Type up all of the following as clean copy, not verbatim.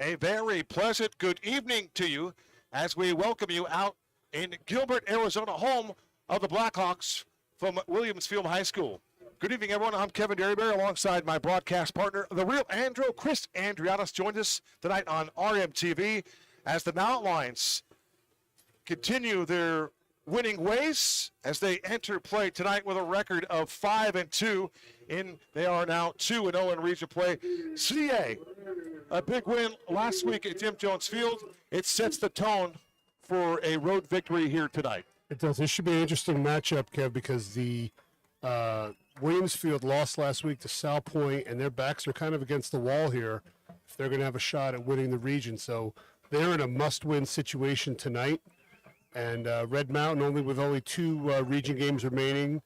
A very pleasant good evening to you as we welcome you out in Gilbert, Arizona, home of the Blackhawks from Williams Field High School. Good evening, everyone. I'm Kevin Derryberry alongside my broadcast partner, the real Andro. Chris Andriatis joined us tonight on RMTV as the Mountain Lions continue their winning ways as they enter play tonight with a record of 5-2. They are now 2-0 in region play. CA, a big win last week at Jim Jones Field. It sets the tone for a road victory here tonight. It does. This should be an interesting matchup, Kev, because the Williams Field lost last week to Sal Point, and their backs are kind of against the wall here if they're going to have a shot at winning the region. So they're in a must-win situation tonight. And Red Mountain, with only two region games remaining,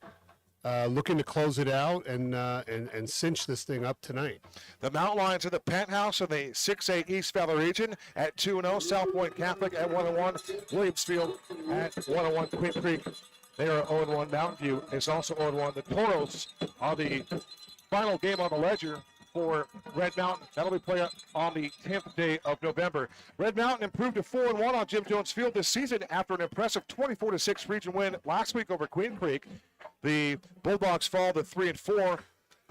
looking to close it out and cinch this thing up tonight. The Mountain Lions in the penthouse of the 6A East Valley region at 2-0. South Point Catholic at 1-1. Williamsfield at 1-1. Queen Creek, they are 0-1. Mountain View is also 0-1. The Toros are the final game on the ledger for Red Mountain. That'll be played on the 10th day of November. Red Mountain improved to 4-1 on Jim Jones Field this season after an impressive 24-6 region win last week over Queen Creek. The Bulldogs fall to 3-4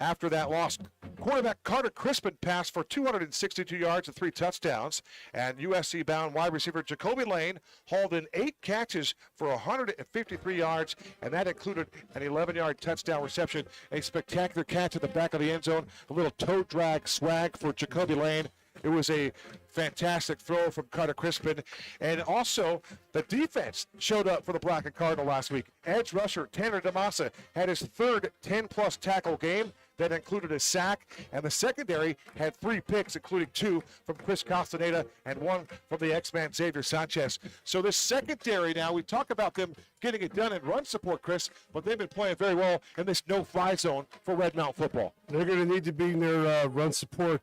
after that loss. Quarterback Carter Crispin passed for 262 yards and 3 touchdowns, and USC-bound wide receiver Jacoby Lane hauled in 8 catches for 153 yards, and that included an 11-yard touchdown reception. A spectacular catch at the back of the end zone, a little toe drag swag for Jacoby Lane. It was a fantastic throw from Carter Crispin. And also, the defense showed up for the Black and Cardinal last week. Edge rusher Tanner DeMassa had his third 10-plus tackle game. That included a sack, and the secondary had 3 picks, including 2 from Chris Castaneda and 1 from the X-Man Xavier Sanchez. So this secondary now, we talk about them getting it done in run support, Chris, but they've been playing very well in this no-fly zone for Red Mountain football. They're going to need to be in their run support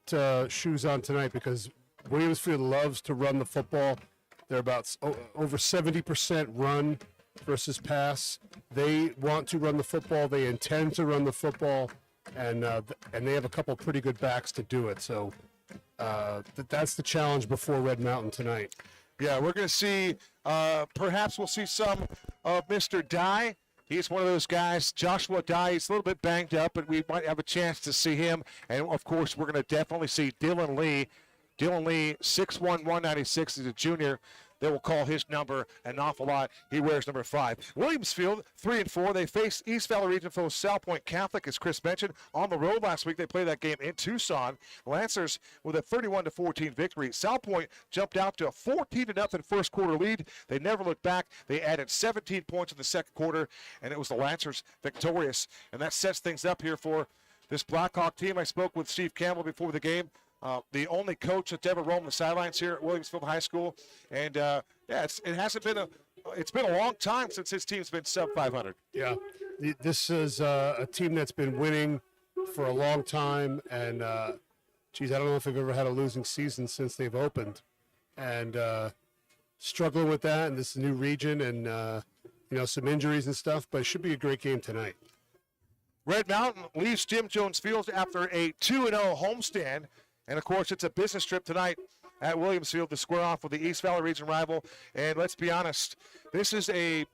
shoes on tonight because Williamsfield loves to run the football. They're about over 70% run versus pass. They want to run the football. They intend to run the football. And they have a couple pretty good backs to do it. So that's the challenge before Red Mountain tonight. Yeah, we're going to see, perhaps we'll see some of Mr. Dye. He's one of those guys, Joshua Dye. He's a little bit banged up, but we might have a chance to see him. And, of course, we're going to definitely see Dylan Lee. Dylan Lee, 6'1", 196, is a junior. They will call his number an awful lot. He wears number 5. Williamsfield, 3-4. They faced East Valley Region foe South Point Catholic, as Chris mentioned, on the road last week. They played that game in Tucson. Lancers with a 31-14 victory. South Point jumped out to a 14-0 first quarter lead. They never looked back. They added 17 points in the second quarter, and it was the Lancers victorious. And that sets things up here for this Blackhawk team. I spoke with Steve Campbell before the game. The only coach that's ever roamed the sidelines here at Williamsfield High School, and it's been a long time since his team's been sub 500. Yeah, this is a team that's been winning for a long time, and I don't know if they've ever had a losing season since they've opened, and struggling with that in this new region, and some injuries and stuff, but it should be a great game tonight. Red Mountain leaves Jim Jones Field after a 2-0 homestand. And, of course, it's a business trip tonight at Williamsfield to square off with the East Valley region rival. And let's be honest, this is I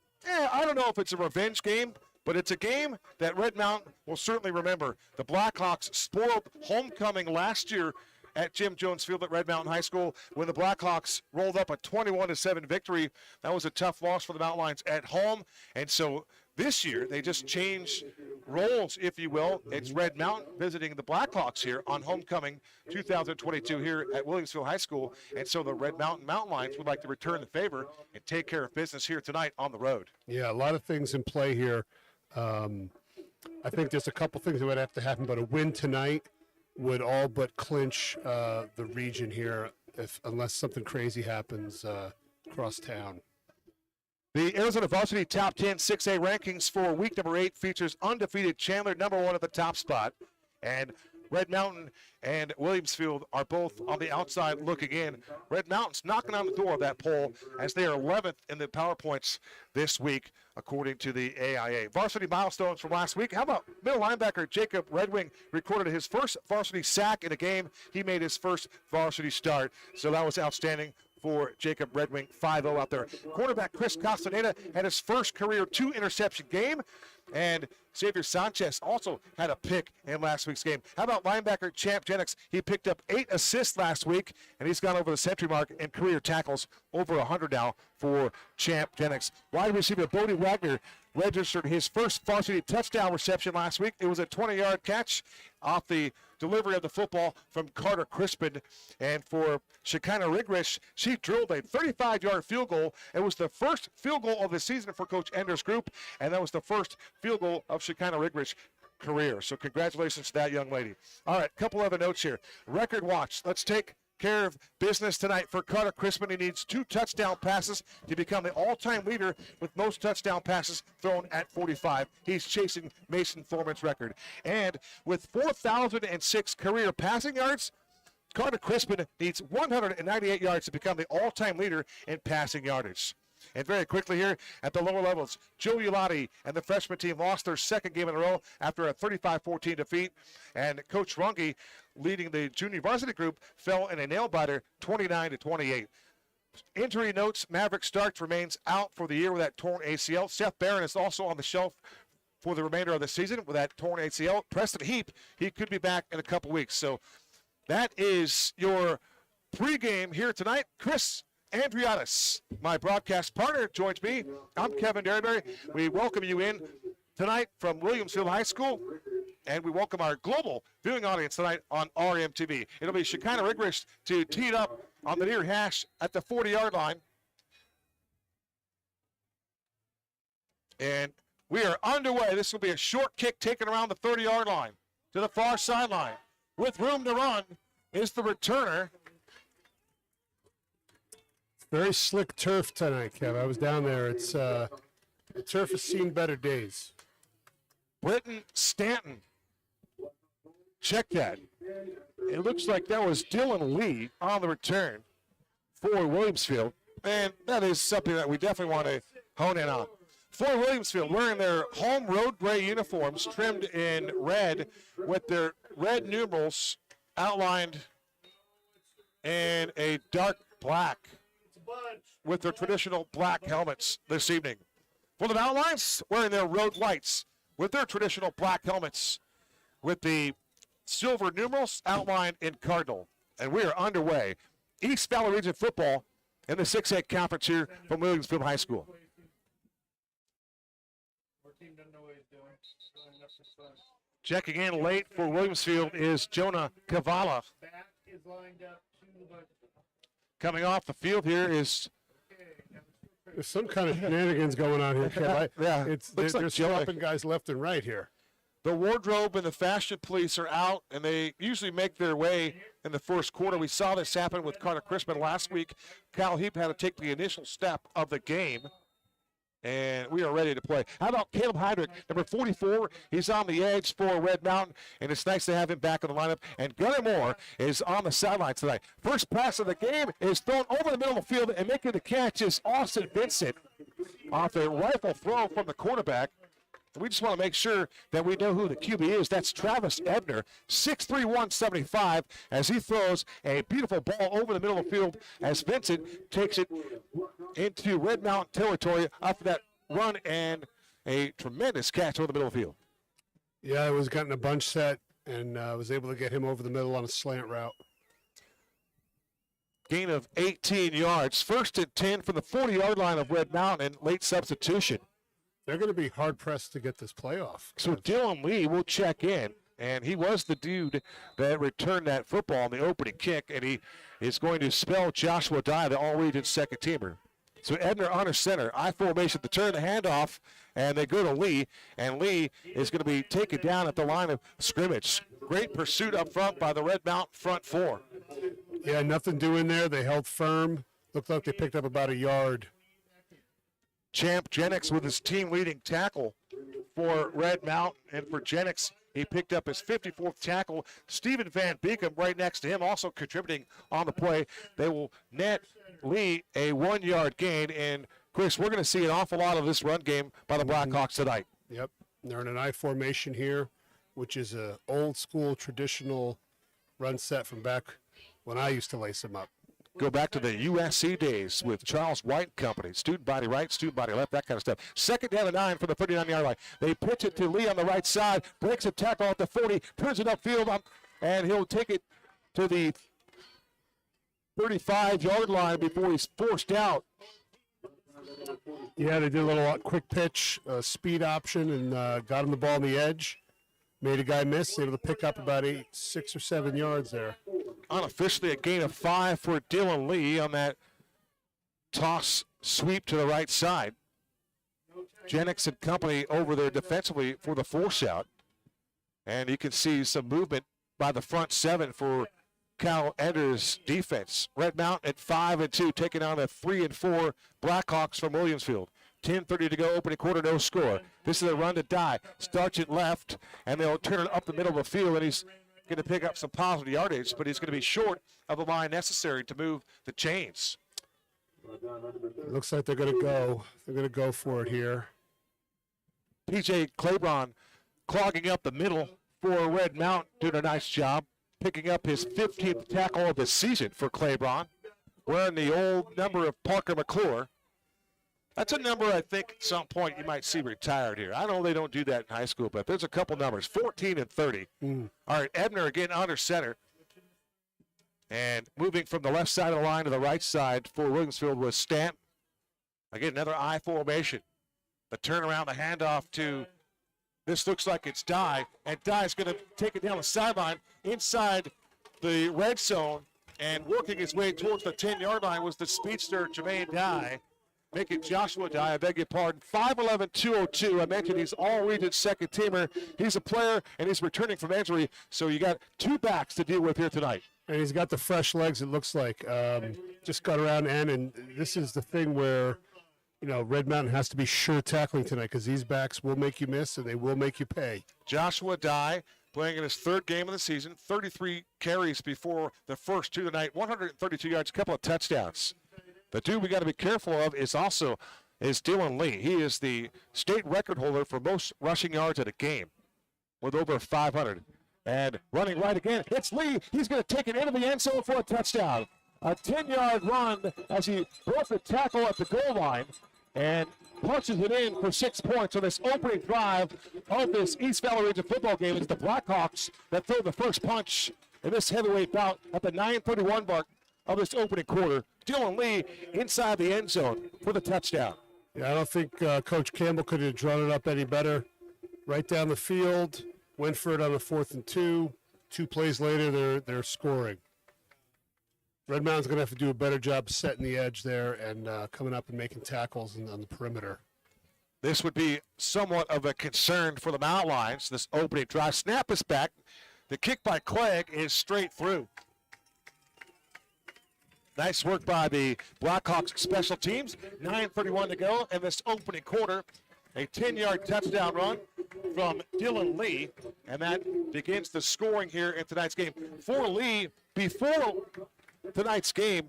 don't know if it's a revenge game, but it's a game that Red Mountain will certainly remember. The Blackhawks spoiled homecoming last year at Jim Jones Field at Red Mountain High School when the Blackhawks rolled up a 21-7 victory. That was a tough loss for the Mountain Lions at home. And so this year, they just changed roles, if you will. It's Red Mountain visiting the Blackhawks here on homecoming 2022 here at Williamsfield High School. And so the Red Mountain Lions would like to return the favor and take care of business here tonight on the road. Yeah, a lot of things in play here. I think there's a couple things that would have to happen, but a win tonight would all but clinch the region here unless something crazy happens across town. The Arizona Varsity Top 10 6A rankings for week number 8 features undefeated Chandler, number 1 at the top spot. And Red Mountain and Williamsfield are both on the outside looking in. Red Mountain's knocking on the door of that poll as they are 11th in the power points this week, according to the AIA. Varsity milestones from last week. How about middle linebacker Jacob Redwing recorded his first varsity sack in a game. He made his first varsity start, so that was outstanding for Jacob Redwing, 5-0 out there. Quarterback Chris Castaneda had his first career 2-interception game, and Xavier Sanchez also had a pick in last week's game. How about linebacker Champ Jennings? He picked up 8 assists last week, and he's gone over the century mark in career tackles, over 100 now for Champ Jennings. Wide receiver Bodie Wagner registered his first varsity touchdown reception last week. It was a 20-yard catch off the delivery of the football from Carter Crispin. And for Shekinah Rigrish, she drilled a 35-yard field goal. It was the first field goal of the season for Coach Ender's group, and that was the first field goal of Shekinah Rigrish career. So congratulations to that young lady. All right, couple other notes here. Record watch. Let's take care of business tonight for Carter Crispin. He needs 2 touchdown passes to become the all-time leader with most touchdown passes thrown at 45. He's chasing Mason Thorman's record. And with 4,006 career passing yards, Carter Crispin needs 198 yards to become the all-time leader in passing yardage. And very quickly here at the lower levels, Joe Ulati and the freshman team lost their second game in a row after a 35-14 defeat. And Coach Runge, leading the junior varsity group, fell in a nail-biter 29-28. Injury notes, Maverick Starks remains out for the year with that torn ACL. Seth Barron is also on the shelf for the remainder of the season with that torn ACL. Preston Heap, he could be back in a couple weeks. So that is your pregame here tonight. Chris Andriatis, my broadcast partner, joins me. I'm Kevin Derryberry. We welcome you in tonight from Williamsfield High School, and we welcome our global viewing audience tonight on RMTV. It'll be Shekinah Rigrish to tee it up on the near hash at the 40-yard line. And we are underway. This will be a short kick taken around the 30-yard line to the far sideline. With room to run is the returner. Very slick turf tonight, Kev. I was down there. It's the turf has seen better days. Britton Stanton. Check that. It looks like that was Dylan Lee on the return for Williamsfield. And that is something that we definitely want to hone in on. For Williamsfield, wearing their home road gray uniforms trimmed in red with their red numerals outlined in a dark black with their traditional black helmets this evening. For the Mountain Lions, wearing their road whites with their traditional black helmets with the silver numerals outlined in cardinal. And we are underway. East Valley Region football in the 6A conference here from Williamsfield High School. Checking in late for Williamsfield is Jonah Kavala. Coming off the field here is... There's some kind of shenanigans going on here, Kev. Yeah, They're swapping guys left and right here. The wardrobe and the fashion police are out, and they usually make their way in the first quarter. We saw this happen with Carter Crispin last week. Kyle Heap had to take the initial step of the game, and we are ready to play. How about Caleb Heydrich, number 44? He's on the edge for Red Mountain, and it's nice to have him back in the lineup. And Gunnar Moore is on the sidelines tonight. First pass of the game is thrown over the middle of the field, and making the catch is Austin Vincent off a rifle throw from the quarterback. We just want to make sure that we know who the QB is. That's Travis Ebner, 6'3", 175, as he throws a beautiful ball over the middle of the field as Vincent takes it into Red Mountain territory after that run and a tremendous catch over the middle of the field. Yeah, I was getting a bunch set and was able to get him over the middle on a slant route. Gain of 18 yards. First and 10 from the 40-yard line of Red Mountain and late substitution. They're going to be hard-pressed to get this playoff. So Dylan Lee will check in, and he was the dude that returned that football on the opening kick, and he is going to spell Joshua Dye, the all-region second-teamer. So Ebner under center, I formation to turn the handoff, and they go to Lee, and Lee is going to be taken down at the line of scrimmage. Great pursuit up front by the Red Mountain front four. Yeah, nothing doing there. They held firm. Looked like they picked up about a yard. Champ Jennings with his team-leading tackle for Red Mountain, and for Jennings, He picked up his 54th tackle. Stephen Van Beekum right next to him, also contributing on the play. They will net Lee a 1-yard gain. And, Chris, we're going to see an awful lot of this run game by the Blackhawks tonight. Yep. They're in an I formation here, which is a old school traditional run set from back when I used to lace them up. Go back to the USC days with Charles White and company. Student body right, student body left, that kind of stuff. Second down and 9 from the 39-yard line. They pitch it to Lee on the right side, breaks a tackle at the 40, turns it upfield, and he'll take it to the 35-yard line before he's forced out. Yeah, they did a little quick pitch, speed option, and got him the ball on the edge. Made a guy miss, able to pick up about 6 or 7 yards there. Unofficially a gain of 5 for Dylan Lee on that toss sweep to the right side. Jennings and company over there defensively for the force out. And you can see some movement by the front 7 for Cal Enders' defense. Red Mountain at 5-2, taking on the 3-4 Blackhawks from Williamsfield. 10:30 to go, opening quarter, no score. This is a run to die. Starts it left, and they'll turn it up the middle of the field, and he's going to pick up some positive yardage, but he's going to be short of the line necessary to move the chains. It looks like they're going to go. They're going to go for it here. PJ Claiborne clogging up the middle for Red Mountain, doing a nice job, picking up his 15th tackle of the season for Claiborne, wearing the old number of Parker McClure. That's a number I think at some point you might see retired here. I know they don't do that in high school, but there's a couple numbers, 14 and 30. All right, Ebner again under center. And moving from the left side of the line to the right side for Williamsfield was Stamp. Again, another I formation. The turnaround, the handoff to, this looks like it's Dye. And Dye's going to take it down the sideline inside the red zone. And working his way towards the 10-yard line was the speedster Jermaine Dye. Making Joshua Dye, I beg your pardon, 5'11", 202. I mentioned he's all-region second-teamer. He's a player, and he's returning from injury, so you got 2 backs to deal with here tonight. And he's got the fresh legs, it looks like. Just got around and this is the thing where, you know, Red Mountain has to be sure tackling tonight because these backs will make you miss and they will make you pay. Joshua Dye playing in his 3rd game of the season, 33 carries before the first 2 tonight, 132 yards, a couple of touchdowns. The dude we got to be careful of is Dylan Lee. He is the state record holder for most rushing yards at a game with over 500. And running right again, it's Lee. He's going to take it into the end zone for a touchdown. A 10-yard run as he broke the tackle at the goal line and punches it in for 6 points on this opening drive of this East Valley Region football game. It's the Blackhawks that throw the first punch in this heavyweight bout at the 9:31 mark of this opening quarter. Dylan Lee inside the end zone for the touchdown. Yeah, I don't think Coach Campbell could have drawn it up any better. Right down the field, went for it on the 4th and 2. 2 plays later, they're scoring. Red Mountain's going to have to do a better job setting the edge there and coming up and making tackles on the perimeter. This would be somewhat of a concern for the Mountain Lions, this opening drive. Snap is back. The kick by Clegg is straight through. Nice work by the Blackhawks special teams. 9:31 to go in this opening quarter. A 10-yard touchdown run from Dylan Lee, and that begins the scoring here in tonight's game. For Lee, before tonight's game,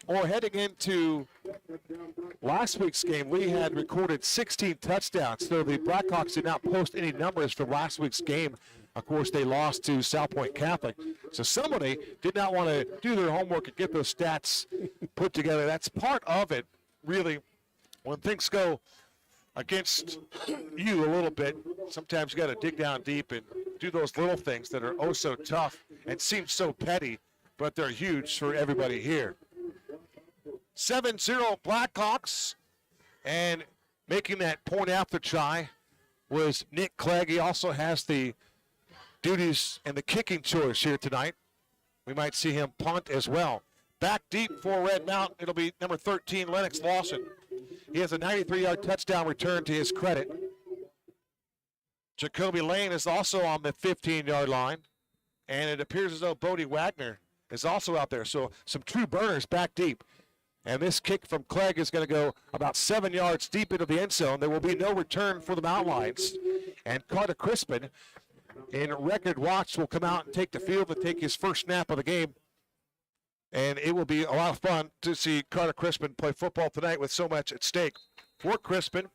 or heading into last week's game, Lee had recorded 16 touchdowns, so the Blackhawks did not post any numbers from last week's game. Of course, they lost to South Point Catholic. So somebody did not want to do their homework and get those stats put together. That's part of it, really. When things go against you a little bit, sometimes you got to dig down deep and do those little things that are oh so tough and seem so petty, but they're huge for everybody here. 7-0 Blackhawks, and making that point after try was Nick Clegg. He also has the duties and the kicking choice here tonight. We might see him punt as well. Back deep for Red Mountain, it'll be number 13, Lennox Lawson. He has a 93-yard touchdown return to his credit. Jacoby Lane is also on the 15-yard line, and it appears as though Bodie Wagner is also out there. So some true burners back deep. And this kick from Clegg is going to go about 7 yards deep into the end zone. There will be no return for the Mountain Lions. And Carter Crispin in record watch will come out and take the field and take his first snap of the game. And it will be a lot of fun to see Carter Crispin play football tonight with so much at stake. For Crispin,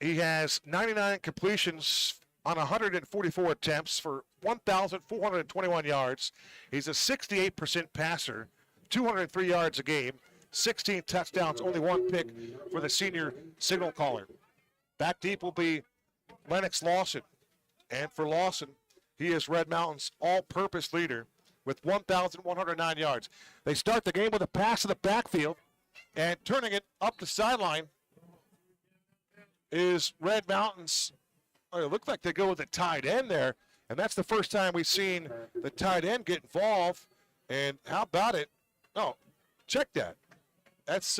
he has 99 completions on 144 attempts for 1,421 yards. He's a 68% passer, 203 yards a game, 16 touchdowns, only one pick for the senior signal caller. Back deep will be Lennox Lawson. And for Lawson, he is Red Mountain's all-purpose leader with 1,109 yards. They start the game with a pass in the backfield, and turning it up the sideline is Red Mountain's. Oh, it looked like they go with the tight end there, and that's the first time we've seen the tight end get involved. And how about it? Oh, check that. That's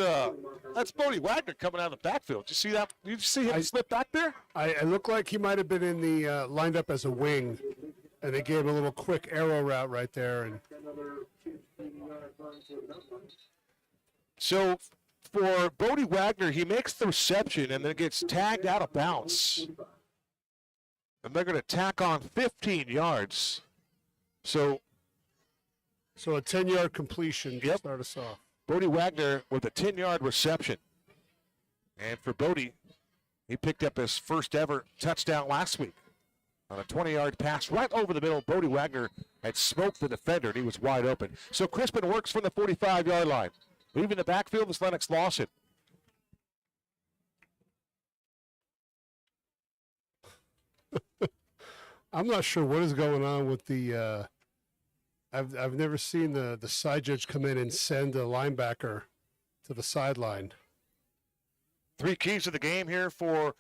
Bodie Wagner coming out of the backfield. Did you see that? Did you see him slip back there? I looked like he might have been in the lined up as a wing, and they gave him a little quick arrow route right there. And so for Bodie Wagner, he makes the reception and then gets tagged out of bounds. And they're going to tack on 15 yards. So a 10-yard completion to start us off. Bodie Wagner with a 10-yard reception. And for Bodie, he picked up his first ever touchdown last week on a 20-yard pass right over the middle. Bodie Wagner had smoked the defender, and he was wide open. So Crispin works from the 45-yard line. Leaving the backfield is Lennox Lawson. I'm not sure what is going on with the I've never seen the side judge come in and send a linebacker to the sideline. 3 keys to the game here for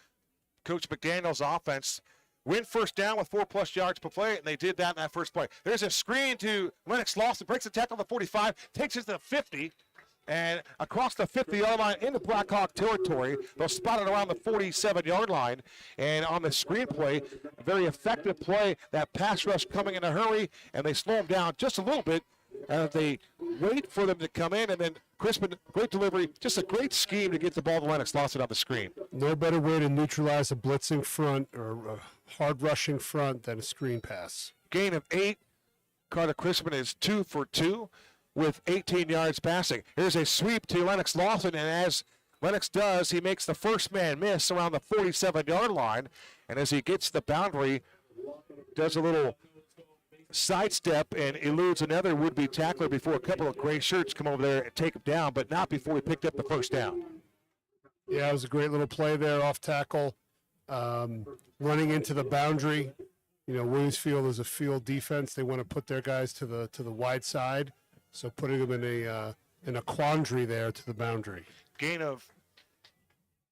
Coach McDaniel's offense. Win first down with 4+ yards per play, and they did that in that first play. There's a screen to Lennox Lawson, breaks the tackle on the 45, takes it to the 50, and across the 50-yard line into Blackhawk territory. They'll spot it around the 47-yard line. And on the screen play, a very effective play, that pass rush coming in a hurry, and they slow them down just a little bit as they wait for them to come in. And then Crispin, great delivery, just a great scheme to get the ball to Lennox Lawson on the screen. No better way to neutralize a blitzing front or a hard rushing front than a screen pass. Gain of 8. Carter Crispin is 2 for 2. With 18 yards passing. Here's a sweep to Lennox Lawson, and as Lennox does, he makes the first man miss around the 47-yard line, and as he gets the boundary, does a little sidestep and eludes another would-be tackler before a couple of gray shirts come over there and take him down, but not before he picked up the first down. Yeah, it was a great little play there off tackle, running into the boundary. You know, Williamsfield is a field defense. They want to put their guys to the wide side. So putting them in a quandary there to the boundary. Gain of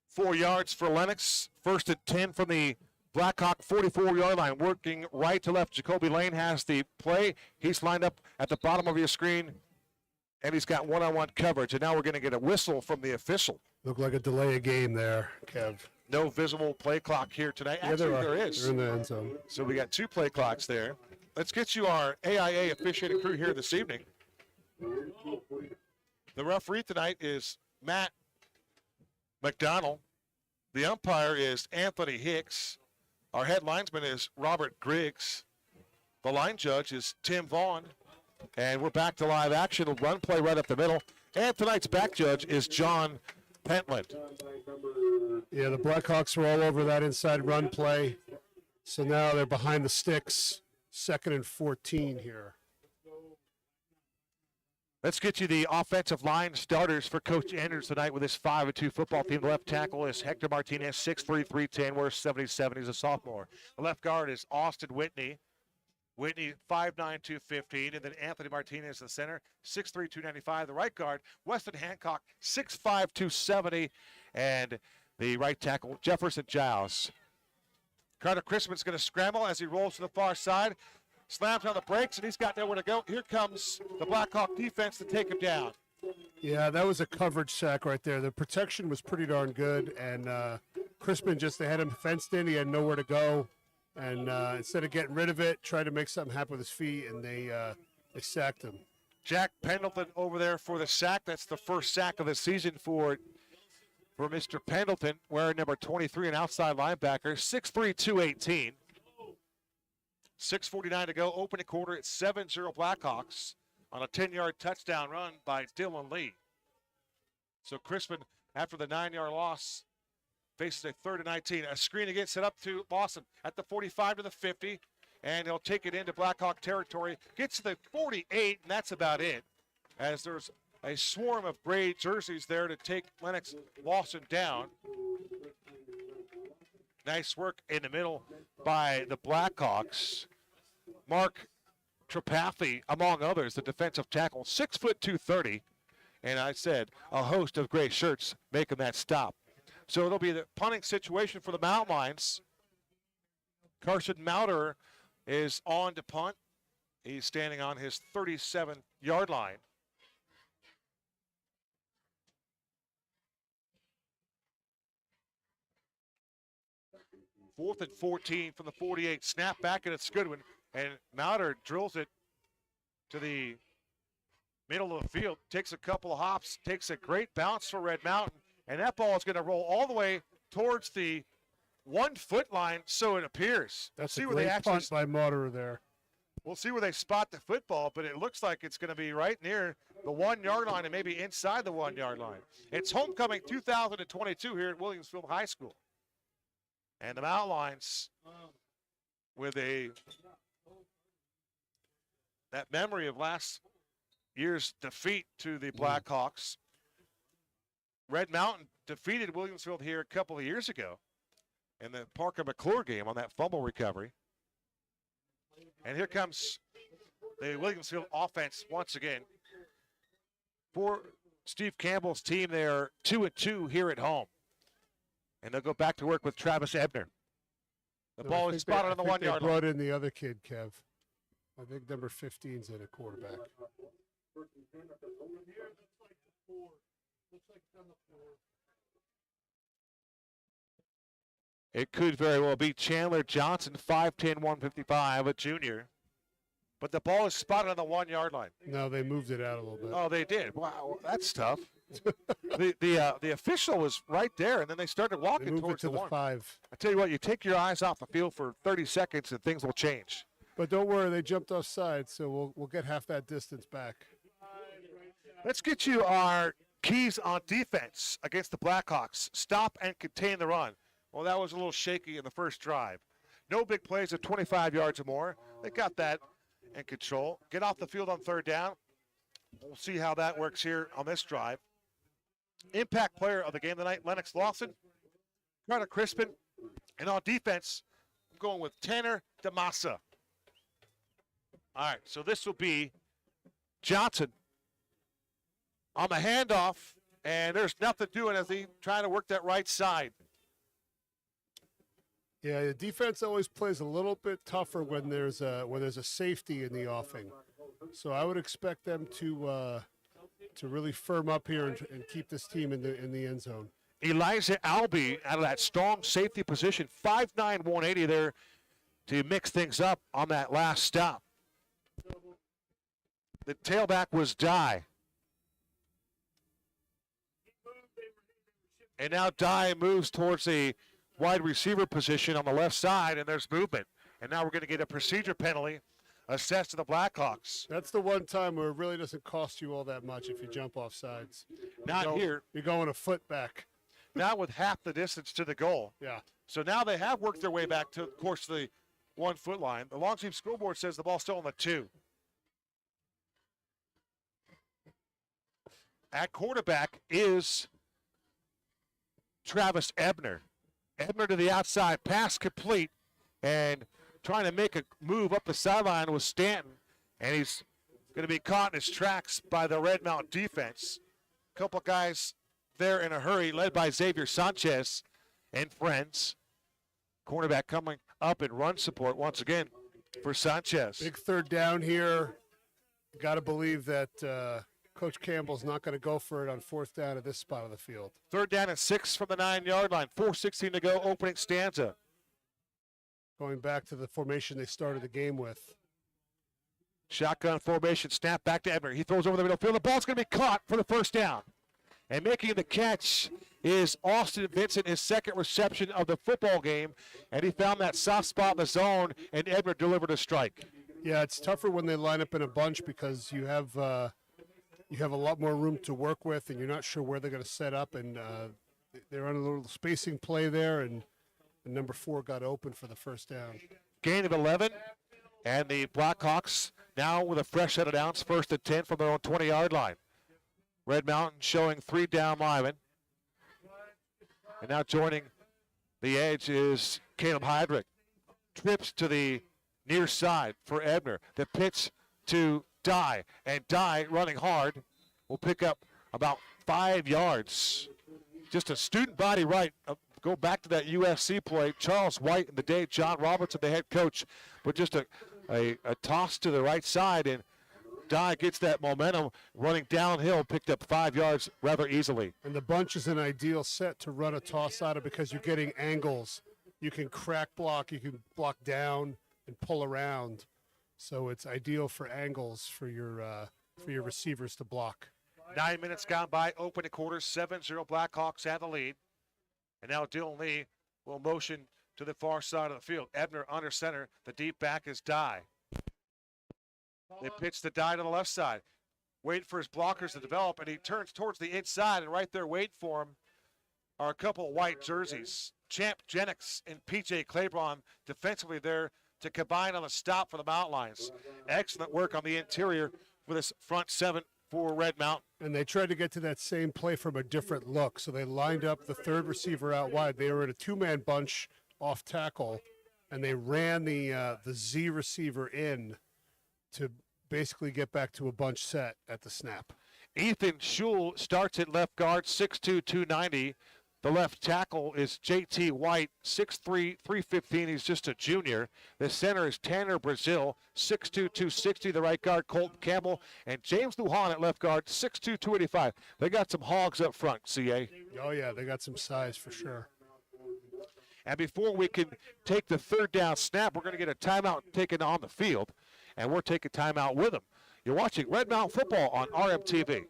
4 yards for Lennox. First and 10 from the Blackhawk 44-yard line. Working right to left. Jacoby Lane has the play. He's lined up at the bottom of your screen, and he's got one-on-one coverage. And now we're going to get a whistle from the official. Looked like a delay of game there, Kev. No visible play clock here tonight. Actually, there is. They're in the end zone. So we got 2 play clocks there. Let's get you our AIA officiating crew here this evening. The referee tonight is Matt McDonald. The umpire is Anthony Hicks. Our head linesman is Robert Griggs. The line judge is Tim Vaughn. And we're back to live action. A run play right up the middle. And tonight's back judge is John Pentland. Yeah, the Blackhawks were all over that inside run play. So now they're behind the sticks. 2nd and 14 here. Let's get you the offensive line starters for Coach Anders tonight with his 5-2 football team. The left tackle is Hector Martinez, 6'3", 310, wears 77. He's a sophomore. The left guard is Austin Whitney. Whitney, 5'9", 215. And then Anthony Martinez, the center, 6'3", 295. The right guard, Weston Hancock, 6'5", 270. And the right tackle, Jefferson Giles. Carter Crispin's going to scramble as he rolls to the far side. Slams on the brakes, and he's got nowhere to go. Here comes the Blackhawk defense to take him down. Yeah, that was a coverage sack right there. The protection was pretty darn good, and Crispin they had him fenced in. He had nowhere to go, and instead of getting rid of it, tried to make something happen with his feet, and they sacked him. Jack Pendleton over there for the sack. That's the first sack of the season for Mr. Pendleton, wearing number 23, an outside linebacker, 6'3", 218. 6:49 to go, opening quarter. It's 7-0 Blackhawks on a 10-yard touchdown run by Dylan Lee. So Crispin, after the 9-yard loss, faces a 3rd and 19. A screen again set up to Lawson at the 45 to the 50, and he'll take it into Blackhawk territory. Gets to the 48, and that's about it, as there's a swarm of gray jerseys there to take Lennox Lawson down. Nice work in the middle by the Blackhawks. Mark Trepathy, among others, the defensive tackle, 6 foot 230, and I said a host of gray shirts making that stop. So it'll be the punting situation for the Mountain Lions. Carson Mauder is on to punt. He's standing on his 37-yard line. Fourth and 14 from the 48. Snap back, and it's Goodwin. And Mauder drills it to the middle of the field. Takes a couple of hops. Takes a great bounce for Red Mountain. And that ball is going to roll all the way towards the 1 foot line, so it appears. That's see a where great they actually punt by Mauder there. We'll see where they spot the football, but it looks like it's going to be right near the 1 yard line and maybe inside the 1 yard line. It's homecoming 2022 here at Williamsfield High School. And the Mountain Lions with that memory of last year's defeat to the Blackhawks. Red Mountain defeated Williamsfield here a couple of years ago in the Parker McClure game on that fumble recovery. And here comes the Williamsfield offense once again. For Steve Campbell's team, they are 2-2 here at home. And they'll go back to work with Travis Ebner. The ball is spotted on the 1 yard line. They brought in the other kid, Kev. I think number 15's in a quarterback. It could very well be Chandler Johnson, 5'10", 155, a junior. But the ball is spotted on the 1 yard line. No, they moved it out a little bit. Oh, they did. Wow, that's tough. the official was right there, and then they started walking They moved towards it to the the one. 5. I tell you what, you take your eyes off the field for 30 seconds, and things will change. But don't worry, they jumped offside, so we'll get half that distance back. Let's get you our keys on defense against the Blackhawks. Stop and contain the run. Well, that was a little shaky in the first drive. No big plays of 25 yards or more. They got that in control. Get off the field on 3rd down. We'll see how that works here on this drive. Impact player of the game tonight, Lennox Lawson, Carter Crispin, and on defense, I'm going with Tanner DeMassa. All right, so this will be Johnson on the handoff, and there's nothing doing as he trying to work that right side. Yeah, the defense always plays a little bit tougher when there's a safety in the offing. So I would expect them to really firm up here and keep this team in the end zone. Elijah Albee out of that strong safety position, 5'9", 180 there to mix things up on that last stop. The tailback was Dye. And now Dye moves towards the wide receiver position on the left side, and there's movement. And now we're going to get a procedure penalty assessed to the Blackhawks. That's the one time where it really doesn't cost you all that much if you jump off sides. Not here. You're going a foot back. Not with half the distance to the goal. Yeah. So now they have worked their way back to, of course, the 1 foot line. The Long Beach scoreboard says the ball's still on the 2. At quarterback is Travis Ebner. Ebner to the outside, pass complete, and trying to make a move up the sideline with Stanton, and he's going to be caught in his tracks by the Red Mountain defense. A couple guys there in a hurry, led by Xavier Sanchez and friends. Cornerback coming up in run support once again for Sanchez. Big 3rd down here. Got to believe that Coach Campbell's not going to go for it on 4th down at this spot of the field. 3rd down and 6 from the 9 yard line. 4:16 to go, opening stanza. Going back to the formation they started the game with. Shotgun formation, snap back to Ebner. He throws over the middle field. The ball's going to be caught for the 1st down. And making the catch is Austin Vincent, his second reception of the football game, and he found that soft spot in the zone, and Edmer delivered a strike. Yeah, it's tougher when they line up in a bunch because you have a lot more room to work with, and you're not sure where they're going to set up, and they're on a little spacing play there, and number 4 got open for the first down. Gain of 11, and the Blackhawks now with a fresh set of downs, 1st and 10 from their own 20-yard line. Red Mountain showing 3 down linemen. And now joining the edge is Caleb Heydrich. Trips to the near side for Edmer. The pitch to Dye, and Dye running hard will pick up about 5 yards. Just a student body right. Go back to that USC play. Charles White in the day, John Robertson, the head coach, but just a toss to the right side, and Dye gets that momentum running downhill, picked up 5 yards rather easily. And the bunch is an ideal set to run a toss out of because you're getting angles. You can crack block, you can block down and pull around. So it's ideal for angles for your receivers to block. 9 minutes gone by, open quarter, 7-0 Blackhawks have the lead. And now Dylan Lee will motion to the far side of the field. Ebner under center, the deep back is Dye. They pitch the Dye to the left side. Waiting for his blockers to develop, and he turns towards the inside, and right there waiting for him are a couple of white jerseys. Champ Jennings and P.J. Claiborne defensively there to combine on the stop for the Mountain Lions. Excellent work on the interior with this front 7 for Red Mountain. And they tried to get to that same play from a different look, so they lined up the third receiver out wide. They were in a 2-man bunch off tackle, and they ran the Z receiver in to basically get back to a bunch set at the snap. Ethan Schul starts at left guard, 6'2", 290. The left tackle is J.T. White, 6'3", 315. He's just a junior. The center is Tanner Brazil, 6'2", 260. The right guard, Colton Campbell. And James Lujan at left guard, 6'2", 285. They got some hogs up front, CA. Oh, yeah, they got some size for sure. And before we can take the third down snap, we're going to get a timeout taken on the field. And we're taking timeout with them. You're watching Red Mountain Football on RMTV.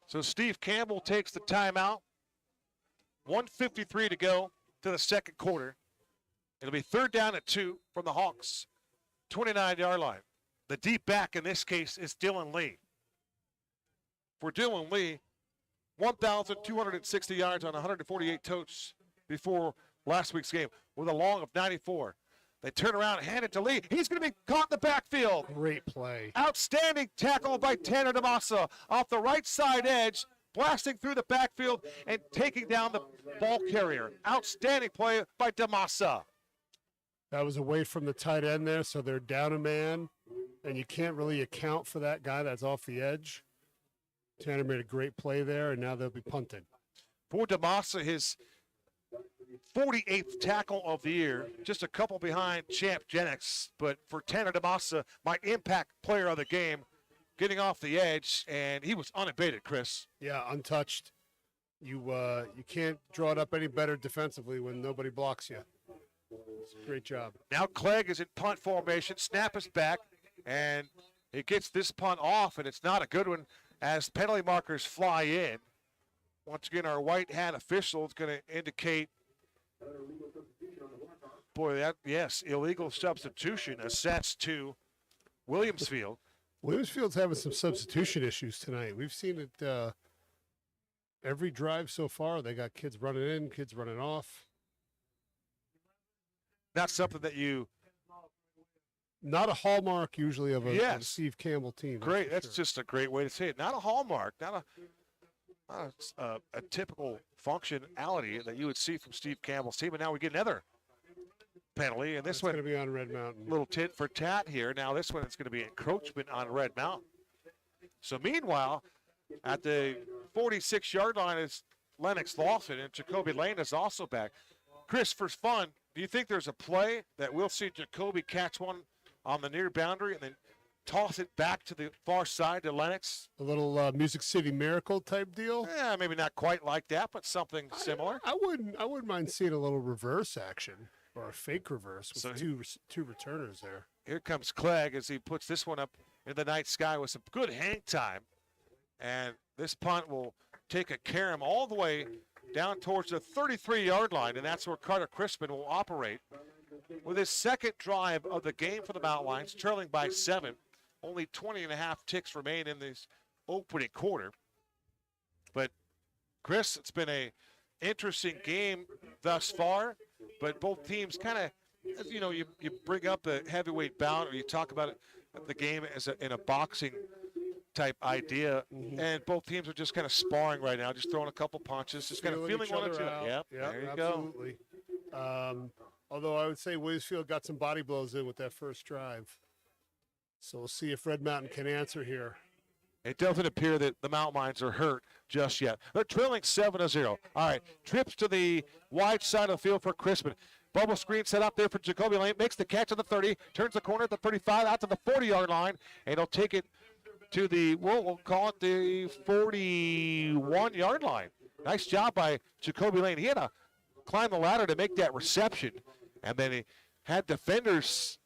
So Steve Campbell takes the timeout. 1:53 to go to the second quarter. It'll be third down at 2 from the Hawks, 29-yard line. The deep back in this case is Dylan Lee. For Dylan Lee, 1,260 yards on 148 totes before last week's game with a long of 94. They turn around and hand it to Lee. He's going to be caught in the backfield. Great play. Outstanding tackle by Tanner DeMassa off the right side edge, blasting through the backfield and taking down the ball carrier. Outstanding play by DeMassa. That was away from the tight end there, so they're down a man, and you can't really account for that guy that's off the edge. Tanner made a great play there, and now they'll be punting. For DeMassa, his 48th tackle of the year, just a couple behind Champ Jennings. But for Tanner DeMassa, my impact player of the game, getting off the edge, and he was unabated, Chris. Yeah, untouched. You can't draw it up any better defensively when nobody blocks you. Great job. Now Clegg is in punt formation. Snap is back, and he gets this punt off, and it's not a good one as penalty markers fly in. Once again, our white hat official is going to indicate, illegal substitution assessed to Williamsfield. Williamsfield's having some substitution issues tonight. We've seen it every drive so far. They got kids running in, kids running off. not something that you. Not a hallmark usually of a Yes. Steve Campbell team. Great. for That's sure. just a great way to say it. Not a hallmark, not a typical functionality that you would see from Steve Campbell's team. And now we get another penalty, and this It's one going to be on Red Mountain. little tit for tat here. Now this one is going to be encroachment on Red Mountain. So meanwhile, at the 46-yard line is Lennox Lawson, and Jacoby Lane is also back. Chris, for fun, do you think there's a play that we'll see Jacoby catch one on the near boundary and then toss it back to the far side to Lennox? A little Music City Miracle type deal. Yeah, maybe not quite like that, but something similar. I wouldn't mind seeing a little reverse action or a fake reverse with So two returners there. Here comes Clegg as he puts this one up in the night sky with some good hang time. And this punt will take a carom all the way down towards the 33-yard line, and that's where Carter Crispin will operate. With his second drive of the game for the Mountain Lions, trailing by 7, only 20 and a half ticks remain in this opening quarter. But, Chris, it's been a interesting game thus far, but both teams kind of, you bring up the heavyweight bout, or you talk about it, the game as in a boxing type idea, and both teams are just kind of sparring right now, just throwing a couple punches, just kind of feeling one another. Yep, there you absolutely. Although I would say Williamsfield got some body blows in with that first drive. So we'll see if Red Mountain can answer here. It doesn't appear that the Mountain Lions are hurt just yet. They're trailing 7-0. All right, trips to the wide side of the field for Crispin. Bubble screen set up there for Jacoby Lane. Makes the catch at the 30, turns the corner at the 35, out to the 40-yard line, and he'll take it to the, we'll call it the 41-yard line. Nice job by Jacoby Lane. He had to climb the ladder to make that reception, and then he had defenders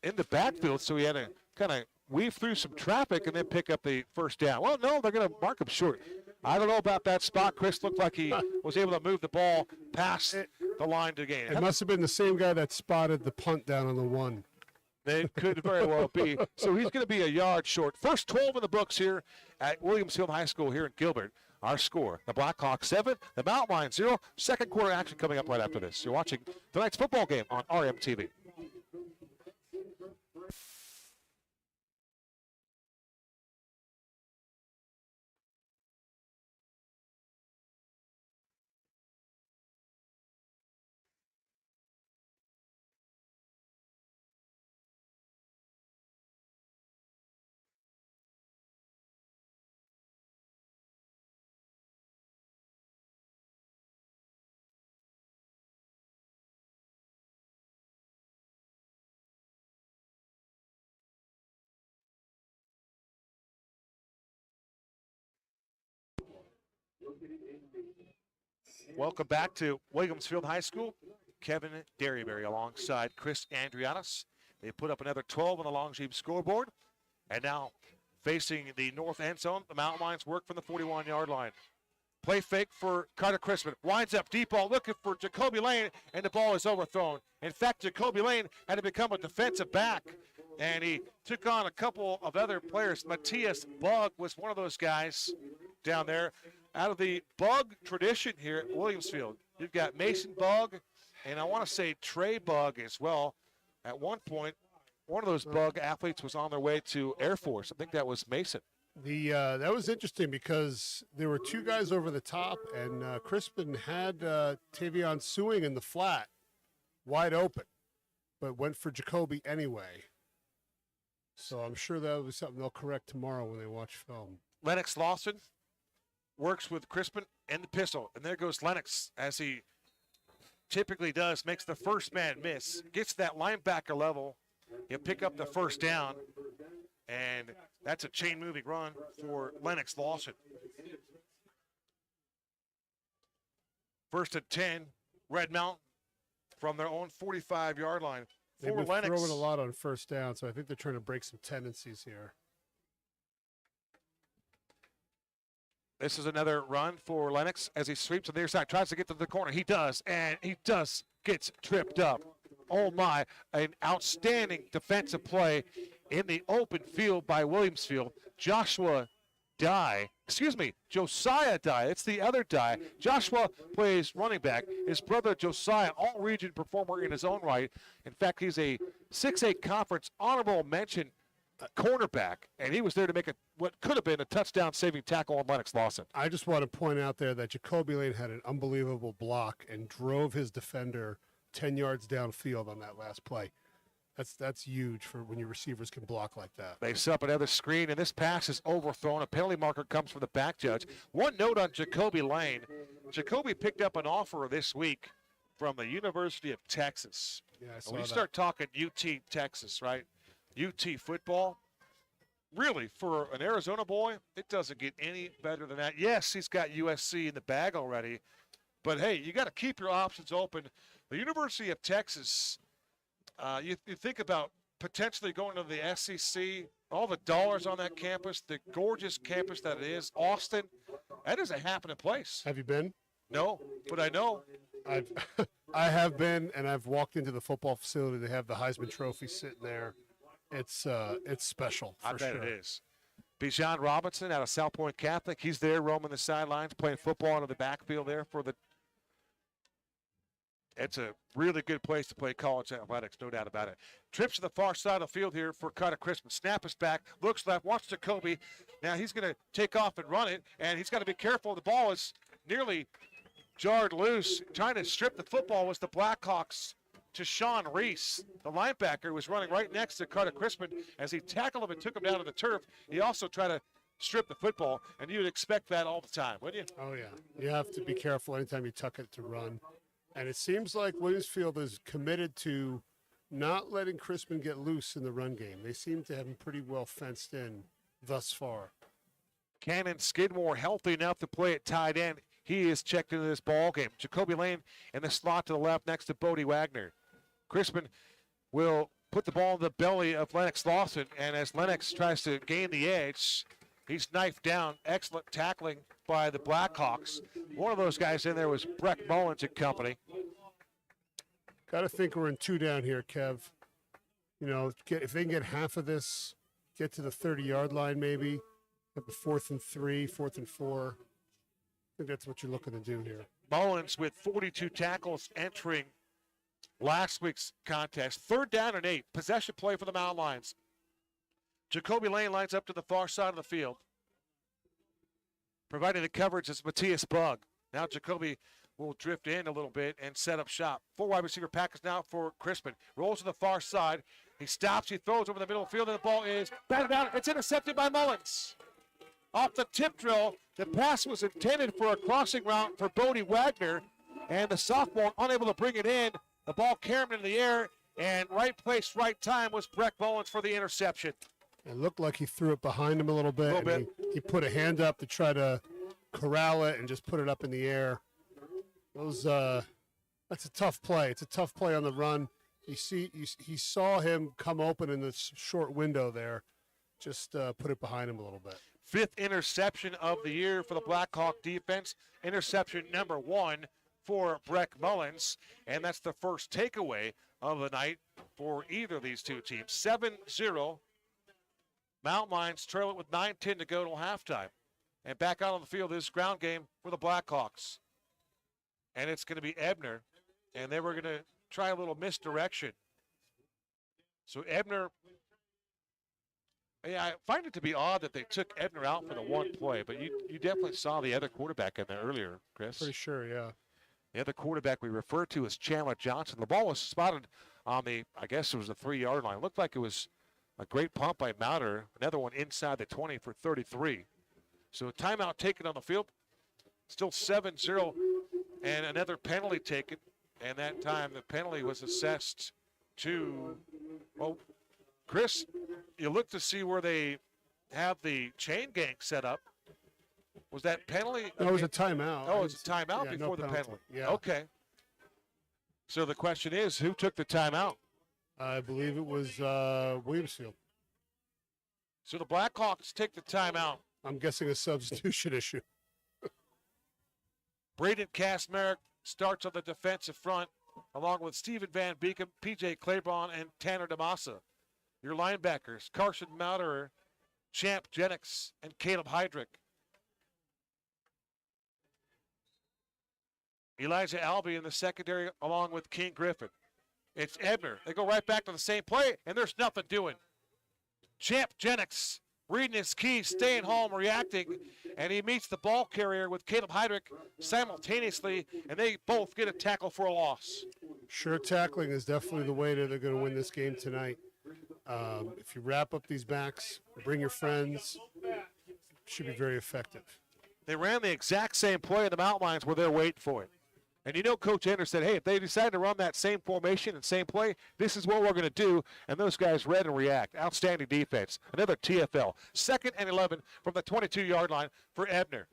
in the backfield, so he had to kind of weave through some traffic and then pick up the first down. Well, no, they're going to mark him short. I don't know about that spot. Chris looked like he was able to move the ball past the line to gain. It must have been the same guy that spotted the punt down on the 1. It could very well be. So he's going to be a yard short. First 12 in the books here at Williamsfield High School here in Gilbert. Our score, the Blackhawks 7, the Mountain Lions 0. Second quarter action coming up right after this. You're watching tonight's football game on RMTV. Welcome back to Williamsfield High School. Kevin Derryberry alongside Chris Andrianos. They put up another 12 on the Longjeep scoreboard. And now facing the north end zone, the Mountain Lions work from the 41-yard line. Play fake for Carter Crispin. Winds up deep ball looking for Jacoby Lane, and the ball is overthrown. In fact, Jacoby Lane had to become a defensive back, and he took on a couple of other players. Matthias Bug was one of those guys down there. Out of the Bug tradition here at Williamsfield, you've got Mason Bug, and I want to say Trey Bug as well. At one point, one of those Bug athletes was on their way to Air Force. I think that was Mason. That was interesting because there were two guys over the top, and Crispin had Tavion Sewing in the flat, wide open, but went for Jacoby anyway. So I'm sure that was something they'll correct tomorrow when they watch film. Lennox Lawson works with Crispin and the pistol, and there goes Lennox as he typically does, makes the first man miss, gets that linebacker level. He'll pick up the first down, and that's a chain-moving run for Lennox Lawson. First and 10, Red Mountain from their own 45-yard line. They've been Lennox throwing a lot on first down, so I think they're trying to break some tendencies here. This is another run for Lennox as he sweeps on the near side, tries to get to the corner. He does, and he just gets tripped up. Oh my, an outstanding defensive play in the open field by Williamsfield. Joshua Josiah Dye. It's the other Dye. Joshua plays running back. His brother Josiah, all-region performer in his own right. In fact, he's a 6A conference honorable mention cornerback, and he was there to make what could have been a touchdown-saving tackle on Lennox Lawson. I just want to point out there that Jacoby Lane had an unbelievable block and drove his defender 10 yards downfield on that last play. That's huge for when your receivers can block like that. They set up another screen, and this pass is overthrown. A penalty marker comes from the back judge. One note on Jacoby Lane. Jacoby picked up an offer this week from the University of Texas. Yeah, I saw when you that. start talking UT Texas, right? UT football, really, for an Arizona boy, it doesn't get any better than that. Yes, he's got USC in the bag already, but hey, you got to keep your options open. The University of Texas, you think about potentially going to the SEC, all the dollars on that campus, the gorgeous campus that it is, Austin, that is a happening place. Have you been? No, but I know. I have been, and I've walked into the football facility. They have the Heisman Trophy sitting there. It's special. I for bet sure. it is. Bijan Robinson out of South Point Catholic. He's there roaming the sidelines, playing football into the backfield there for the. It's a really good place to play college athletics, no doubt about it. Trips to the far side of the field here for Carter Crispin. Snap is back, looks left, wants Jacoby. Now he's going to take off and run it, and he's got to be careful. The ball is nearly jarred loose. Trying to strip the football was the Blackhawks to Sean Reese. The linebacker was running right next to Carter Crispin. As he tackled him and took him down to the turf, he also tried to strip the football, and you'd expect that all the time, wouldn't you? Oh, yeah. You have to be careful anytime you tuck it to run. And it seems like Williamsfield is committed to not letting Crispin get loose in the run game. They seem to have him pretty well fenced in thus far. Cannon Skidmore healthy enough to play at tight end. He is checked into this ball game. Jacoby Lane in the slot to the left next to Bodie Wagner. Crispin will put the ball in the belly of Lennox Lawson, and as Lennox tries to gain the edge, he's knifed down. Excellent tackling by the Blackhawks. One of those guys in there was Breck Mullins and company. Got to think we're in two down here, Kev. You know, if they can get half of this, get to the 30-yard line maybe, at the 4th and 3, 4th and 4. I think that's what you're looking to do here. Mullins with 42 tackles entering last week's contest. 3rd down and 8. Possession play for the Mountain Lions. Jacoby Lane lines up to the far side of the field. Providing the coverage is Matthias Bug. Now Jacoby will drift in a little bit and set up shop. 4 wide receiver package now for Crispin. Rolls to the far side. He stops. He throws over the middle of the field, and the ball is batted out. It's intercepted by Mullins. Off the tip drill, the pass was intended for a crossing route for Bodie Wagner, and the sophomore unable to bring it in. The ball carried in the air, and right place, right time was Breck Mullins for the interception. It looked like he threw it behind him a little bit. He put a hand up to try to corral it and just put it up in the air. That's a tough play. It's a tough play on the run. He saw him come open in this short window there. Just put it behind him a little bit. 5th interception of the year for the Blackhawk defense. Interception number 1 for Breck Mullins, and that's the first takeaway of the night for either of these two teams. 7-0. Mountain Lions trail it with 9:10 to go till halftime. And back out on the field is ground game for the Blackhawks. And it's going to be Ebner, and they were going to try a little misdirection. So Ebner, yeah, I find it to be odd that they took Ebner out for the one play, but you definitely saw the other quarterback in there earlier, Chris. Pretty sure, yeah. The other quarterback we referred to as Chandler Johnson. The ball was spotted on the, I guess it was the 3-yard line. It looked like it was a great pump by Mouter. Another one inside the 20 for 33. So a timeout taken on the field. Still 7-0 and another penalty taken. And that time the penalty was assessed to, well, Chris, you look to see where they have the chain gang set up. Was that penalty? No, it was a timeout. Oh, it was a timeout before the penalty. Yeah. Okay. So the question is, who took the timeout? I believe it was Williamsfield. So the Blackhawks take the timeout. I'm guessing a substitution issue. Braden Kasmerek starts on the defensive front, along with Stephen Van Beekem, P.J. Claiborne, and Tanner DeMassa. Your linebackers, Carson Maurer, Champ Jennings and Caleb Heydrich. Elijah Albee in the secondary along with King Griffin. It's Ebner. They go right back to the same play, and there's nothing doing. Champ Jennings reading his keys, staying home, reacting, and he meets the ball carrier with Caleb Heydrich simultaneously, and they both get a tackle for a loss. Sure, tackling is definitely the way that they're going to win this game tonight. If you wrap up these backs, bring your friends, should be very effective. They ran the exact same play in the mountain lines where they're waiting for it. And you know Coach Ender said, hey, if they decide to run that same formation and same play, this is what we're going to do. And those guys read and react. Outstanding defense. Another TFL. 2nd and 11 from the 22-yard line for Ebner.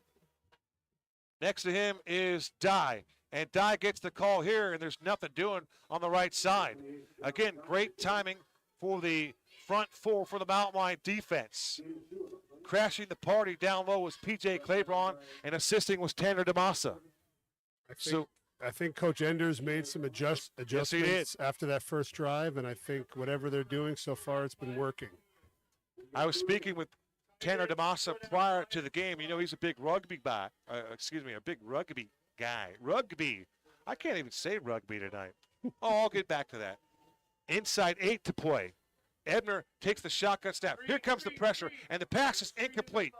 Next to him is Dye. And Dye gets the call here, and there's nothing doing on the right side. Again, great timing for the front four for the mountain line defense. Crashing the party down low was P.J. Claiborne, and assisting was Tanner DeMassa. I think Coach Enders made some adjustments after that first drive, and I think whatever they're doing so far, it's been working. I was speaking with Tanner DeMassa prior to the game. You know, he's a big rugby guy. Rugby. I can't even say rugby tonight. I'll get back to that. Inside 8 to play. Ebner takes the shotgun snap. Here comes the pressure, and the pass is incomplete.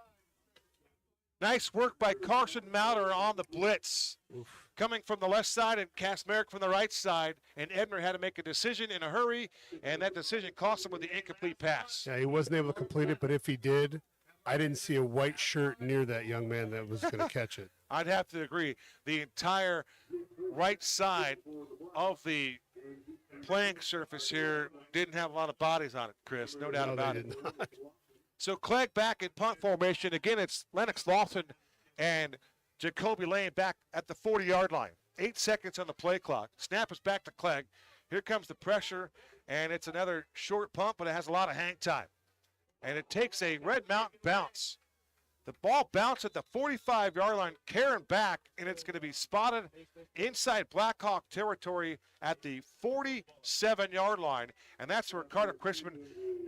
Nice work by Carson Mauder on the blitz. Oof. Coming from the left side and Kasmerick from the right side, and Ebner had to make a decision in a hurry, and that decision cost him with the incomplete pass. Yeah, he wasn't able to complete it, but if he did, I didn't see a white shirt near that young man that was going to catch it. I'd have to agree. The entire right side of the playing surface here didn't have a lot of bodies on it, Chris. No doubt about it. Not. So Clegg back in punt formation. Again, it's Lennox Lawson and Jacoby Lane back at the 40-yard line. 8 seconds on the play clock. Snap is back to Clegg. Here comes the pressure, and it's another short punt, but it has a lot of hang time. And it takes a Red Mountain bounce. The ball bounced at the 45-yard line, carrying back, and it's going to be spotted inside Blackhawk territory at the 47-yard line. And that's where Carter Crispin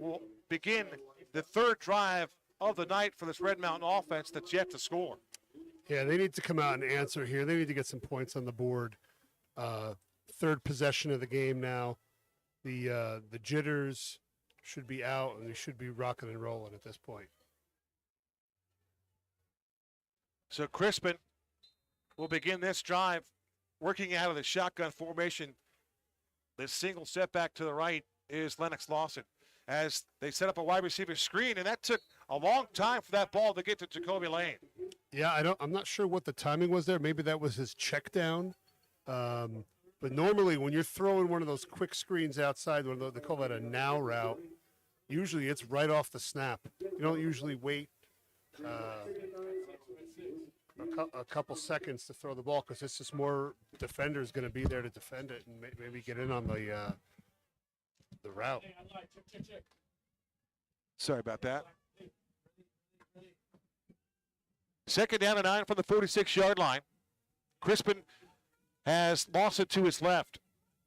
will begin the third drive of the night for this Red Mountain offense that's yet to score. Yeah, they need to come out and answer here. They need to get some points on the board. Third possession of the game now. The jitters should be out, and they should be rocking and rolling at this point. So Crispin will begin this drive working out of the shotgun formation. The single setback to the right is Lennox Lawson as they set up a wide receiver screen, and that took a long time for that ball to get to Jacoby Lane. Yeah, I'm not sure what the timing was there. Maybe that was his check down. But normally when you're throwing one of those quick screens outside, they call that a now route, usually it's right off the snap. You don't usually wait a couple seconds to throw the ball because it's just more defenders going to be there to defend it and maybe get in on the route. Sorry about that. 2nd down and 9 from the 46-yard line. Crispin has Lawson to his left.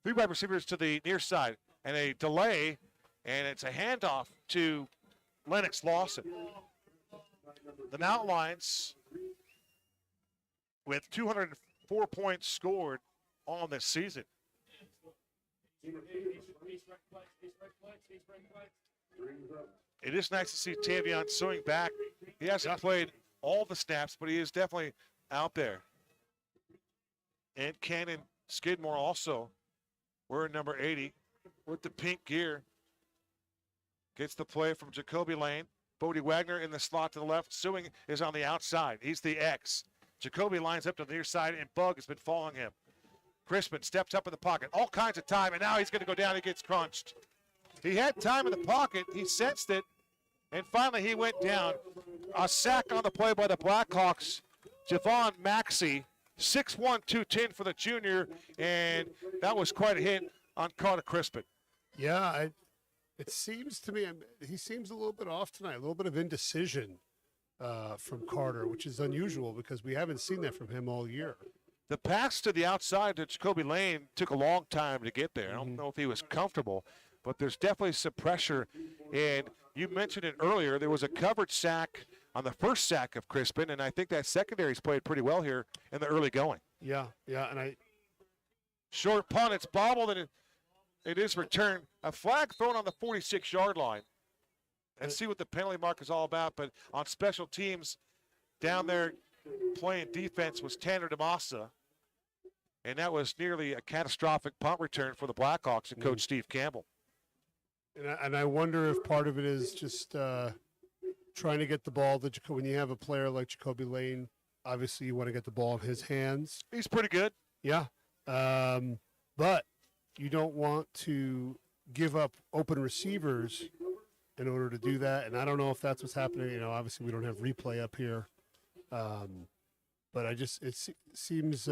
3 wide receivers to the near side and a delay, and it's a handoff to Lennox Lawson. The Mountain Lions with 204 points scored on this season. It is nice to see Tavion Sewing back. He hasn't played all the snaps, but he is definitely out there. And Cannon Skidmore also wearing number 80 with the pink gear. Gets the play from Jacoby Lane. Bodie Wagner in the slot to the left. Sewing is on the outside. He's the X. Jacoby lines up to the near side, and Bug has been following him. Crispin steps up in the pocket. All kinds of time, and now he's going to go down. He gets crunched. He had time in the pocket. He sensed it, and finally he went down. A sack on the play by the Blackhawks. Javon Maxey, 6'1", 210 for the junior, and that was quite a hit on Carter Crispin. Yeah, it seems to me he seems a little bit off tonight, a little bit of indecision from Carter, which is unusual because we haven't seen that from him all year. The pass to the outside to Jacoby Lane took a long time to get there. I don't know if he was comfortable, but there's definitely some pressure. And you mentioned it earlier. There was a covered sack on the first sack of Crispin, and I think that secondary's played pretty well here in the early going. Yeah, and Short punt, it's bobbled, and it is returned. A flag thrown on the 46-yard line. And see what the penalty mark is all about. But on special teams, down there playing defense was Tanner DeMassa. And that was nearly a catastrophic punt return for the Blackhawks and Coach Steve Campbell. And I wonder if part of it is just trying to get the ball. When you have a player like Jacoby Lane, obviously you want to get the ball in his hands. He's pretty good. Yeah. But you don't want to give up open receivers in order to do that. And I don't know if that's what's happening. Obviously we don't have replay up here. But it seems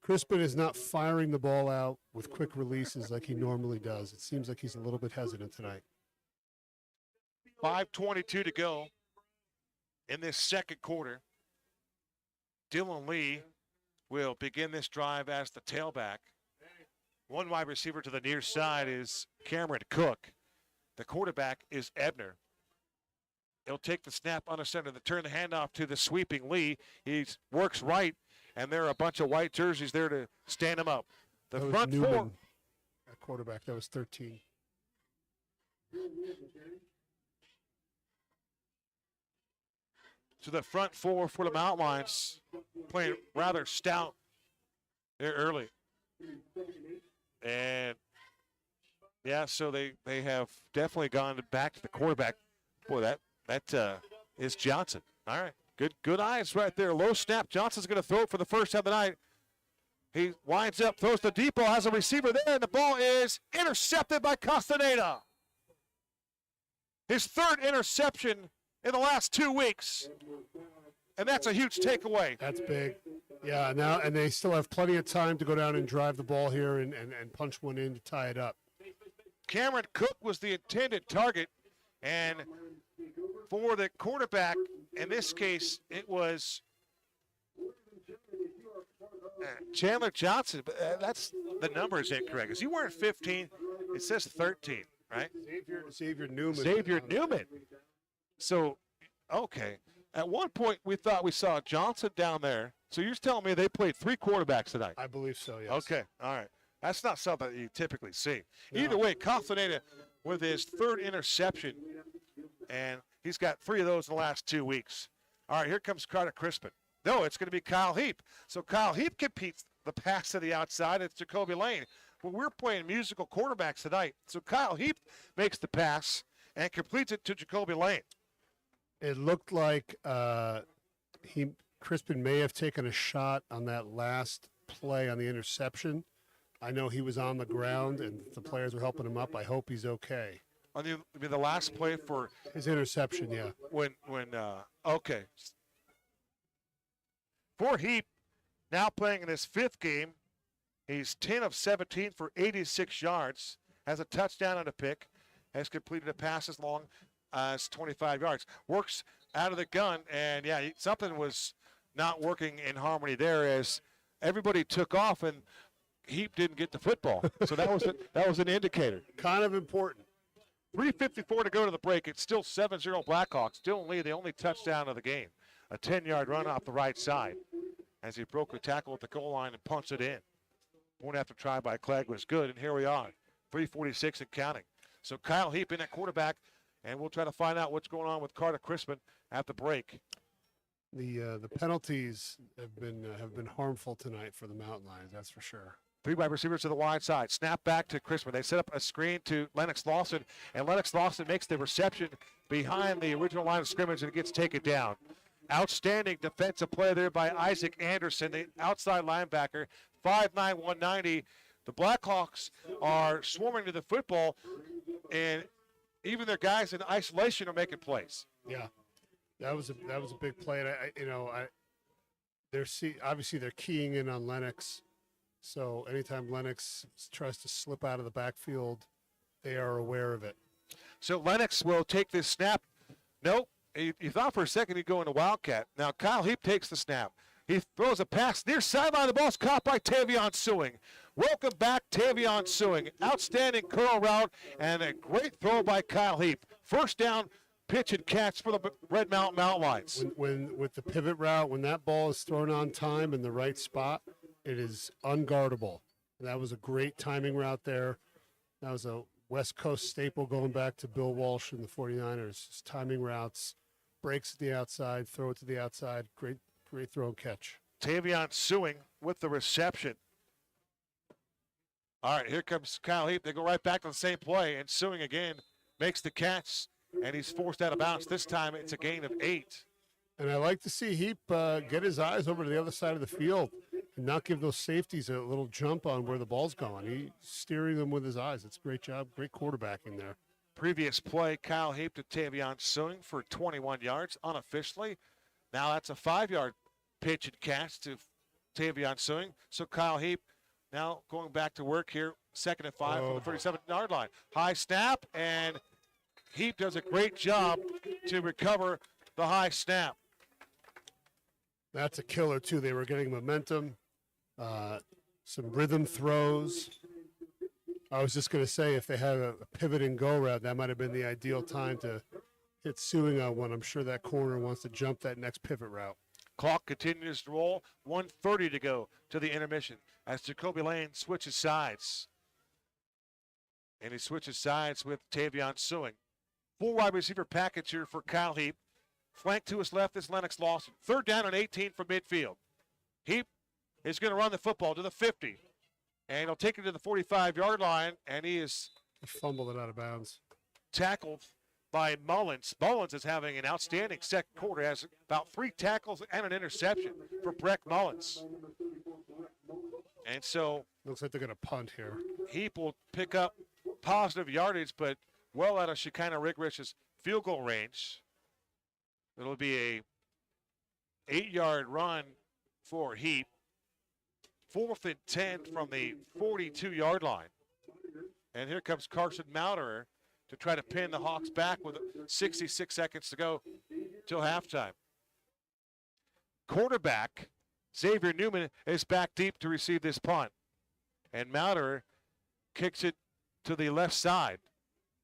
Crispin is not firing the ball out with quick releases like he normally does. It seems like he's a little bit hesitant tonight. 5:22 to go in this second quarter. Dylan Lee will begin this drive as the tailback. One wide receiver to the near side is Cameron Cook. The quarterback is Ebner. He'll take the snap under center, to turn the handoff to the sweeping Lee. He works right, and there are a bunch of white jerseys there to stand him up. The front Newman, four. a quarterback, that was 13. So the front four for the Mountain Lions playing rather stout there early. And yeah, so they have definitely gone back to the quarterback. Boy, that is Johnson. All right, good eyes right there. Low snap. Johnson's going to throw it for the first time of the night. He winds up, throws the deep ball, has a receiver there, and the ball is intercepted by Castaneda. His third interception in the last 2 weeks, and that's a huge takeaway. That's big. Yeah, now and they still have plenty of time to go down and drive the ball here and punch one in to tie it up. Cameron Cook was the intended target, and for the quarterback, in this case, it was Chandler Johnson. But that's the number is incorrect. Because you weren't 15, it says 13, right? Xavier Newman. Xavier Newman. So, okay. At one point, we thought we saw Johnson down there. So you're telling me they played 3 quarterbacks tonight? I believe so, yes. Okay, all right. That's not something that you typically see. No. Either way, Castaneda with his third interception, and he's got 3 of those in the last 2 weeks. All right, here comes Carter Crispin. No, it's going to be Kyle Heap. So Kyle Heap competes the pass to the outside. It's Jacoby Lane. Well, we're playing musical quarterbacks tonight. So Kyle Heap makes the pass and completes it to Jacoby Lane. It looked like Crispin may have taken a shot on that last play on the interception. I know he was on the ground and the players were helping him up. I hope he's okay. On the last play for his interception, yeah. Okay. For Heap, now playing in his 5th game, he's 10 of 17 for 86 yards, has a touchdown and a pick, has completed a pass as long as 25 yards. Works out of the gun, and yeah, something was not working in harmony there as everybody took off and Heap didn't get the football. So that was an indicator. Kind of important. 3:54 to go to the break. It's still 7-0 Blackhawks. Dylan Lee, the only touchdown of the game. A 10-yard run off the right side as he broke the tackle at the goal line and punched it in. Point after try by Clegg was good, and here we are, 3:46 and counting. So Kyle Heap in at quarterback, and we'll try to find out what's going on with Carter Crispin at the break. The penalties have been harmful tonight for the Mountain Lions, that's for sure. 3 wide receivers to the wide side. Snap back to Crispin. They set up a screen to Lennox Lawson, and Lennox Lawson makes the reception behind the original line of scrimmage, and it gets taken down. Outstanding defensive play there by Isaac Anderson, the outside linebacker, 5'9", 190. The Blackhawks are swarming to the football, and even their guys in isolation are making plays. Yeah, that was a big play. And obviously they're keying in on Lennox. So anytime Lennox tries to slip out of the backfield, they are aware of it. So Lennox will take this snap. Nope. You thought for a second he'd go into Wildcat. Now Kyle Heap takes the snap. He throws a pass near sideline. The ball's caught by Tavion Sewing. Welcome back, Tavion Sewing. Outstanding curl route and a great throw by Kyle Heap. First down, pitch and catch for the Red Mountain Mountain Lions. When with the pivot route, when that ball is thrown on time in the right spot, it is unguardable. And that was a great timing route there. That was a West Coast staple going back to Bill Walsh and the 49ers. Just timing routes, breaks at the outside, throw it to the outside. Great throw and catch. Tavion Sewing with the reception. All right, here comes Kyle Heap. They go right back to the same play, and Sewing again makes the catch, and he's forced out of bounds. This time it's a gain of 8. And I like to see Heap get his eyes over to the other side of the field and not give those safeties a little jump on where the ball's going. He's steering them with his eyes. It's a great job, great quarterbacking there. Previous play, Kyle Heap to Tavion Sewing for 21 yards unofficially. Now that's a 5-yard pitch and catch to Tavion Sewing. So Kyle Heap now going back to work here, 2nd and 5 from the 37-yard line. High snap, and Heap does a great job to recover the high snap. That's a killer, too. They were getting momentum, some rhythm throws. I was just going to say, if they had a pivot and go route, that might have been the ideal time to hit Sewing on one. I'm sure that corner wants to jump that next pivot route. Clock continues to roll. 1:30 to go to the intermission as Jacoby Lane switches sides. And he switches sides with Tavion Sewing. Full wide receiver package here for Kyle Heap. Flank to his left is Lennox Lawson. 3rd down and 18 from midfield. Heap is going to run the football to the 50. And he'll take it to the 45-yard line, and he fumbled it out of bounds. Tackled by Mullins. Mullins is having an outstanding second quarter. Has about 3 tackles and an interception for Breck Mullins. And so looks like they're going to punt here. Heap will pick up positive yardage, but well out of Shekinah Rigrich's field goal range. It'll be a 8-yard run for Heap. 4th and 10 from the 42-yard line. And here comes Carson Mouterer to try to pin the Hawks back with 66 seconds to go till halftime. Quarterback Xavier Newman is back deep to receive this punt. And Mouterer kicks it to the left side.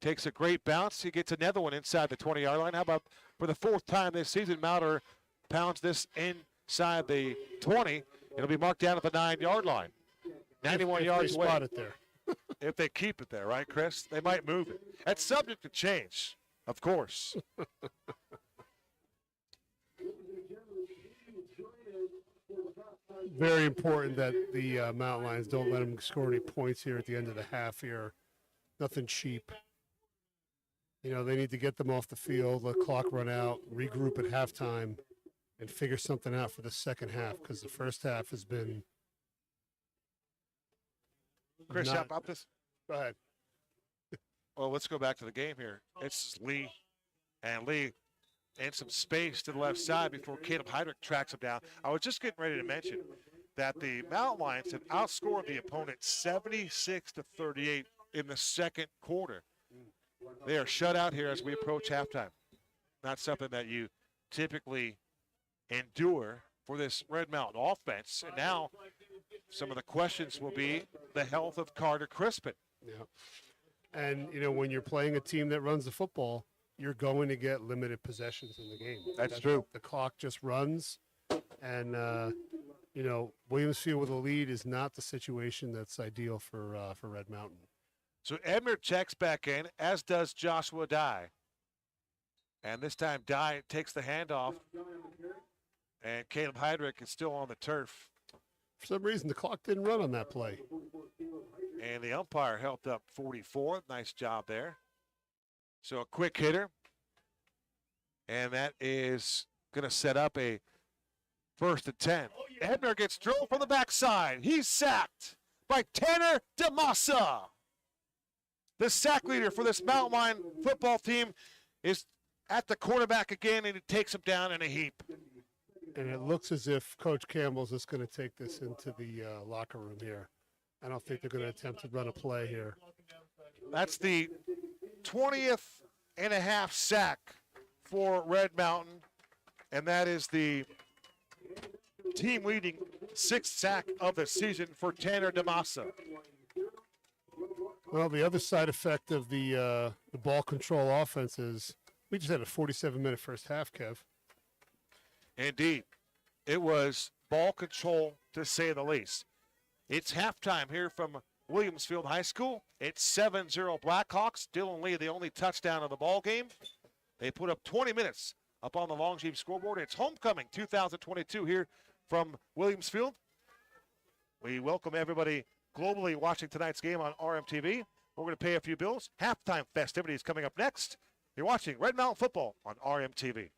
Takes a great bounce. He gets another one inside the 20-yard line. How about for the 4th time this season, Mouterer pounds this inside the 20. It'll be marked down at the 9-yard line. 91 yards away. Spot it there. If they keep it there, right, Chris? They might move it. That's subject to change, of course. Very important that the Mountain Lions don't let them score any points here at the end of the half here. Nothing cheap. You know, they need to get them off the field, let clock run out, regroup at halftime, and figure something out for the second half, because the first half has been. Chris, how about this? Go ahead. Well, let's go back to the game here. It's Lee, and Lee in some space to the left side before Caleb Heidrich tracks him down. I was just getting ready to mention that the Mountain Lions have outscored the opponent 76-38 in the second quarter. They are shut out here as we approach halftime. Not something that you typically endure for this Red Mountain offense. And now some of the questions will be the health of Carter Crispin. Yeah. And, you know, when you're playing a team that runs the football, you're going to get limited possessions in the game. That's true. The clock just runs. And, you know, Williamsfield with a lead is not the situation that's ideal for Red Mountain. So Edmer checks back in, as does Joshua Dye. And this time Dye takes the handoff. And Caleb Heidrich is still on the turf. For some reason, the clock didn't run on that play. And the umpire helped up 44. Nice job there. So a quick hitter. And that is going to set up a 1st and 10. Edmer gets drilled from the backside. He's sacked by Tanner DeMassa. The sack leader for this Mountain Lion football team is at the quarterback again, and he takes him down in a heap. And it looks as if Coach Campbell's just going to take this into the locker room here. I don't think they're going to attempt to run a play here. That's the 20th and a half sack for Red Mountain, and that is the team leading sixth sack of the season for Tanner DeMassa. Well, the other side effect of the ball control offense is we just had a 47-minute first half, Kev. Indeed. It was ball control, to say the least. It's halftime here from Williamsfield High School. It's 7-0 Blackhawks. Dylan Lee, the only touchdown of the ball game. They put up 20 minutes up on the Long Jeep scoreboard. It's homecoming 2022 here from Williamsfield. We welcome everybody globally watching tonight's game on RMTV. We're going to pay a few bills. Halftime festivities coming up next. You're watching Red Mountain Football on RMTV.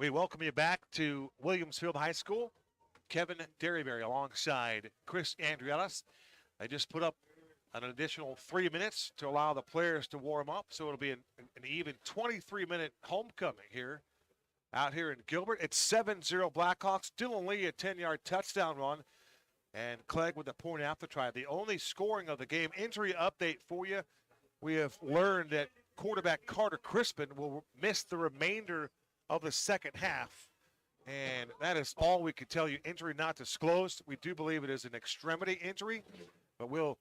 We welcome you back to Williamsfield High School. Kevin Derryberry alongside Chris Andrielis. They just put up an additional 3 minutes to allow the players to warm up, so it'll be an even 23-minute homecoming here out here in Gilbert. It's 7-0 Blackhawks. Dylan Lee a 10-yard touchdown run, and Clegg with the point after try. The only scoring of the game. Injury update for you. We have learned that quarterback Carter Crispin will miss the remainder of the second half. And that is all we can tell you. Injury not disclosed. We do believe it is an extremity injury, but we'll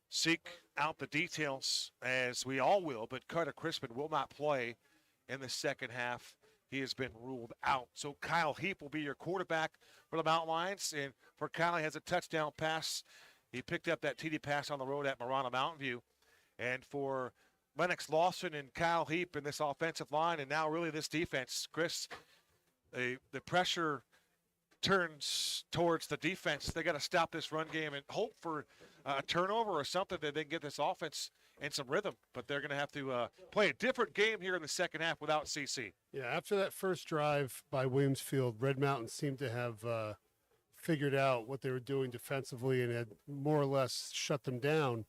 seek out the details as we all will. But Carter Crispin will not play in the second half. He has been ruled out. So Kyle Heap will be your quarterback for the Mountain Lions. And for Kyle, he has a touchdown pass. He picked up that TD pass on the road at Marana Mountain View. And for Lennox Lawson and Kyle Heap in this offensive line, and now really this defense, Chris, the pressure turns towards the defense. They got to stop this run game and hope for a turnover or something that they can get this offense in some rhythm. But they're going to have to play a different game here in the second half without CC. Yeah, after that first drive by Williamsfield, Red Mountain seemed to have figured out what they were doing defensively and had more or less shut them down.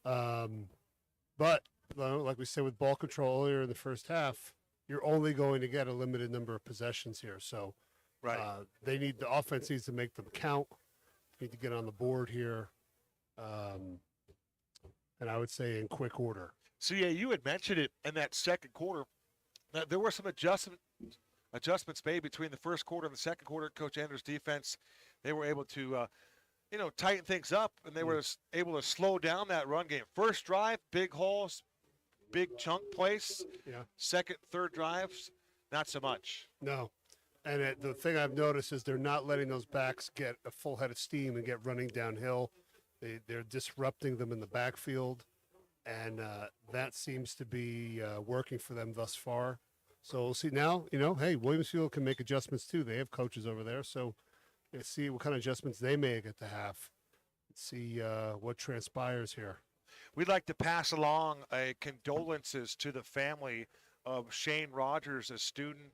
But like we said with ball control earlier in the first half, you're only going to get a limited number of possessions here. So right. The offense needs to make them count. Need to get on the board here. And I would say in quick order. So, yeah, you had mentioned it in that second quarter. There were some adjustments made between the first quarter and the second quarter. Coach Andrews' defense, they were able to, tighten things up, and they were able to slow down that run game. First drive, big holes, big chunk plays. Yeah. Second, third drives, not so much. No. And the thing I've noticed is they're not letting those backs get a full head of steam and get running downhill. They're disrupting them in the backfield, and that seems to be working for them thus far. So we'll see now, hey, Williamsfield can make adjustments too. They have coaches over there, so let's see what kind of adjustments they make at the half. Let's see what transpires here. We'd like to pass along condolences to the family of Shane Rogers, a student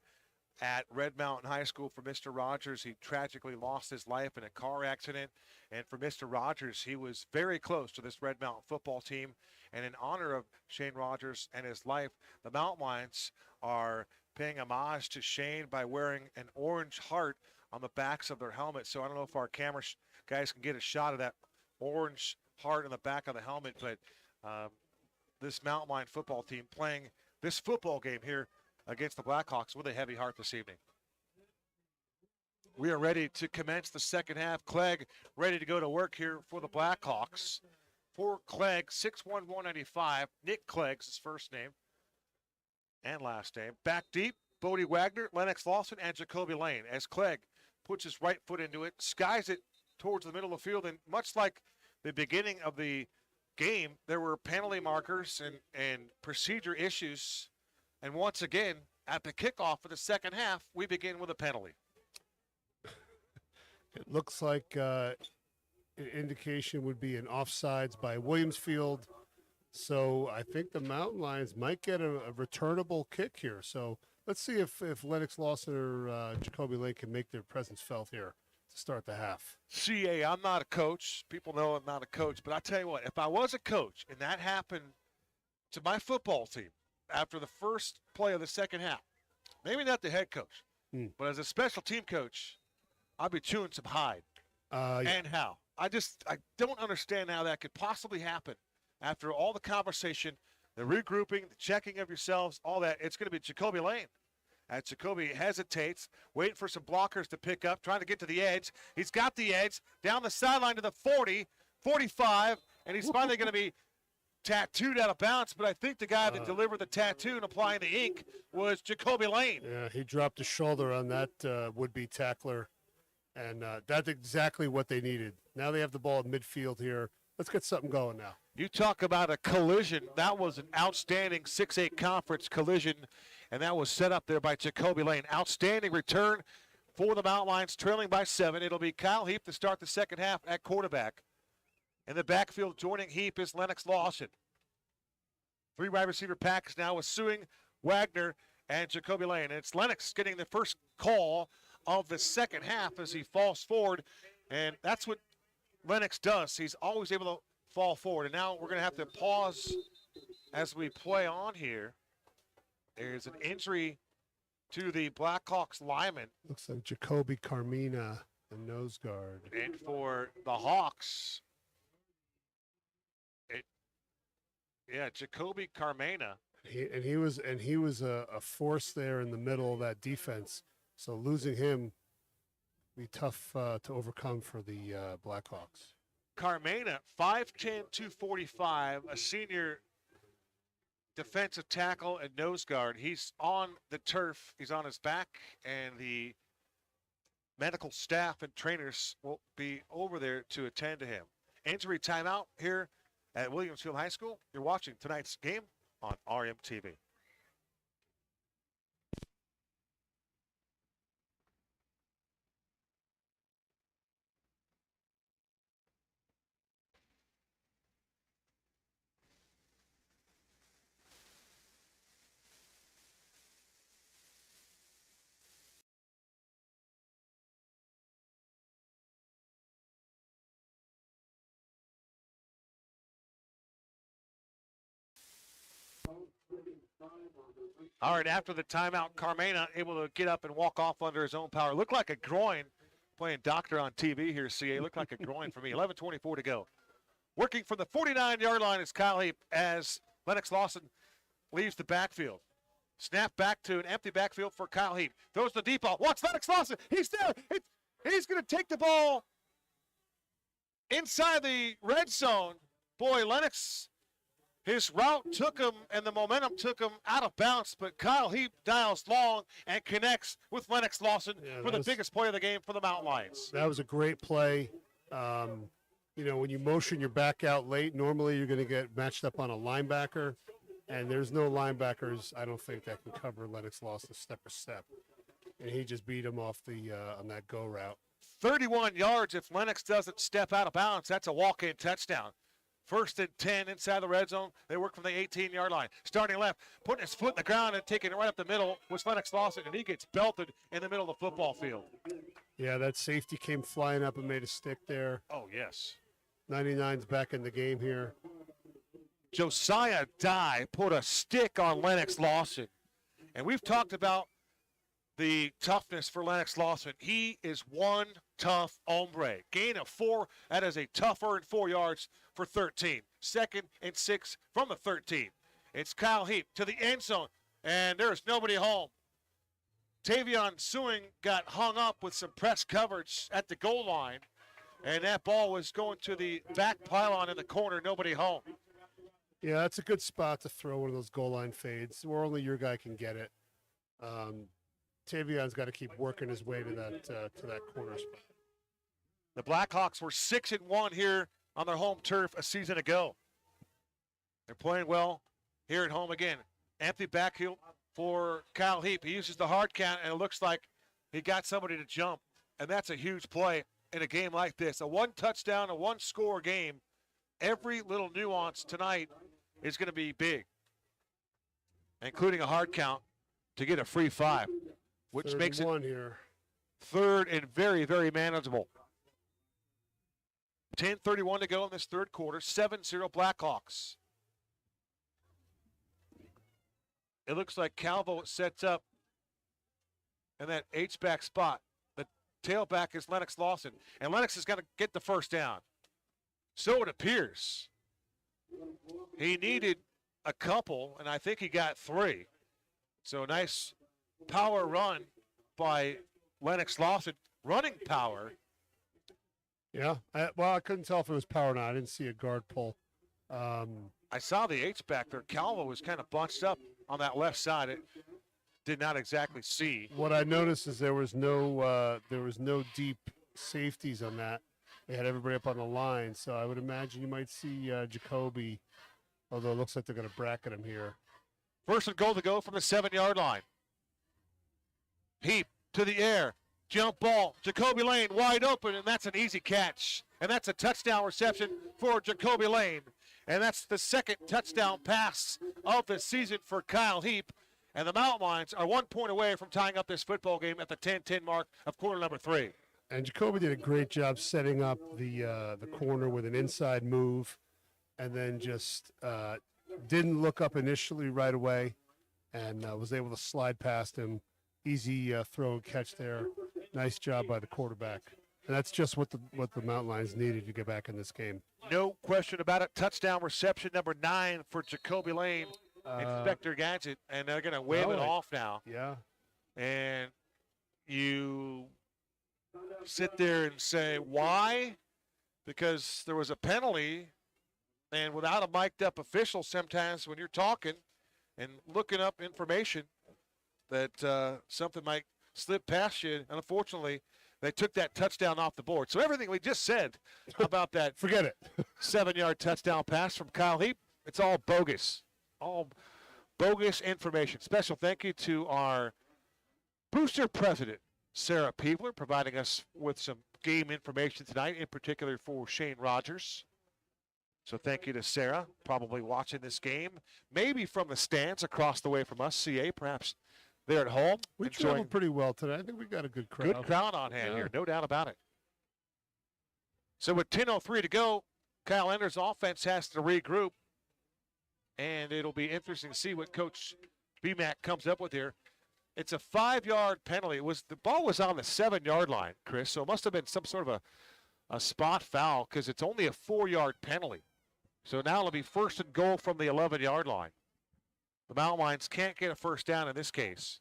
at Red Mountain High School. For Mr. Rogers, he tragically lost his life in a car accident. And for Mr. Rogers, he was very close to this Red Mountain football team. And in honor of Shane Rogers and his life, the Mountain Lions are paying homage to Shane by wearing an orange heart on the backs of their helmets. So I don't know if our camera guys can get a shot of that orange heart on the back of the helmet, but this Mountain Lion football team playing this football game here against the Blackhawks with a heavy heart this evening. We are ready to commence the second half. Clegg ready to go to work here for the Blackhawks. For Clegg, 6'1", 195. Nick Clegg's his first name and last name. Back deep, Bodie Wagner, Lennox Lawson, and Jacoby Lane. As Clegg puts his right foot into it, skies it towards the middle of the field, and much like the beginning of the game, there were penalty markers and procedure issues. And once again, at the kickoff of the second half, we begin with a penalty. It looks like an indication would be an offsides by Williamsfield. So I think the Mountain Lions might get a returnable kick here. So let's see if Lennox Lawson or Jacoby Lane can make their presence felt here to start the half. CA, I'm not a coach. People know I'm not a coach. But I tell you what, if I was a coach and that happened to my football team after the first play of the second half, maybe not the head coach, but as a special team coach, I'd be chewing some hide. Yeah. And how? I don't understand how that could possibly happen after all the conversation, the regrouping, the checking of yourselves, all that. It's going to be Jacoby Lane. As Jacoby hesitates, waiting for some blockers to pick up, trying to get to the edge. He's got the edge, down the sideline to the 40, 45, and he's finally going to be tattooed out of bounds. But I think the guy that delivered the tattoo and applying the ink was Jacoby Lane. Yeah, he dropped his shoulder on that would-be tackler. And that's exactly what they needed. Now they have the ball at midfield here. Let's get something going now. You talk about a collision. That was an outstanding 6-8 conference collision, and that was set up there by Jacoby Lane. Outstanding return for the Mountain Lions, trailing by 7. It'll be Kyle Heap to start the second half at quarterback. In the backfield, joining Heap is Lennox Lawson. 3 wide receiver package now with Suing, Wagner, and Jacoby Lane. And it's Lennox getting the first call of the second half as he falls forward. And that's what Lennox does. He's always able to fall forward. And now we're going to have to pause as we play on here. There's an injury to the Blackhawks lineman. Looks like Jacoby Carmina, the nose guard. And for the Hawks, Jacoby Carmena. He was a force there in the middle of that defense. So losing him be tough to overcome for the Blackhawks. Carmena, 5'10", 245, a senior defensive tackle and nose guard. He's on the turf. He's on his back, and the medical staff and trainers will be over there to attend to him. Injury timeout here at Williamsfield High School. You're watching tonight's game on RMTV. All right, after the timeout, Carmena able to get up and walk off under his own power. Looked like a groin, playing doctor on TV here, CA. Looked like a groin for me. 11:24 to go. Working from the 49-yard line is Kyle Heap as Lennox Lawson leaves the backfield. Snap back to an empty backfield for Kyle Heap. Throws the deep ball. Watch Lennox Lawson. He's there. He's going to take the ball inside the red zone. Boy, Lennox, his route took him and the momentum took him out of bounds, but Kyle Heap dials long and connects with Lennox Lawson for the biggest play of the game for the Mountain Lions. That was a great play. You know, when you motion your back out late, normally you're going to get matched up on a linebacker, and there's no linebackers, I don't think, that can cover Lennox Lawson step for step. And he just beat him off the on that go route. 31 yards if Lennox doesn't step out of bounds. That's a walk-in touchdown. 1st and 10 inside the red zone. They work from the 18-yard line. Starting left, putting his foot in the ground and taking it right up the middle was Lennox Lawson, and he gets belted in the middle of the football field. Yeah, that safety came flying up and made a stick there. Oh, yes. 99's back in the game here. Josiah Dye put a stick on Lennox Lawson. And we've talked about the toughness for Lennox Lawson. He is one tough hombre. Gain of 4. That is a tough earned 4 yards for 13. 2nd and 6 from the 13. It's Kyle Heap to the end zone, and there's nobody home. Tavion Sewing got hung up with some press coverage at the goal line, and that ball was going to the back pylon in the corner, nobody home. Yeah, that's a good spot to throw one of those goal line fades where only your guy can get it. Tavion's got to keep working his way to that corner spot. The Blackhawks were 6-1 here on their home turf a season ago. They're playing well here at home again. Empty backfield for Kyle Heap. He uses the hard count, and it looks like he got somebody to jump, and that's a huge play in a game like this. A one-touchdown, a one-score game. Every little nuance tonight is going to be big, including a hard count to get a free 5, which makes it here. 3rd and very, very manageable. 10:31 to go in this third quarter. 7-0 Blackhawks. It looks like Calvo sets up in that H-back spot. The tailback is Lennox Lawson, and Lennox has got to get the first down. So it appears. He needed a couple, and I think he got 3. So a nice power run by Lennox Lawson. Running power. Yeah, I couldn't tell if it was power or not. I didn't see a guard pull. I saw the H-back there. Calvo was kind of bunched up on that left side. It did not exactly see. What I noticed is there was no deep safeties on that. They had everybody up on the line, so I would imagine you might see Jacoby, although it looks like they're going to bracket him here. 1st and goal to go from the 7-yard line. Heap to the air. Jump ball. Jacoby Lane wide open, and that's an easy catch. And that's a touchdown reception for Jacoby Lane. And that's the 2nd touchdown pass of the season for Kyle Heap. And the Mountain Lions are 1 point away from tying up this football game at the 10-10 mark of quarter number 3. And Jacoby did a great job setting up the corner with an inside move, and then just didn't look up initially right away, and was able to slide past him. Easy throw and catch there. Nice job by the quarterback. And that's just what the Mountain Lions needed to get back in this game. No question about it. Touchdown reception number 9 for Jacoby Lane, Inspector Gadget, and they're going to wave it off now. Yeah. And you sit there and say, why? Because there was a penalty, and without a mic'd up official, sometimes when you're talking and looking up information that something might slip past you, and unfortunately, they took that touchdown off the board. So everything we just said about that Forget it. 7-yard touchdown pass from Kyle Heap, it's all bogus. All bogus information. Special thank you to our booster president, Sarah Peebler, providing us with some game information tonight, in particular for Shane Rogers. So thank you to Sarah, probably watching this game, maybe from the stands across the way from us, CA, perhaps they're at home. We traveled pretty well today. I think we got a good crowd. Good crowd on hand here, no doubt about it. So with 10:03 to go, Kyle Ender's offense has to regroup, and it'll be interesting to see what Coach BMAC comes up with here. It's a 5-yard penalty. The ball was on the 7-yard line, Chris, so it must have been some sort of a spot foul because it's only a 4-yard penalty. So now it'll be 1st and goal from the 11-yard line. The Mountain Lions can't get a first down in this case.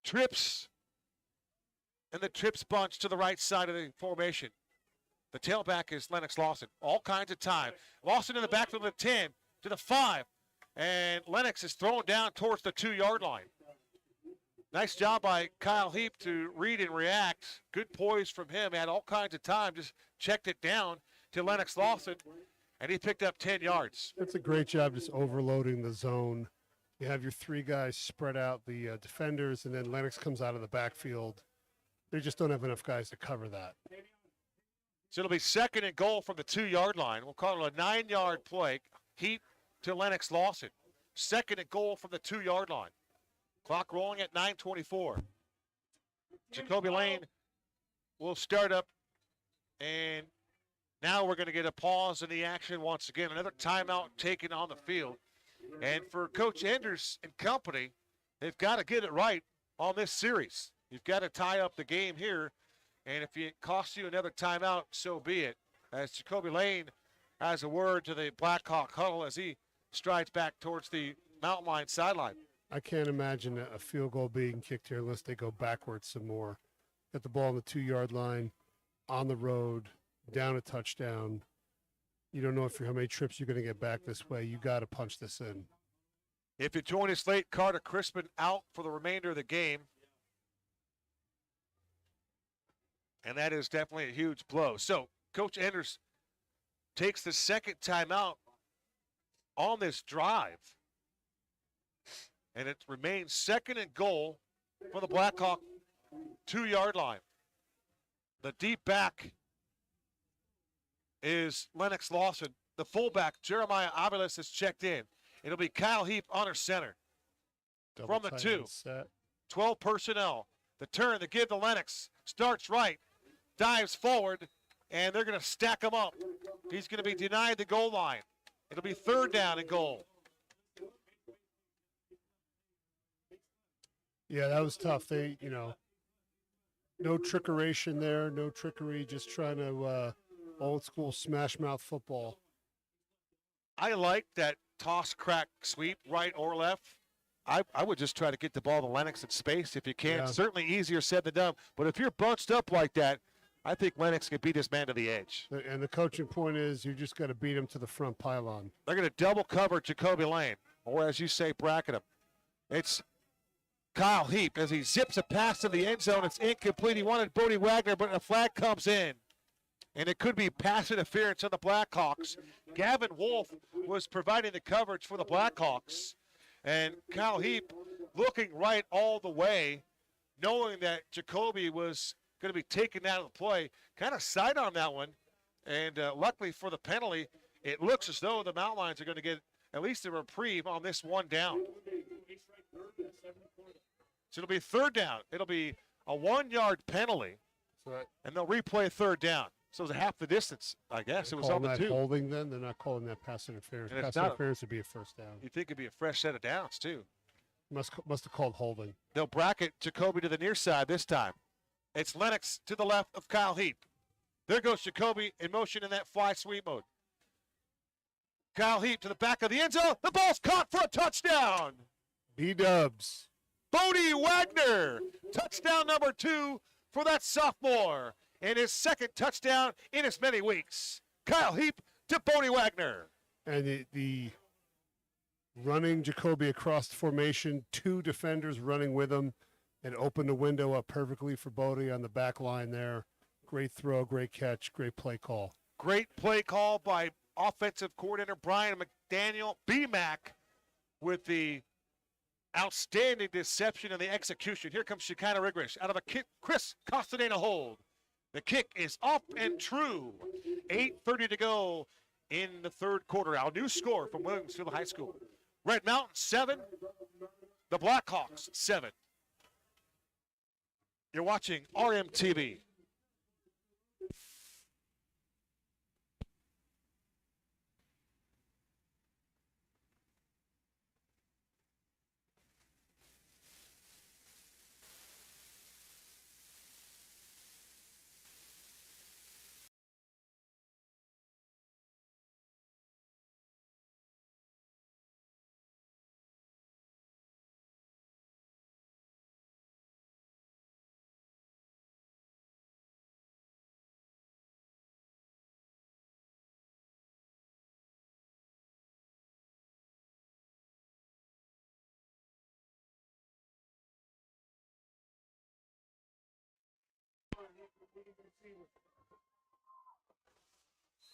Trips, and the trips bunch to the right side of the formation. The tailback is Lennox Lawson. All kinds of time. Lawson in the backfield to the 10, to the 5, and Lennox is thrown down towards the 2-yard line. Nice job by Kyle Heap to read and react. Good poise from him. Had all kinds of time. Just checked it down to Lennox Lawson, and he picked up 10 yards. That's a great job just overloading the zone. You have your 3 guys spread out, the defenders, and then Lennox comes out of the backfield. They just don't have enough guys to cover that. So it'll be 2nd and goal from the 2-yard line. We'll call it a 9-yard play. Heap to Lennox Lawson. 2nd and goal from the 2-yard line. Clock rolling at 9:24. Jacoby Lane will start up, and now we're going to get a pause in the action once again. Another timeout taken on the field. And for Coach Enders and company, they've got to get it right on this series. You've got to tie up the game here, and if it costs you another timeout, so be it. As Jacoby Lane has a word to the Blackhawk huddle as he strides back towards the Mountain Lion sideline. I can't imagine a field goal being kicked here unless they go backwards some more. Get the ball on the 2-yard line, on the road, down a touchdown. You don't know how many trips you're going to get back this way. You got to punch this in. If you join us late, Carter Crispin out for the remainder of the game. And that is definitely a huge blow. So Coach Enders takes the 2nd timeout on this drive. And it remains 2nd and goal for the Blackhawk 2-yard line. The deep back is Lennox Lawson. The fullback, Jeremiah Aviles, is checked in. It'll be Kyle Heap under center. From the 2. 12 personnel. The turn, the give to Lennox. Starts right, dives forward, and they're going to stack him up. He's going to be denied the goal line. It'll be 3rd down and goal. Yeah, that was tough. They, no trickeration there, no trickery, just trying to old school smash mouth football. I like that toss, crack, sweep, right or left. I would just try to get the ball to Lennox in space if you can. Yeah. Certainly easier said than done. But if you're bunched up like that, I think Lennox can beat his man to the edge. And the coaching point is you just got to beat him to the front pylon. They're going to double cover Jacoby Lane, or as you say, bracket him. It's Kyle Heap as he zips a pass to the end zone. It's incomplete. He wanted Bodie Wagner, but a flag comes in. And it could be pass interference on the Blackhawks. Gavin Wolf was providing the coverage for the Blackhawks. And Kyle Heap looking right all the way, knowing that Jacoby was going to be taken out of the play, kind of side on that one. And luckily for the penalty, it looks as though the Mountain Lions are going to get at least a reprieve on this one down. So it'll be third down. It'll be a 1-yard penalty, So and they'll replay third down. So it was half the distance, I guess. It was on calling the that 2. holding then? They're not calling that pass interference. And it's Pass not a- interference would be a first down. You'd think it'd be a fresh set of downs, too. Must have called holding. They'll bracket Jacoby to the near side this time. It's Lennox to the left of Kyle Heap. There goes Jacoby in motion in that fly sweep mode. Kyle Heap to the back of the end zone. The ball's caught for a touchdown. B-dubs. Bodie Wagner, touchdown number 2 for that sophomore, and his second touchdown in as many weeks. Kyle Heap to Bodie Wagner. And the running Jacoby across the formation, 2 defenders running with him, and opened the window up perfectly for Bodie on the back line there. Great throw, great catch, great play call. Great play call by offensive coordinator Brian McDaniel. B-Mac with the outstanding deception and the execution. Here comes Shekinah Rigrish out of a kick. Chris Costadena hold. The kick is up and true. 8:30 to go in the third quarter. Our new score from Williamsfield High School. Red Mountain 7, the Blackhawks 7. You're watching RMTV.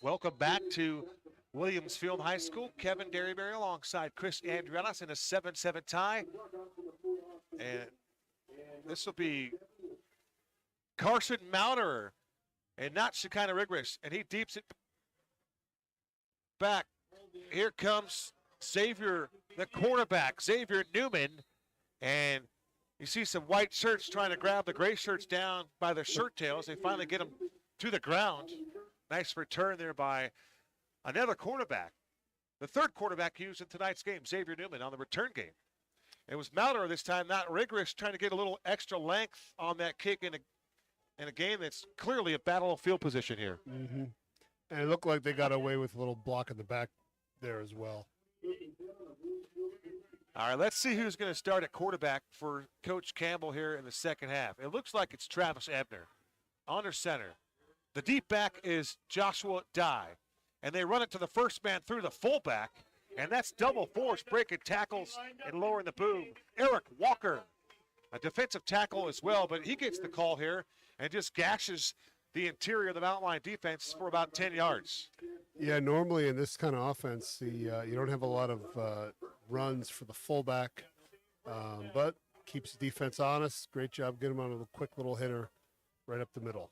Welcome back to Williamsfield High School. Kevin Derryberry alongside Chris Andrielas in a 7-7 tie. And this will be Carson Mouterer and not Shekinah Rigrish. And he deeps it back. Here comes Xavier, the cornerback, Xavier Newman. And you see some white shirts trying to grab the gray shirts down by their shirt tails. They finally get them to the ground. Nice return there by another cornerback. The third quarterback used in tonight's game, Xavier Newman, on the return game. It was Mouterer this time, not Rigrish, trying to get a little extra length on that kick in a game that's clearly a battle of field position here. Mm-hmm. And it looked like they got away with a little block in the back there as well. All right, let's see who's going to start at quarterback for Coach Campbell here in the second half. It looks like it's Travis Ebner under center. The deep back is Joshua Dye, and they run it to the first man through the fullback, and that's double force, breaking tackles and lowering the boom. Eric Walker, a defensive tackle as well, but he gets the call here and just gashes the interior of the mountain line defense for about 10 yards. Yeah, normally in this kind of offense, you don't have a lot of runs for the fullback, but keeps the defense honest. Great job getting him on a quick little hitter right up the middle.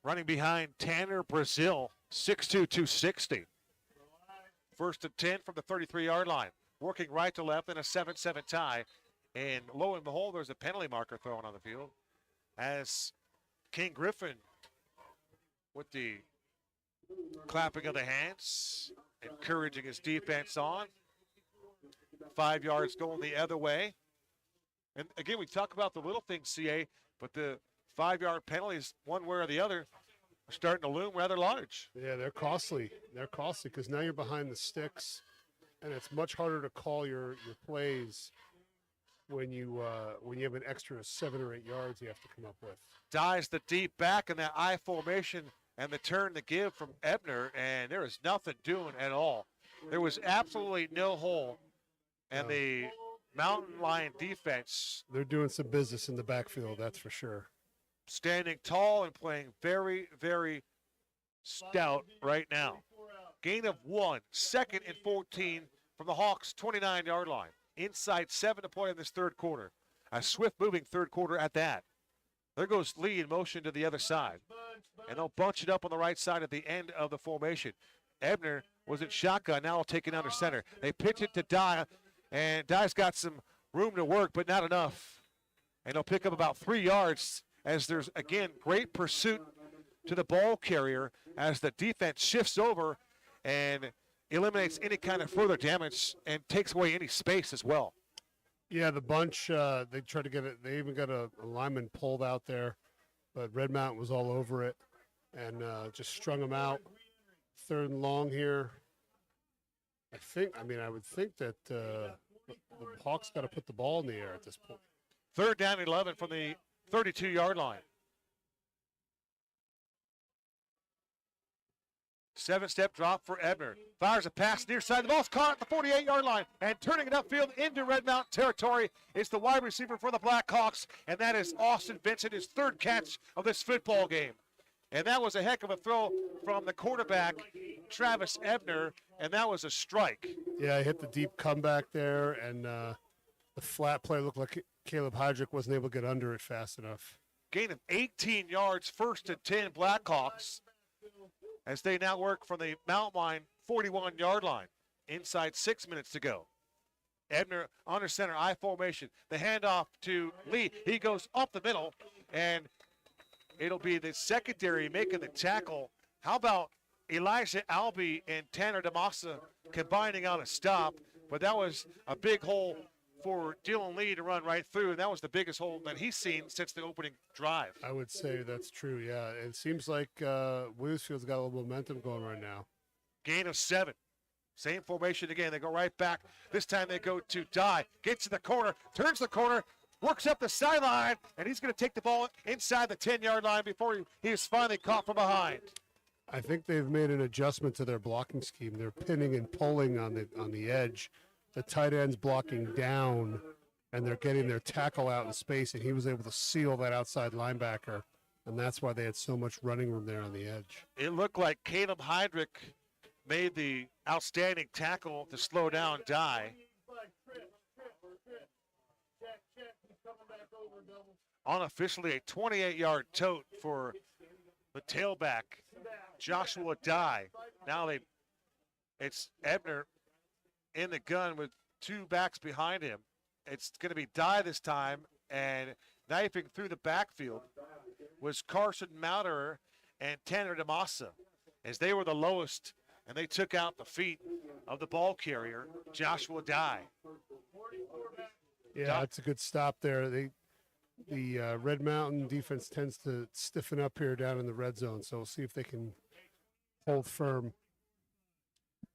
Running behind Tanner Brazil, 6'2", 260. First and 10 from the 33-yard line. Working right to left in a 7-7 tie. And lo and behold, there's a penalty marker thrown on the field as King Griffin with the clapping of the hands, encouraging his defense on. 5 yards going the other way. And again, we talk about the little things, CA, but the 5-yard penalties, one way or the other, are starting to loom rather large. Yeah, they're costly. They're costly because now you're behind the sticks, and it's much harder to call your plays when you have an extra 7 or 8 yards you have to come up with. Dies the deep back in that I formation and the turn to give from Ebner, and there is nothing doing at all. There was absolutely no hole, and the Mountain Lion defense. They're doing some business in the backfield, that's for sure. Standing tall and playing very, very stout right now. Gain of 1, 2nd and 14 from the Hawks' 29-yard line. Inside 7 to play in this third quarter. A swift-moving third quarter at that. There goes Lee in motion to the other side. And they'll bunch it up on the right side at the end of the formation. Ebner was in shotgun, now taking under center. They pitch it to Dye, and Dye's got some room to work, but not enough. and he'll pick up about 3 yards as there's, again, great pursuit to the ball carrier as the defense shifts over and eliminates any kind of further damage and takes away any space as well. Yeah, the bunch, they tried to get it. They even got a lineman pulled out there, but Red Mountain was all over it and just strung them out. 3rd and long here. I would think that the Hawks got to put the ball in the air at this point. 3rd down 11 from the 32-yard line. 7-step drop for Ebner. Fires a pass near side. The ball's caught at the 48-yard line. And turning it upfield into Red Mountain territory is the wide receiver for the Blackhawks. And that is Austin Vincent, his 3rd catch of this football game. And that was a heck of a throw from the quarterback, Travis Ebner. And that was a strike. Yeah, he hit the deep comeback there. And the flat play looked like Caleb Hydrick wasn't able to get under it fast enough. Gain of 18 yards, 1st and 10 Blackhawks, as they now work from the mountain line 41-yard line. Inside 6 minutes to go. Ebner under center, I formation. The handoff to Lee. He goes up the middle, and it'll be the secondary making the tackle. How about Elijah Albee and Tanner DeMassa combining on a stop? But that was a big hole for Dylan Lee to run right through, and that was the biggest hole that he's seen since the opening drive. I would say that's true, yeah. It seems like Williamsfield's got a little momentum going right now. Gain of 7. Same formation again. They go right back. This time they go to Dye. Gets to the corner, turns the corner, works up the sideline, and he's going to take the ball inside the 10-yard line before he is finally caught from behind. I think they've made an adjustment to their blocking scheme. They're pinning and pulling on the edge. The tight end's blocking down, and they're getting their tackle out in space, and he was able to seal that outside linebacker, and that's why they had so much running room there on the edge. It looked like Caleb Hydrick made the outstanding tackle to slow down Dye. Unofficially a 28-yard tote for the tailback, Joshua Dye. Now it's Ebner in the gun with 2 backs behind him. It's going to be Dye this time, and knifing through the backfield was Carson Mauderer and Tanner DeMassa, as they were the lowest, and they took out the feet of the ball carrier, Joshua Dye. Yeah, that's a good stop there. The Red Mountain defense tends to stiffen up here down in the red zone, so we'll see if they can hold firm.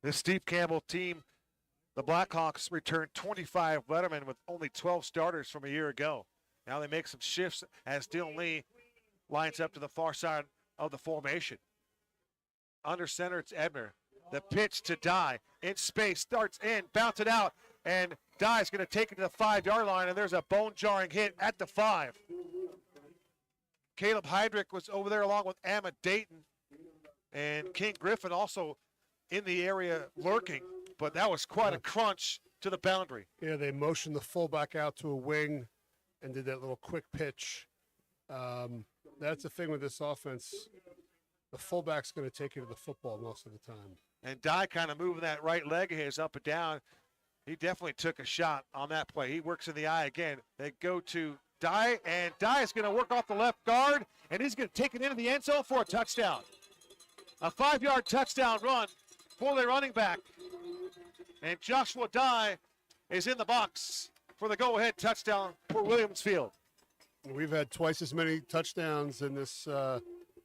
This Steve Campbell team, the Blackhawks, returned 25 lettermen with only 12 starters from a year ago. Now they make some shifts as Dylan Lee lines up to the far side of the formation. Under center, it's Ebner. The pitch to Dye in space, starts in, bounce it out, and Dye's going to take it to the 5-yard line, and there's a bone-jarring hit at the 5. Caleb Hydrick was over there along with Amma Dayton, and King Griffin also in the area lurking, but that was quite a crunch to the boundary. Yeah, they motioned the fullback out to a wing and did that little quick pitch. That's the thing with this offense. The fullback's going to take you to the football most of the time. And Dye kind of moving that right leg of his up and down. He definitely took a shot on that play. He works in the eye again. They go to Dye, and Dye is going to work off the left guard, and he's going to take it into the end zone for a touchdown. A 5-yard touchdown run for their running back. And Joshua Dye is in the box for the go-ahead touchdown for Williamsfield. We've had twice as many touchdowns in this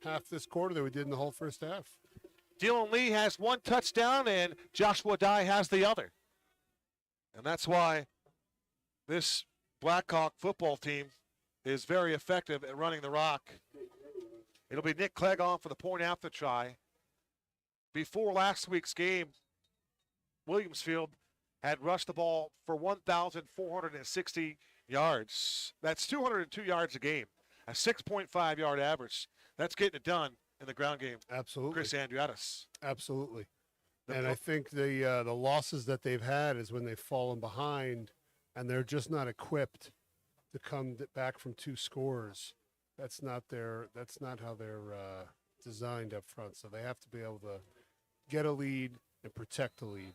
half this quarter than we did in the whole first half. Dylan Lee has 1 touchdown, and Joshua Dye has the other. And that's why this Blackhawk football team is very effective at running the rock. It'll be Nick Clegg on for the point after try. Before last week's game, Williamsfield had rushed the ball for 1,460 yards. That's 202 yards a game, a 6.5-yard average. That's getting it done in the ground game. Absolutely. Chris Andriatis. Absolutely. And I think the losses that they've had is when they've fallen behind and they're just not equipped to come back from 2 scores. That's not how they're designed up front. So they have to be able to get a lead and protect the lead.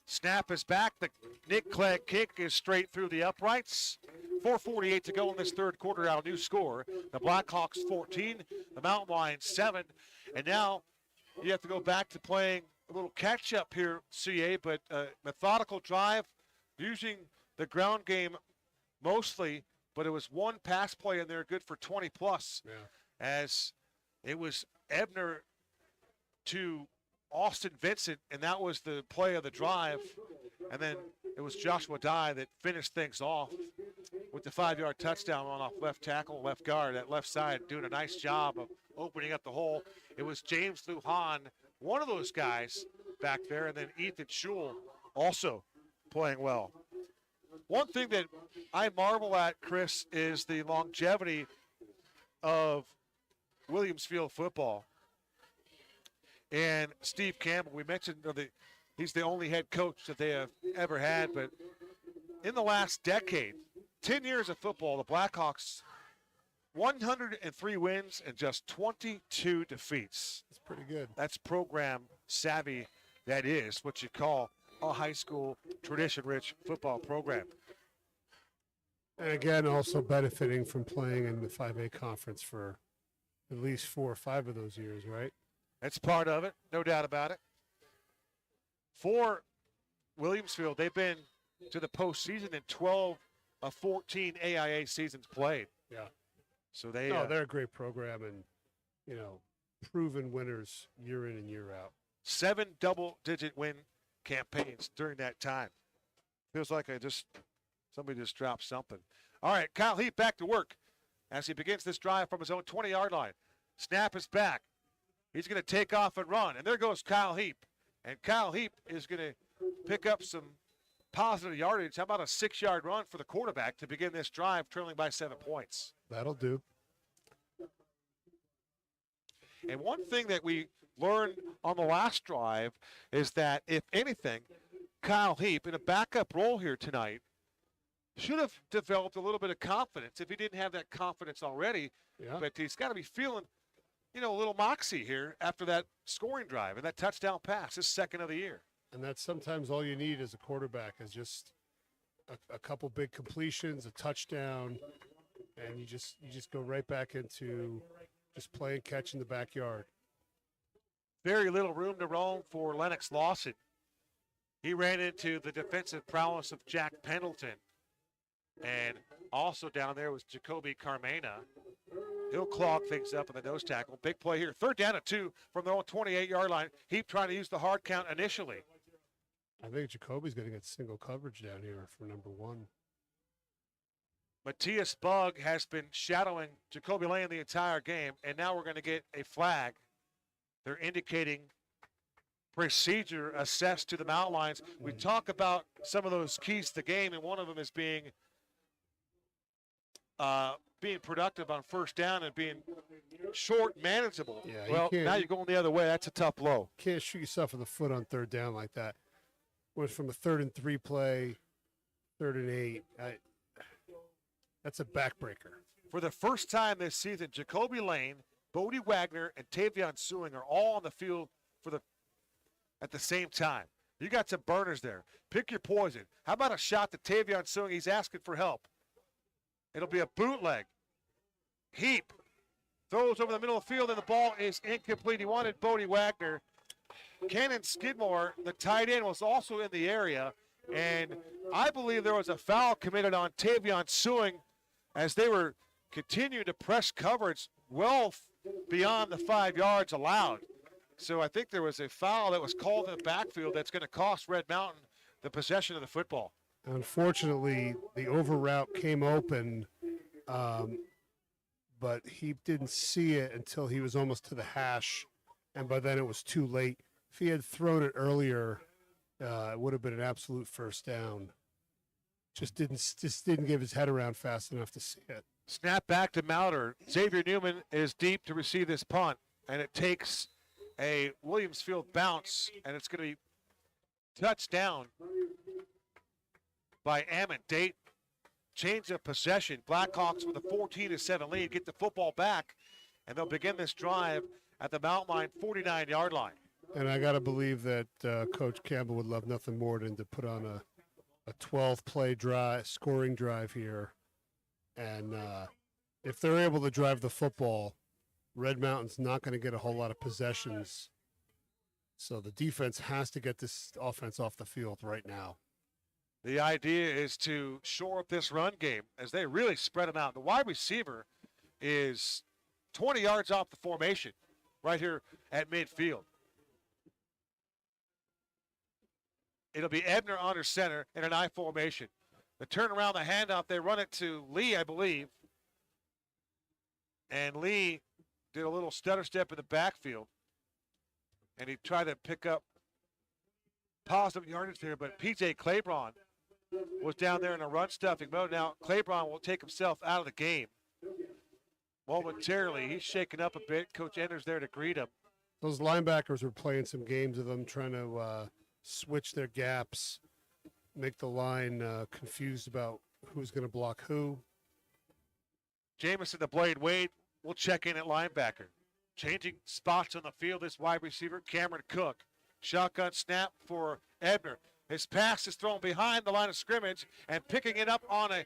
Snap is back. The Nick Clegg kick is straight through the uprights 4:48 to go in this third quarter. Our new score: the Blackhawks 14, the Mountain Lions 7, and now you have to go back to playing a little catch-up here, CA, but methodical drive, using the ground game mostly, but it was one pass play in there good for 20-plus, as it was Ebner to Austin Vincent, and that was the play of the drive, and then it was Joshua Dye that finished things off with the 5-yard touchdown on off left tackle, left guard, that left side, doing a nice job of opening up the hole. It was James Lujan, one of those guys back there, and then Ethan Schul also playing well. One thing that I marvel at, Chris, is the longevity of Williams Field football. And Steve Campbell, we mentioned he's the only head coach that they have ever had, but in the last decade, 10 years of football, the Blackhawks 103 wins and just 22 defeats. That's pretty good. That's program savvy. That is what you call a high school tradition-rich football program. And again, also benefiting from playing in the 5A conference for at least 4 or 5 of those years, right? That's part of it, no doubt about it. For Williamsfield, they've been to the postseason in 12 of 14 AIA seasons played. Yeah. So they're a great program, and proven winners year in and year out. 7 double-digit win campaigns during that time. Feels like somebody just dropped something. All right, Kyle Heap back to work as he begins this drive from his own 20-yard line. Snap is back. He's going to take off and run, and there goes Kyle Heap. And Kyle Heap is going to pick up some positive yardage. How about a 6-yard run for the quarterback to begin this drive, trailing by 7 points? That'll do. And one thing that we learned on the last drive is that, if anything, Kyle Heap, in a backup role here tonight, should have developed a little bit of confidence if he didn't have that confidence already. Yeah. But he's got to be feeling, a little moxie here after that scoring drive and that touchdown pass, his second of the year. And that's sometimes all you need as a quarterback is just a couple big completions, a touchdown, and you just go right back into just playing catch in the backyard. Very little room to roam for Lennox Lawson. He ran into the defensive prowess of Jack Pendleton. And also down there was Jacoby Carmena. He'll clog things up in the nose tackle. Big play here. 3rd down and 2 from their own 28-yard line. Heap trying to use the hard count initially. I think Jacoby's going to get single coverage down here for number 1. Matthias Bugg has been shadowing Jacoby Lane the entire game, and now we're going to get a flag. They're indicating procedure assessed to the Mountain Lions. We talk about some of those keys to the game, and one of them is being productive on 1st down and being short, manageable. Yeah, well, now you're going the other way. That's a tough blow. Can't shoot yourself in the foot on 3rd down like that. Went from a 3rd and 3 play, 3rd and 8. That's a backbreaker. For the first time this season, Jacoby Lane, Bodie Wagner, and Tavion Sewing are all on the field at the same time. You got some burners there. Pick your poison. How about a shot to Tavion Sewing? He's asking for help. It'll be a bootleg. Heap throws over the middle of the field, and the ball is incomplete. He wanted Bodie Wagner. Cannon Skidmore, the tight end, was also in the area, and I believe there was a foul committed on Tavion Sewing as they were continuing to press coverage well beyond the 5 yards allowed. So I think there was a foul that was called in the backfield that's going to cost Red Mountain the possession of the football. Unfortunately, the over route came open, but he didn't see it until he was almost to the hash, and by then it was too late. If he had thrown it earlier, it would have been an absolute 1st down. Just didn't give his head around fast enough to see it. Snap back to Mauder. Xavier Newman is deep to receive this punt, and it takes a Williamsfield bounce, and it's going to be touchdown by Ammon Dayton. Change of possession. Blackhawks with a 14-7 lead get the football back, and they'll begin this drive at the Mountain Line 49-yard line. And I got to believe that Coach Campbell would love nothing more than to put on a 12-play drive, scoring drive here And if they're able to drive the football, Red Mountain's not going to get a whole lot of possessions. So the defense has to get this offense off the field right now. The idea is to shore up this run game as they really spread them out. The wide receiver is 20 yards off the formation right here at midfield. It'll be Ebner under center in an I formation. The turnaround, the handoff, they run it to Lee, I believe. And Lee did a little stutter step in the backfield. And he tried to pick up positive yardage there, but P.J. Claybron was down there in a run stuffing mode. Now Claybron will take himself out of the game momentarily. He's shaken up a bit. Coach Enders there to greet him. Those linebackers were playing some games of them, trying to switch their gaps, make the line confused about who's going to block who. Jamison the Blade Wade will check in at linebacker. Changing spots on the field, this wide receiver, Cameron Cook. Shotgun snap for Ebner. His pass is thrown behind the line of scrimmage, and picking it up on a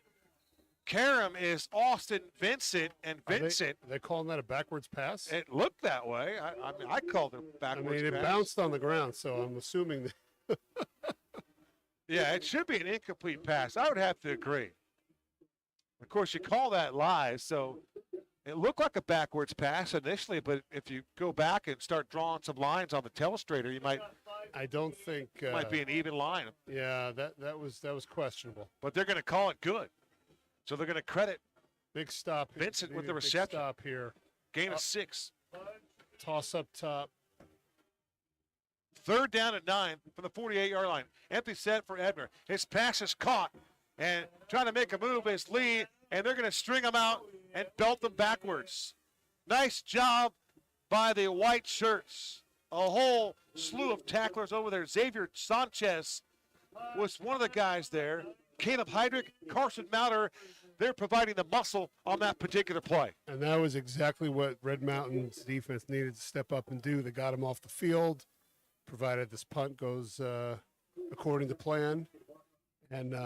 carom is Austin Vincent. And Vincent. Are they calling that a backwards pass? It looked that way. I mean, I called it backwards it pass. bounced on the ground, so I'm assuming that. Yeah, it should be an incomplete pass. I would have to agree. Of course, you call that live, so it looked like a backwards pass initially, but if you go back and start drawing some lines on the telestrator, you might. I don't think it might be an even line. Yeah, that was questionable. But they're going to call it good, so they're going to credit big stop Vincent with the reception. Big stop here. Gain of 6. Toss up top. 3rd down and 9 from the 48-yard line. Empty set for Ebner. His pass is caught, and trying to make a move is Lee, and they're going to string him out and belt them backwards. Nice job by the white shirts. A whole slew of tacklers over there. Xavier Sanchez was one of the guys there. Caleb Heydrich, Carson Mouter, they're providing the muscle on that particular play. And that was exactly what Red Mountain's defense needed to step up and do. They got him off the field, provided this punt goes according to plan. And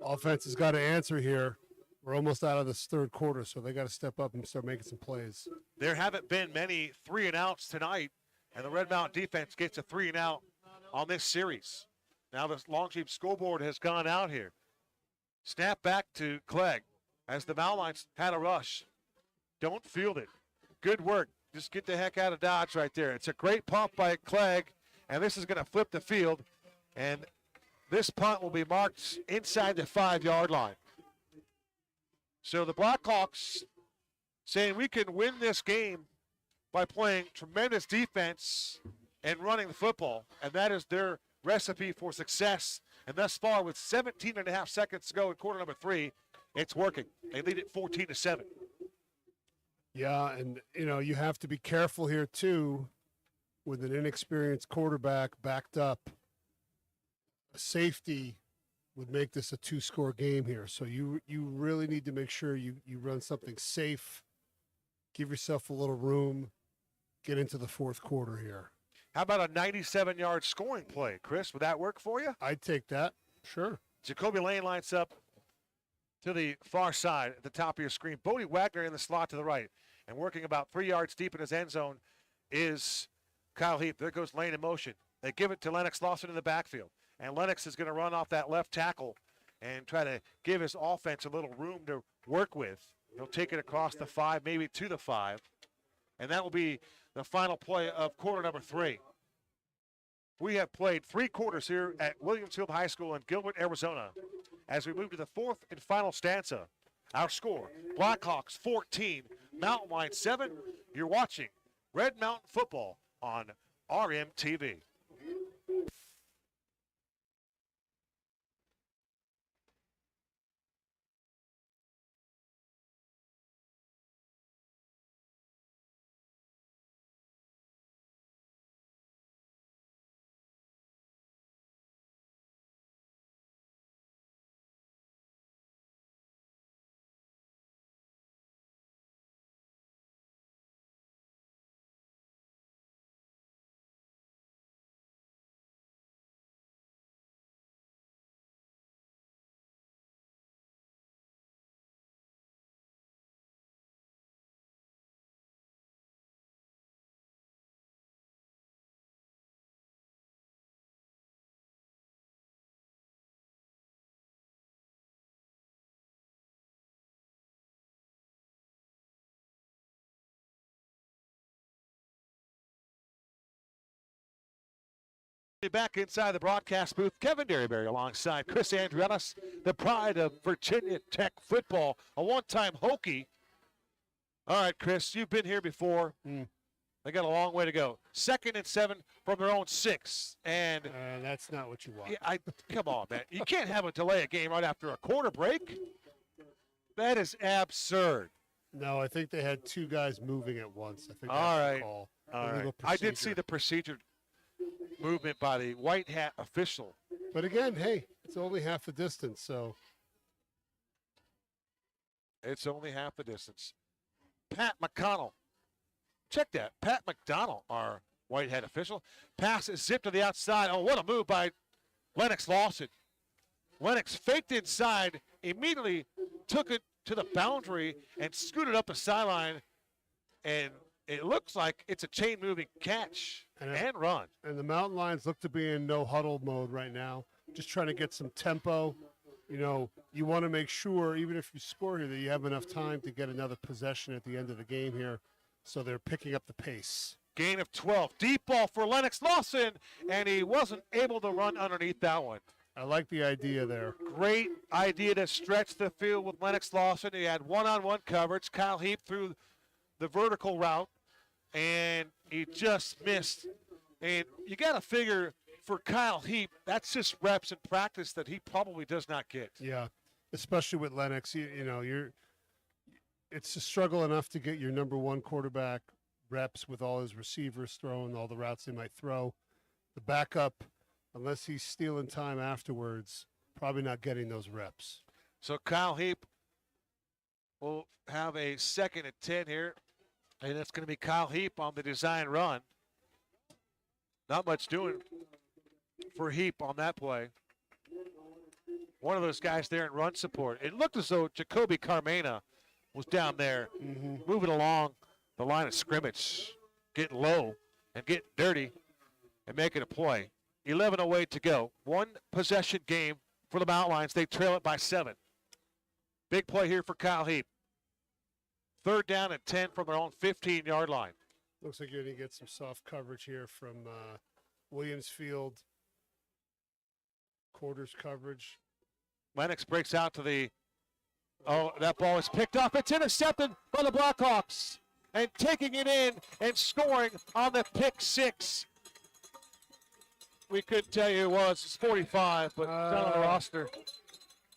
offense has got to answer here. We're almost out of this third quarter, so they got to step up and start making some plays. There haven't been many 3-and-outs tonight, and the Red Mountain defense gets a 3-and-out on this series. Now the Longstreet scoreboard has gone out here. Snap back to Clegg as the Mountains had a rush. Don't field it. Good work. Just get the heck out of Dodge right there. It's a great pump by Clegg, and this is going to flip the field, and this punt will be marked inside the 5-yard line. So the Blackhawks saying we can win this game by playing tremendous defense and running the football, and that is their recipe for success. And thus far, with 17 and a half seconds to go in quarter number 3, it's working. They lead it 14-7. Yeah, and, you have to be careful here, too, with an inexperienced quarterback backed up. A safety would make this a 2-score game here. So you really need to make sure you run something safe, give yourself a little room, get into the fourth quarter here. How about a 97-yard scoring play, Chris? Would that work for you? I'd take that. Sure. Jacoby Lane lines up to the far side at the top of your screen. Bodie Wagner in the slot to the right. And working about 3 yards deep in his end zone is Kyle Heath. There goes Lane in motion. They give it to Lennox Lawson in the backfield. And Lennox is going to run off that left tackle and try to give his offense a little room to work with. He'll take it across the 5, maybe to the 5. And that will be the final play of quarter number 3. We have played 3 quarters here at Williamsfield High School in Gilbert, Arizona. As we move to the 4th and final stanza, our score, Blackhawks 14, Mountain Lions 7. You're watching Red Mountain Football on RMTV. Back inside the broadcast booth, Kevin Derryberry alongside Chris Andrellis, the pride of Virginia Tech football, a one-time Hokie. All right, Chris, you've been here before. They got a long way to go. 2nd and 7 from their own 6. And that's not what you want. yeah, come on, man. You can't have a delay a game right after a quarter break. That is absurd. No, I think they had 2 guys moving at once. I think that's All right. the call. All right. I did see the procedure movement by the white hat official. But again, hey, it's only half the distance, so. It's only half the distance. Pat McConnell. Check that. Pat McDonald, our white hat official. Pass is zipped to the outside. Oh, what a move by Lennox Lawson. Lennox faked inside, immediately took it to the boundary and scooted up the sideline. And it looks like it's a chain-moving catch and run. And the Mountain Lions look to be in no huddle mode right now, just trying to get some tempo. You know, you want to make sure, even if you score here, that you have enough time to get another possession at the end of the game here. So they're picking up the pace. Gain of 12. Deep ball for Lennox Lawson, and he wasn't able to run underneath that one. I like the idea there. Great idea to stretch the field with Lennox Lawson. He had one-on-one coverage. Kyle Heap through the vertical route, and he just missed. And you got to figure for Kyle Heap, that's just reps in practice that he probably does not get. Yeah, especially with Lennox. You know, it's a struggle enough to get your number 1 quarterback reps with all his receivers throwing all the routes they might throw. The backup, unless he's stealing time afterwards, probably not getting those reps. So Kyle Heap will have a 2nd and 10 here, and it's going to be Kyle Heap on the design run. Not much doing for Heap on that play. One of those guys there in run support. It looked as though Jacoby Carmena was down there moving along the line of scrimmage, getting low and getting dirty and making a play. 11:08 to go. 1 possession game for the Mountain Lions. They trail it by 7. Big play here for Kyle Heap. 3rd down and 10 from their own 15-yard line. Looks like you're going to get some soft coverage here from Williams Field. Quarters coverage. Lennox breaks out to the that ball is picked up. It's intercepted by the Blackhawks. And taking it in and scoring on the pick 6. We couldn't tell you who it was. It's 45, but it's not on the roster.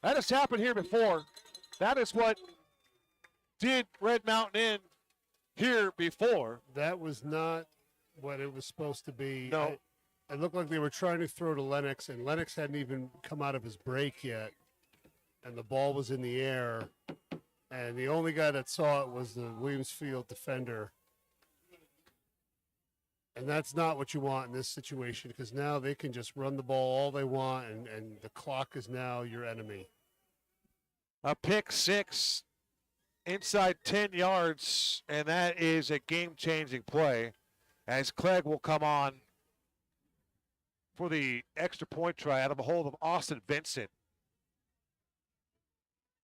That has happened here before. That is what did Red Mountain in here before. That was not what it was supposed to be. No. It looked like they were trying to throw to Lennox, and Lennox hadn't even come out of his break yet. And the ball was in the air. And the only guy that saw it was the Williams Field defender. And that's not what you want in this situation, because now they can just run the ball all they want, and the clock is now your enemy. A pick 6 inside 10 yards, and that is a game-changing play as Clegg will come on for the extra point try out of a hold of Austin Vincent.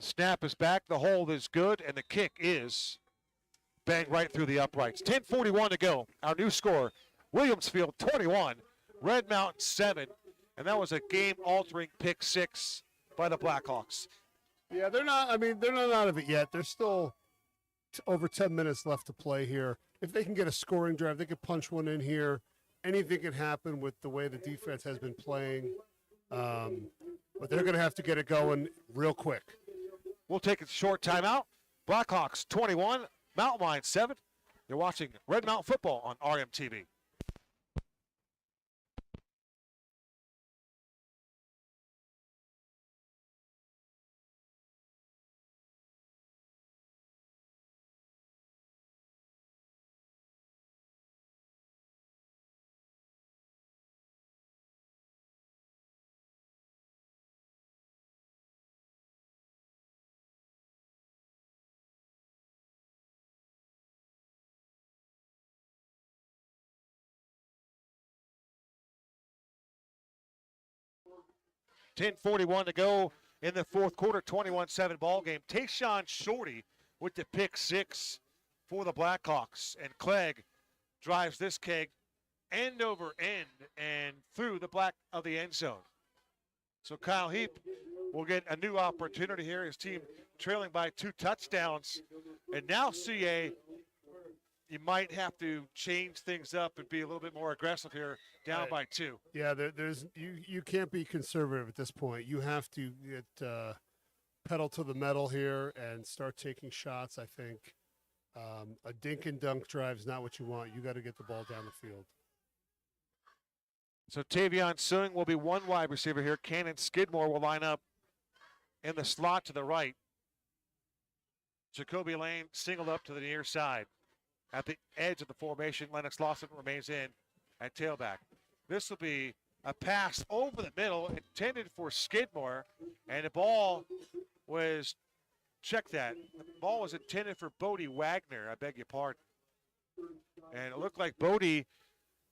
Snap is back, the hold is good, and the kick is banged right through the uprights. 10:41 to go. Our new score, Williamsfield 21, Red Mountain 7, and that was a game-altering pick 6 by the Blackhawks. Yeah, they're not out of it yet. There's still over 10 minutes left to play here. If they can get a scoring drive, they could punch one in here. Anything can happen with the way the defense has been playing. But they're going to have to get it going real quick. We'll take a short timeout. Blackhawks 21, Mountain Lions 7. You're watching Red Mountain Football on RMTV. .41 to go in the fourth quarter, 21-7 ball game. Tayshawn Shorty with the pick 6 for the Blackhawks. And Clegg drives this keg end over end and through the black of the end zone. So Kyle Heap will get a new opportunity here. His team trailing by 2 touchdowns. And now CA, you might have to change things up and be a little bit more aggressive here, down by 2. Yeah, there's you can't be conservative at this point. You have to get pedal to the metal here and start taking shots. I think a dink and dunk drive is not what you want. You got to get the ball down the field. So Tavion Sung will be one wide receiver here. Cannon Skidmore will line up in the slot to the right. Jacoby Lane singled up to the near side. At the edge of the formation, Lennox Lawson remains in at tailback. This will be a pass over the middle intended for Skidmore, and the ball was, check that, the ball was intended for Bodie Wagner, I beg your pardon. And it looked like Bodie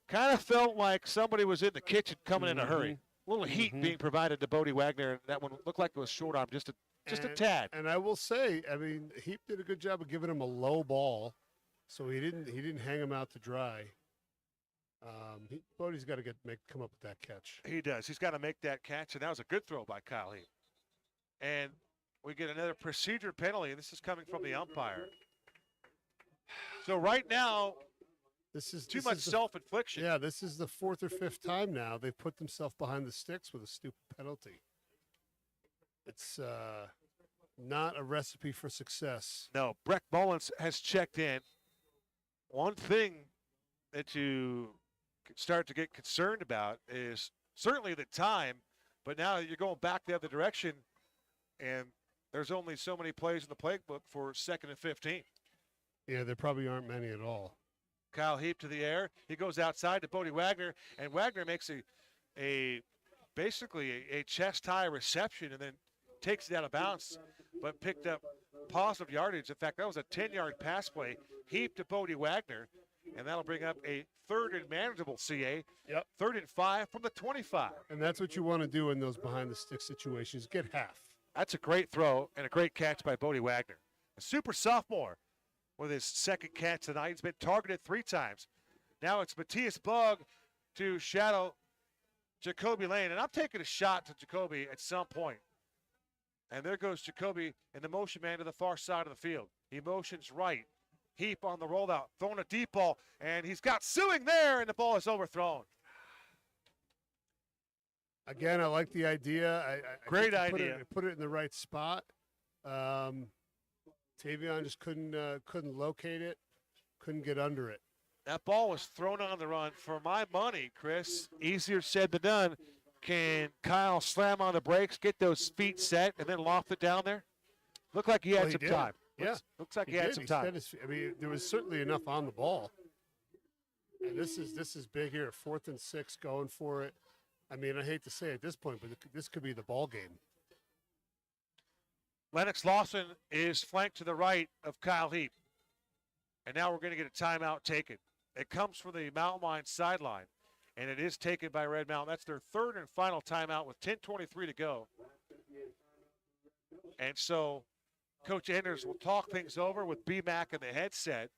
kind of felt like somebody was in the kitchen coming in a hurry. A little heat being provided to Bodie Wagner. That one looked like it was short arm, just a tad. And I will say, I mean, Heap did a good job of giving him a low ball, so he didn't hang him out to dry. Bodie's got to come up with that catch. He does. He's got to make that catch, and that was a good throw by Kyle Heap. And we get another procedure penalty, and this is coming from the umpire. So right now, this is much self-infliction. Yeah, this is the 4th or 5th time now they've put themselves behind the sticks with a stupid penalty. It's not a recipe for success. No, Breck Mullins has checked in. One thing that you can start to get concerned about is certainly the time, but now you're going back the other direction, and there's only so many plays in the playbook for 2nd and 15. Yeah, there probably aren't many at all. Kyle Heap to the air. He goes outside to Bodie Wagner, and Wagner makes basically a chest high reception and then takes it out of bounds, but picked up positive yardage. In fact, that was a 10-yard pass play. Heap to Bodie Wagner, and that'll bring up a 3rd and manageable CA. Yep. 3rd and 5 from the 25. And that's what you want to do in those behind the stick situations. Get half. That's a great throw and a great catch by Bodie Wagner. A super sophomore with his 2nd catch tonight. He's been targeted 3 times. Now it's Matthias Bug to shadow Jacoby Lane. And I'm taking a shot to Jacoby at some point. And there goes Jacoby in the motion man to the far side of the field. He motions right. Heap on the rollout, throwing a deep ball, and he's got Suing there, and the ball is overthrown. Again, I like the idea. Great idea. Put it in the right spot. Tavion just couldn't locate it, couldn't get under it. That ball was thrown on the run. For my money, Chris, easier said than done. Can Kyle slam on the brakes, get those feet set, and then loft it down there? Looked like he had some time. Yeah. Looks like he had some time. I mean, there was certainly enough on the ball. And this is big here. 4th and 6 going for it. I mean, I hate to say it at this point, but this could be the ball game. Lennox Lawson is flanked to the right of Kyle Heap. And now we're going to get a timeout taken. It comes from the Mountain Line sideline, and it is taken by Red Mountain. That's their 3rd and final timeout with 10:23 to go. And so Coach Enders will talk things over with BMAC and the headset,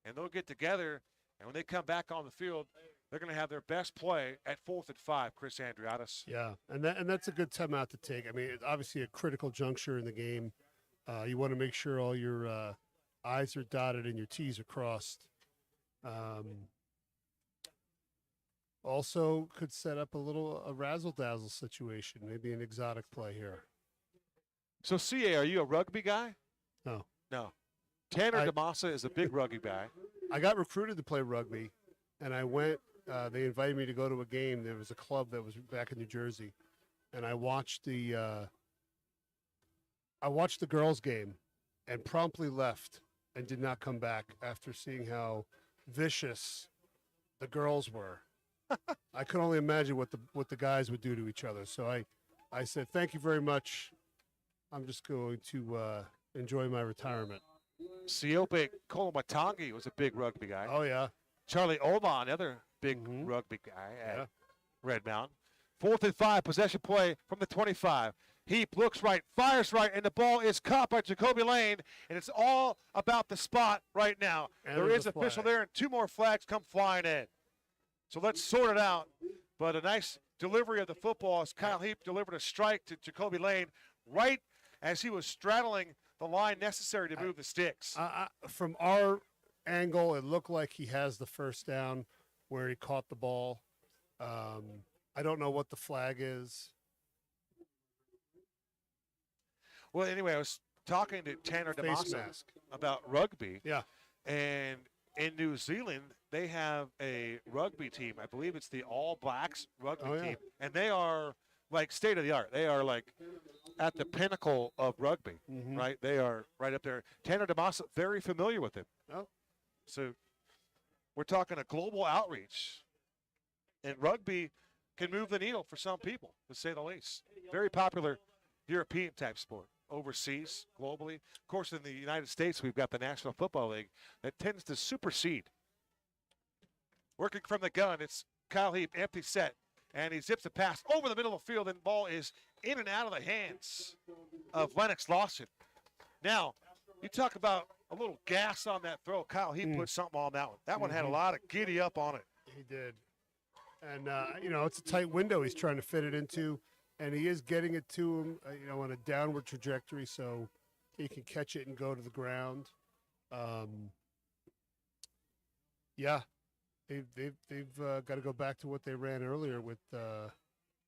and they'll get together, and when they come back on the field, they're going to have their best play at 4th and 5, Chris Andriatis. Yeah, and that's a good timeout to take. I mean, it's obviously a critical juncture in the game. You want to make sure all your I's are dotted and your T's are crossed. Also could set up a razzle-dazzle situation, maybe an exotic play here. So, CA, are you a rugby guy? No. No. Tanner DeMassa is a big rugby guy. I got recruited to play rugby, and I went. They invited me to go to a game. There was a club that was back in New Jersey, and I watched the girls' game and promptly left and did not come back after seeing how vicious the girls were. I could only imagine what the guys would do to each other. So I said, thank you very much. I'm just going to enjoy my retirement. Siope Kolomatangi was a big rugby guy. Oh, yeah. Charlie Oman, another big rugby guy at Red Mountain. 4th and 5, possession play from the 25. Heap looks right, fires right, and the ball is caught by Jacoby Lane, and it's all about the spot right now. And there is official there, and 2 more flags come flying in. So let's sort it out. But a nice delivery of the football as Kyle Heap delivered a strike to Jacoby Lane right as he was straddling the line necessary to move the sticks. From our angle, it looked like he has the first down where he caught the ball. I don't know what the flag is. Well, anyway, I was talking to Tanner Face DeMassa mask. about rugby. Yeah. And in New Zealand, they have a rugby team. I believe it's the All Blacks rugby team. And they are like state of the art. They are like at the pinnacle of rugby, right? They are right up there. Tanner DeMassa, very familiar with it. Oh. So we're talking a global outreach. And rugby can move the needle for some people, to say the least. Very popular European type sport. Overseas, globally. Of course, in the United States, we've got the National Football League that tends to supersede. Working from the gun, it's Kyle Heap, empty set, and he zips a pass over the middle of the field, and the ball is in and out of the hands of Lennox Lawson. Now, you talk about a little gas on that throw. Kyle Heap put something on that one. That one had a lot of giddy up on it. He did. And, it's a tight window he's trying to fit it into. And he is getting it to him, on a downward trajectory, so he can catch it and go to the ground. They've got to go back to what they ran earlier with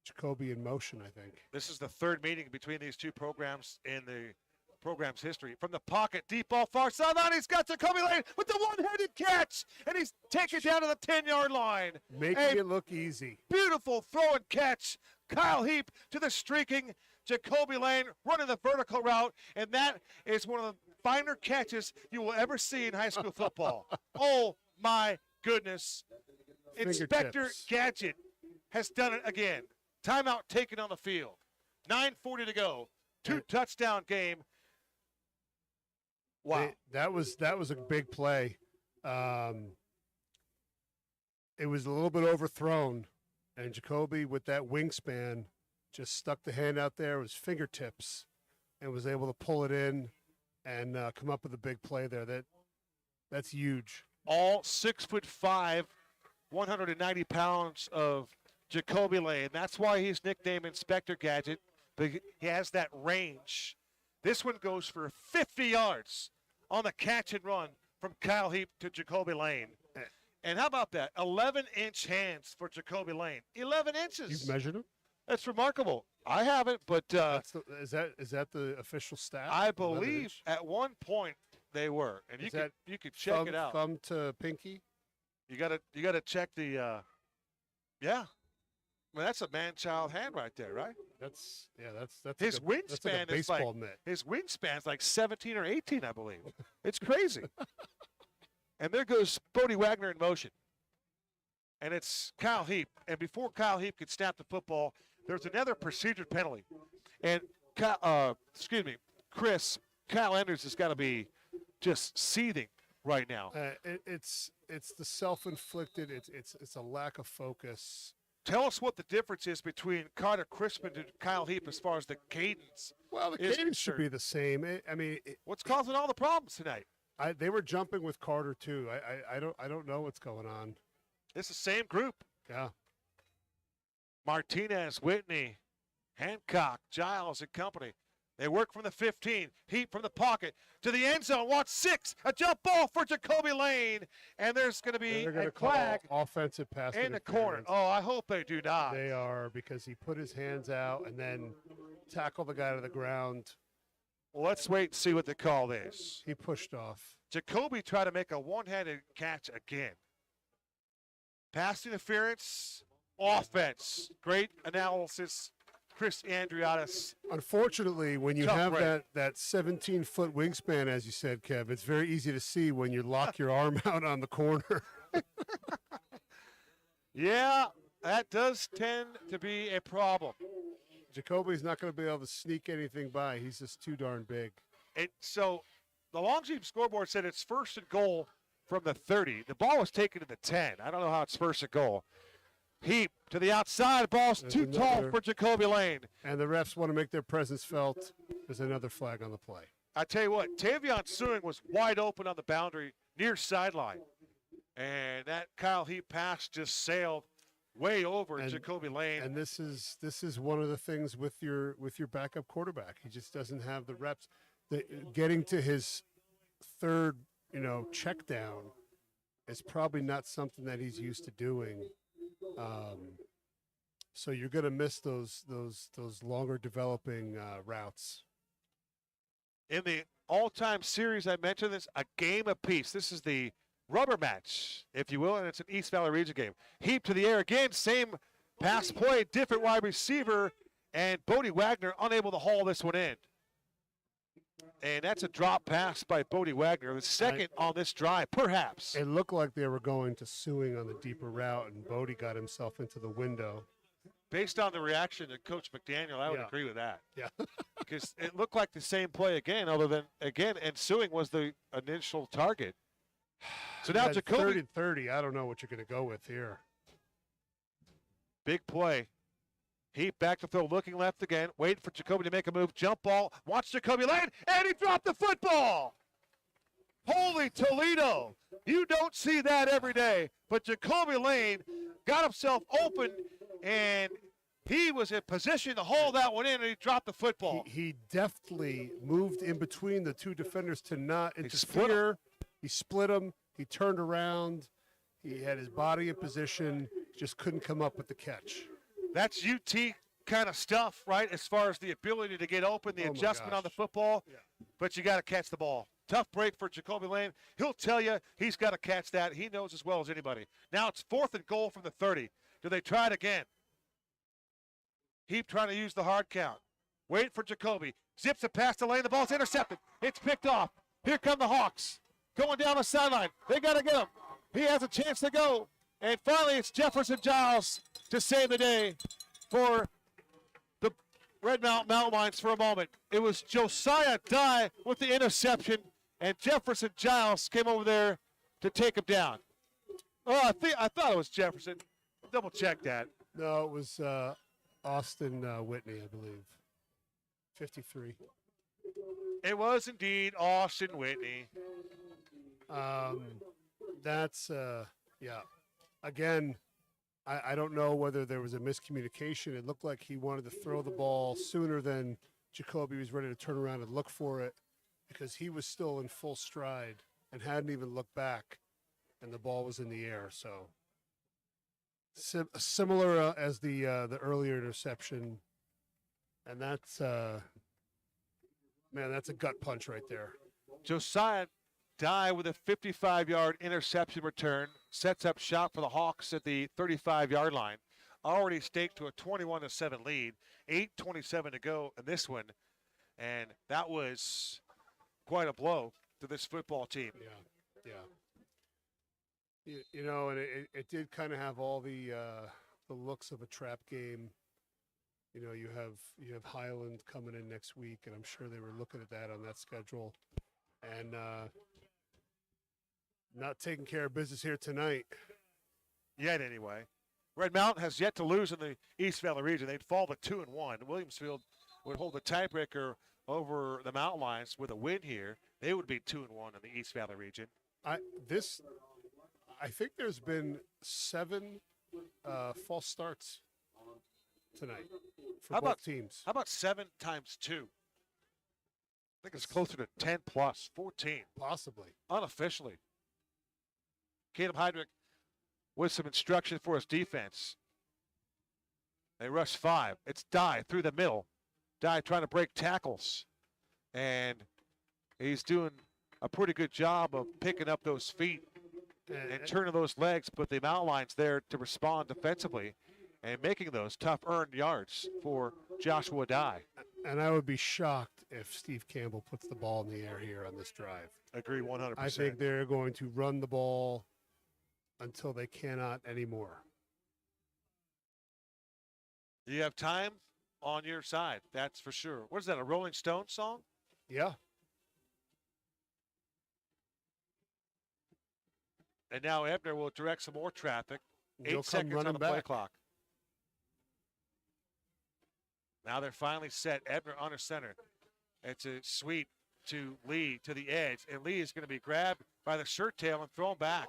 Jacoby in motion, I think. This is the third meeting between these two programs in the program's history. From the pocket, deep ball far sideline, he's got Jacoby Lane with the one-handed catch, and he's taken down to the 10-yard line. Making it look easy. Beautiful throw and catch. Kyle Heap to the streaking Jacoby Lane, running the vertical route, and that is one of the finer catches you will ever see in high school football. Oh, my goodness. Inspector Gadget has done it again. Timeout taken on the field. 9:40 to go. Two-touchdown game. Wow. That was a big play. It was a little bit overthrown, and Jacoby, with that wingspan, just stuck the hand out there with his fingertips and was able to pull it in and come up with a big play there. That's huge. All 6'5", 190 pounds of Jacoby Lane. That's why he's nicknamed Inspector Gadget. But he has that range. This one goes for 50 yards on the catch and run from Kyle Heap to Jacoby Lane. And how about that? 11-inch hands for Jacoby Lane. 11 inches. You've measured him? That's remarkable. I haven't, but is that the official stat? I believe at one point they were, and you could check it out. Thumb to pinky. You gotta check the. Yeah, I mean, that's a man-child hand right there, right? That's his wingspan is like mitt. His wingspan's like 17 or 18, I believe. It's crazy. And there goes Bodie Wagner in motion. And it's Kyle Heap. And before Kyle Heap could snap the football, there's another procedure penalty. And Chris, Kyle Enders has got to be just seething right now. It's the self-inflicted. It's a lack of focus. Tell us what the difference is between Carter Crispin and Kyle Heap as far as the cadence. Well, the cadence should be the same. What's causing all the problems tonight? They were jumping with Carter too. I don't know what's going on. It's the same group. Yeah. Martinez, Whitney, Hancock, Giles, and company. They work from the 15. Heap from the pocket to the end zone. Watch 6. A jump ball for Jacoby Lane. And there's going to be a flag. Offensive pass in the corner. Oh, I hope they do not. They are, because he put his hands out and then tackled the guy to the ground. Well, let's wait and see what the call is. He pushed off. Jacoby tried to make a one-handed catch again. Pass interference, offense. Great analysis, Chris Andriotis. Unfortunately, when you have that 17-foot wingspan, as you said, Kev, it's very easy to see when you lock your arm out on the corner. Yeah, that does tend to be a problem. Jacoby's not going to be able to sneak anything by. He's just too darn big. And so the long team scoreboard said it's 1st and goal from the 30. The ball was taken to the 10. I don't know how it's 1st and goal. Heap to the outside. Ball's too tall for Jacoby Lane. And the refs want to make their presence felt. There's another flag on the play. I tell you what, Tavion Sewing was wide open on the boundary near sideline. And that Kyle Heap pass just sailed way over Jacoby Lane. And this is one of the things with your backup quarterback. He just doesn't have the reps. Getting to his third, check down is probably not something that he's used to doing. So you're going to miss those longer developing routes. In the all-time series, I mentioned this, a game apiece. This is the rubber match, if you will, and it's an East Valley Region game. Heap to the air again, same pass play, different wide receiver, and Bodie Wagner unable to haul this one in. And that's a drop pass by Bodie Wagner, the second on this drive, perhaps. It looked like they were going to Sewing on the deeper route, and Bodie got himself into the window. Based on the reaction of Coach McDaniel, I would agree with that. Yeah. Because it looked like the same play again, other than, again, Sewing was the initial target. So now Jacoby. 30-30, I don't know what you're going to go with here. Big play. Heap back to throw, looking left again, waiting for Jacoby to make a move. Jump ball, watch Jacoby Lane, and he dropped the football. Holy Toledo. You don't see that every day. But Jacoby Lane got himself open, and he was in position to hold that one in, and he dropped the football. He deftly moved in between the two defenders to not interfere. He split them. He turned around. He had his body in position, just couldn't come up with the catch. That's UT kind of stuff, right, as far as the ability to get open, the adjustment on the football. Yeah. But you got to catch the ball. Tough break for Jacoby Lane. He'll tell you he's got to catch that. He knows as well as anybody. Now it's 4th and goal from the 30. Do they try it again? Heap trying to use the hard count. Wait for Jacoby. Zips it past the lane. The ball's intercepted. It's picked off. Here come the Hawks. Going down the sideline. They got to get him. He has a chance to go. And finally, it's Jefferson Giles to save the day for the Red Mountain Lions for a moment. It was Josiah Dye with the interception, and Jefferson Giles came over there to take him down. Oh, I thought it was Jefferson. Double check that. No, it was Austin Whitney, I believe. 53. It was indeed Austin Whitney. That's, yeah. Again, I don't know whether there was a miscommunication. It looked like he wanted to throw the ball sooner than Jacoby was ready to turn around and look for it, because he was still in full stride and hadn't even looked back, and the ball was in the air. So similar as the earlier interception, and that's man, that's a gut punch right there. Josiah Dye with a 55-yard interception return, sets up shop for the Hawks at the 35-yard line. Already staked to a 21-7 lead, 8:27 to go in this one, and that was quite a blow to this football team. Yeah. You know, and it did kind of have all the looks of a trap game. You know, you have Highland coming in next week, and I'm sure they were looking at that on that schedule, and not taking care of business here tonight. Yet, anyway. Red Mountain has yet to lose in the East Valley region. They'd fall to 2-1. Williamsfield would hold the tiebreaker over the Mountain Lions with a win here. They would be 2-1 in the East Valley region. I think there's been 7 false starts tonight for both teams. How about 7 times 2? I think it's closer to 10 plus, 14. Possibly. Unofficially. Caleb Heidrich with some instruction for his defense. They rush 5. It's Dye through the middle. Dye trying to break tackles. And he's doing a pretty good job of picking up those feet and turning those legs, but the Mountain Lions there to respond defensively and making those tough earned yards for Joshua Dye. And I would be shocked if Steve Campbell puts the ball in the air here on this drive. Agree 100%. I think they're going to run the ball until they cannot anymore. You have time on your side, that's for sure. What is that, a Rolling Stones song? Yeah. And now Ebner will direct some more traffic. They'll 8 seconds on the back. play clock. Now they're finally set. Ebner under center. It's a sweep to Lee to the edge. And Lee is going to be grabbed by the shirt tail and thrown back.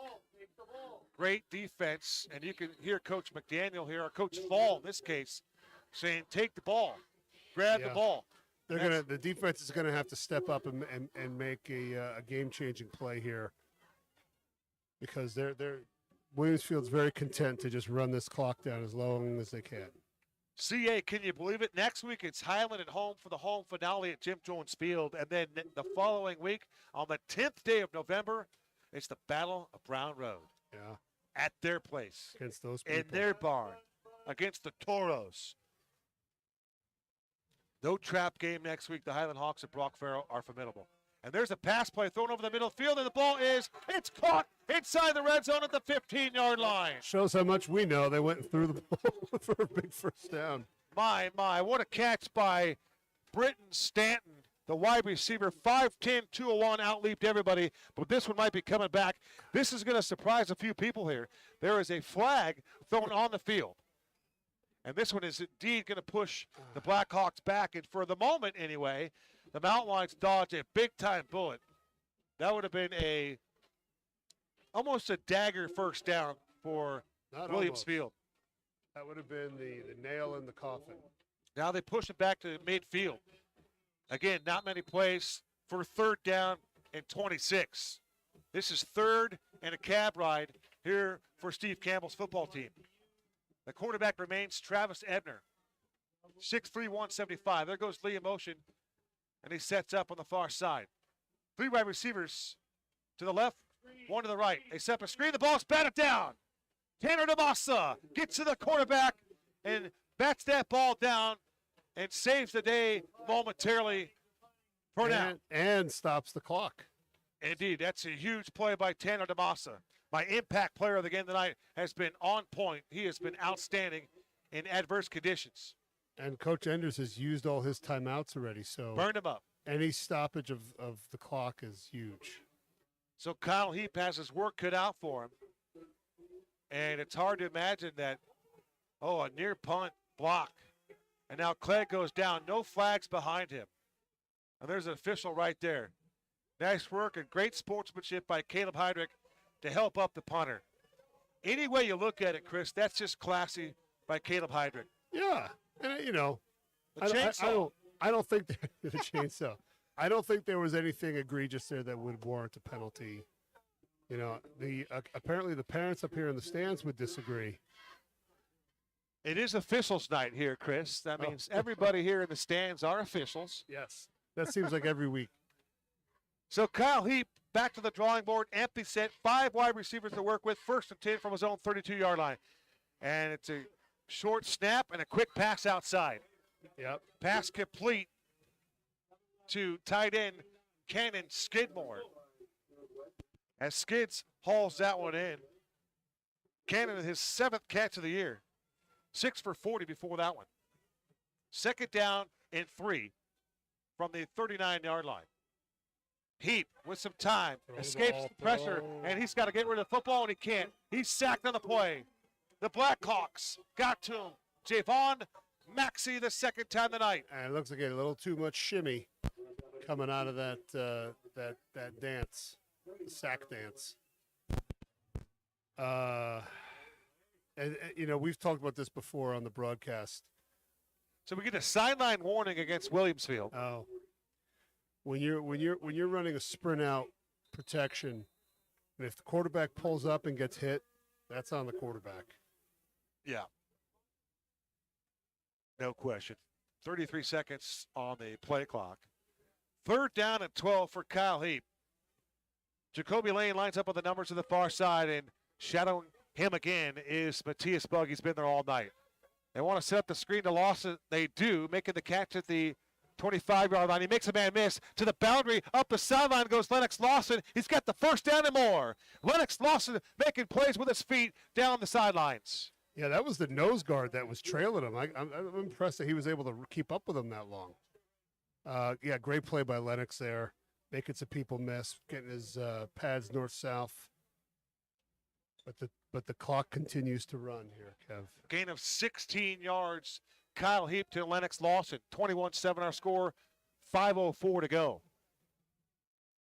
great defense, and you can hear Coach McDaniel here, or Coach Fall in this case, saying, take the ball, grab the ball. The defense is gonna have to step up and make a game-changing play here, because Williamsfield's very content to just run this clock down as long as they can. CA, can you believe it? Next week it's Highland at home for the home finale at Jim Jones Field, and then the following week, on the 10th day of November, it's the Battle of Brown Road. Yeah. At their place. Against those people. In their barn. Against the Toros. No trap game next week. The Highland Hawks at Brock Farrell are formidable. And there's a pass play thrown over the middle field, and the ball it's caught inside the red zone at the 15-yard line. Shows how much we know. They went and threw the ball for a big first down. My, what a catch by Britton Stanton, the wide receiver. 5'10", 201, outleaped everybody, but this one might be coming back. This is going to surprise a few people here. There is a flag thrown on the field. And this one is indeed going to push the Blackhawks back. And for the moment, anyway, the Mountain Lions dodge a big-time bullet. That would have been almost a dagger first down for Williamsfield. That would have been the nail in the coffin. Now they push it back to midfield. Again, not many plays for third down and 26. This is third and a cab ride here for Steve Campbell's football team. The quarterback remains Travis Ebner, 6'3", 175. There goes Lee in motion, and he sets up on the far side. 3 wide receivers to the left, 1 to the right. They set up a screen. The ball's batted down. Tanner DeMassa gets to the quarterback and bats that ball down and saves the day momentarily for now. And stops the clock. Indeed, that's a huge play by Tanner DeMassa. My impact player of the game tonight has been on point. He has been outstanding in adverse conditions. And Coach Enders has used all his timeouts already, so burned him up. Any stoppage of the clock is huge. So Kyle Heap has his work cut out for him. And it's hard to imagine that, a near punt block. And now Clegg goes down. No flags behind him. And there's an official right there. Nice work and great sportsmanship by Caleb Heydrich to help up the punter. Any way you look at it, Chris, that's just classy by Caleb Heydrich. Yeah, and the chainsaw. I don't think the chainsaw. I don't think there was anything egregious there that would warrant a penalty. Apparently the parents up here in the stands would disagree. It is officials night here, Chris. That means everybody here in the stands are officials. Yes, that seems like every week. So Kyle Heap back to the drawing board, empty set, 5 wide receivers to work with, 1st and 10 from his own 32-yard line. And it's a short snap and a quick pass outside. Yep. Pass complete to tight end Cannon Skidmore. As Skids hauls that one in. Cannon, his 7th catch of the year. 6 for 40 before that one. 2nd down and 3 from the 39-yard line. Heap with some time, escapes the pressure, and he's got to get rid of the football, and he can't. He's sacked on the play. The Blackhawks got to him. Javon Maxey the 2nd time tonight. And it looks like a little too much shimmy coming out of that dance, the sack dance. And we've talked about this before on the broadcast. So we get a sideline warning against Williamsfield. Oh. When you're running a sprint out protection, and if the quarterback pulls up and gets hit, that's on the quarterback. Yeah. No question. 33 seconds on the play clock. 3rd down and 12 for Kyle Heap. Jacoby Lane lines up on the numbers to the far side, and shadowing him again is Matthias Bugg. He's been there all night. They want to set up the screen to Lawson. They do, making the catch at the 25-yard line. He makes a man miss to the boundary. Up the sideline goes Lennox Lawson. He's got the 1st down and more. Lennox Lawson making plays with his feet down the sidelines. Yeah, that was the nose guard that was trailing him. I'm impressed that he was able to keep up with him that long. Yeah, great play by Lennox there. Making some people miss, getting his pads north-south. But the clock continues to run here, Kev. Gain of 16 yards. Kyle Heap to Lennox Lawson. 21-7 our score. 5:04 to go.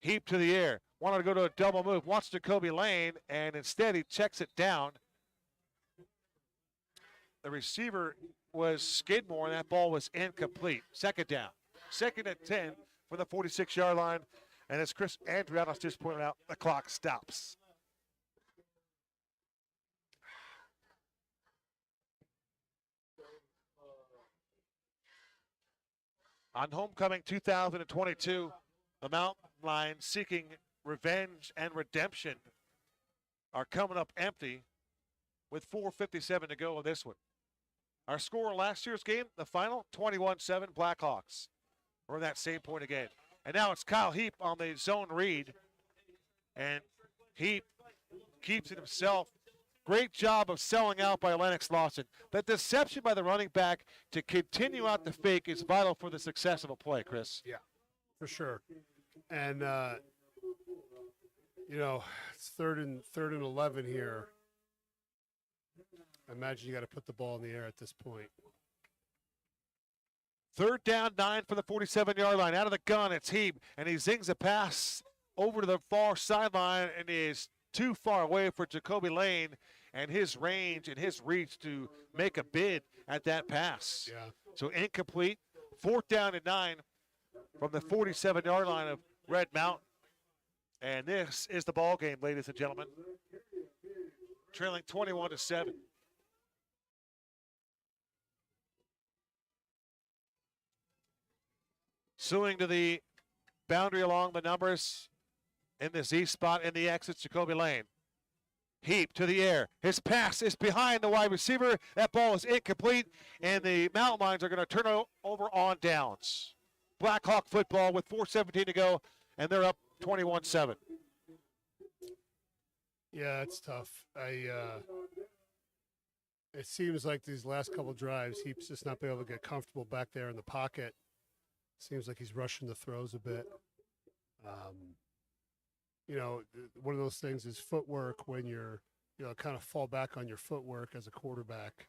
Heap to the air. wanted to go to a double move, wants Jacoby Lane, and instead he checks it down. The receiver was Skidmore, and that ball was incomplete. Second down. 2nd and 10 for the 46-yard line. And as Chris Andrianos just pointed out, the clock stops. On homecoming 2022, the Mountain Lions seeking revenge and redemption are coming up empty with 4:57 to go in this one. Our score in last year's game, the final, 21-7 Blackhawks. We're in that same point again. And now it's Kyle Heap on the zone read. And Heap keeps it himself. Great job of selling out by Lennox Lawson. That deception by the running back to continue out the fake is vital for the success of a play, Chris. Yeah, for sure. And, it's third and 11 here. I imagine you got to put the ball in the air at this point. 3rd down, 9 for the 47-yard line. Out of the gun, it's Heap, and he zings a pass over to the far sideline and is too far away for Jacoby Lane and his range and his reach to make a bid at that pass. Yeah. So incomplete. 4th down and 9 from the 47-yard line of Red Mountain. And this is the ball game, ladies and gentlemen. Trailing 21-7. Suing to the boundary along the numbers in the Z spot in the exits, Jacoby Lane. Heap to the air. His pass is behind the wide receiver. That ball is incomplete, and the Mountain Lions are going to turn it over on downs. Blackhawk football with 4:17 to go, and they're up 21-7. Yeah, it's tough. It seems like these last couple drives, Heap's just not been able to get comfortable back there in the pocket. Seems like he's rushing the throws a bit. One of those things is footwork when you're, kind of fall back on your footwork as a quarterback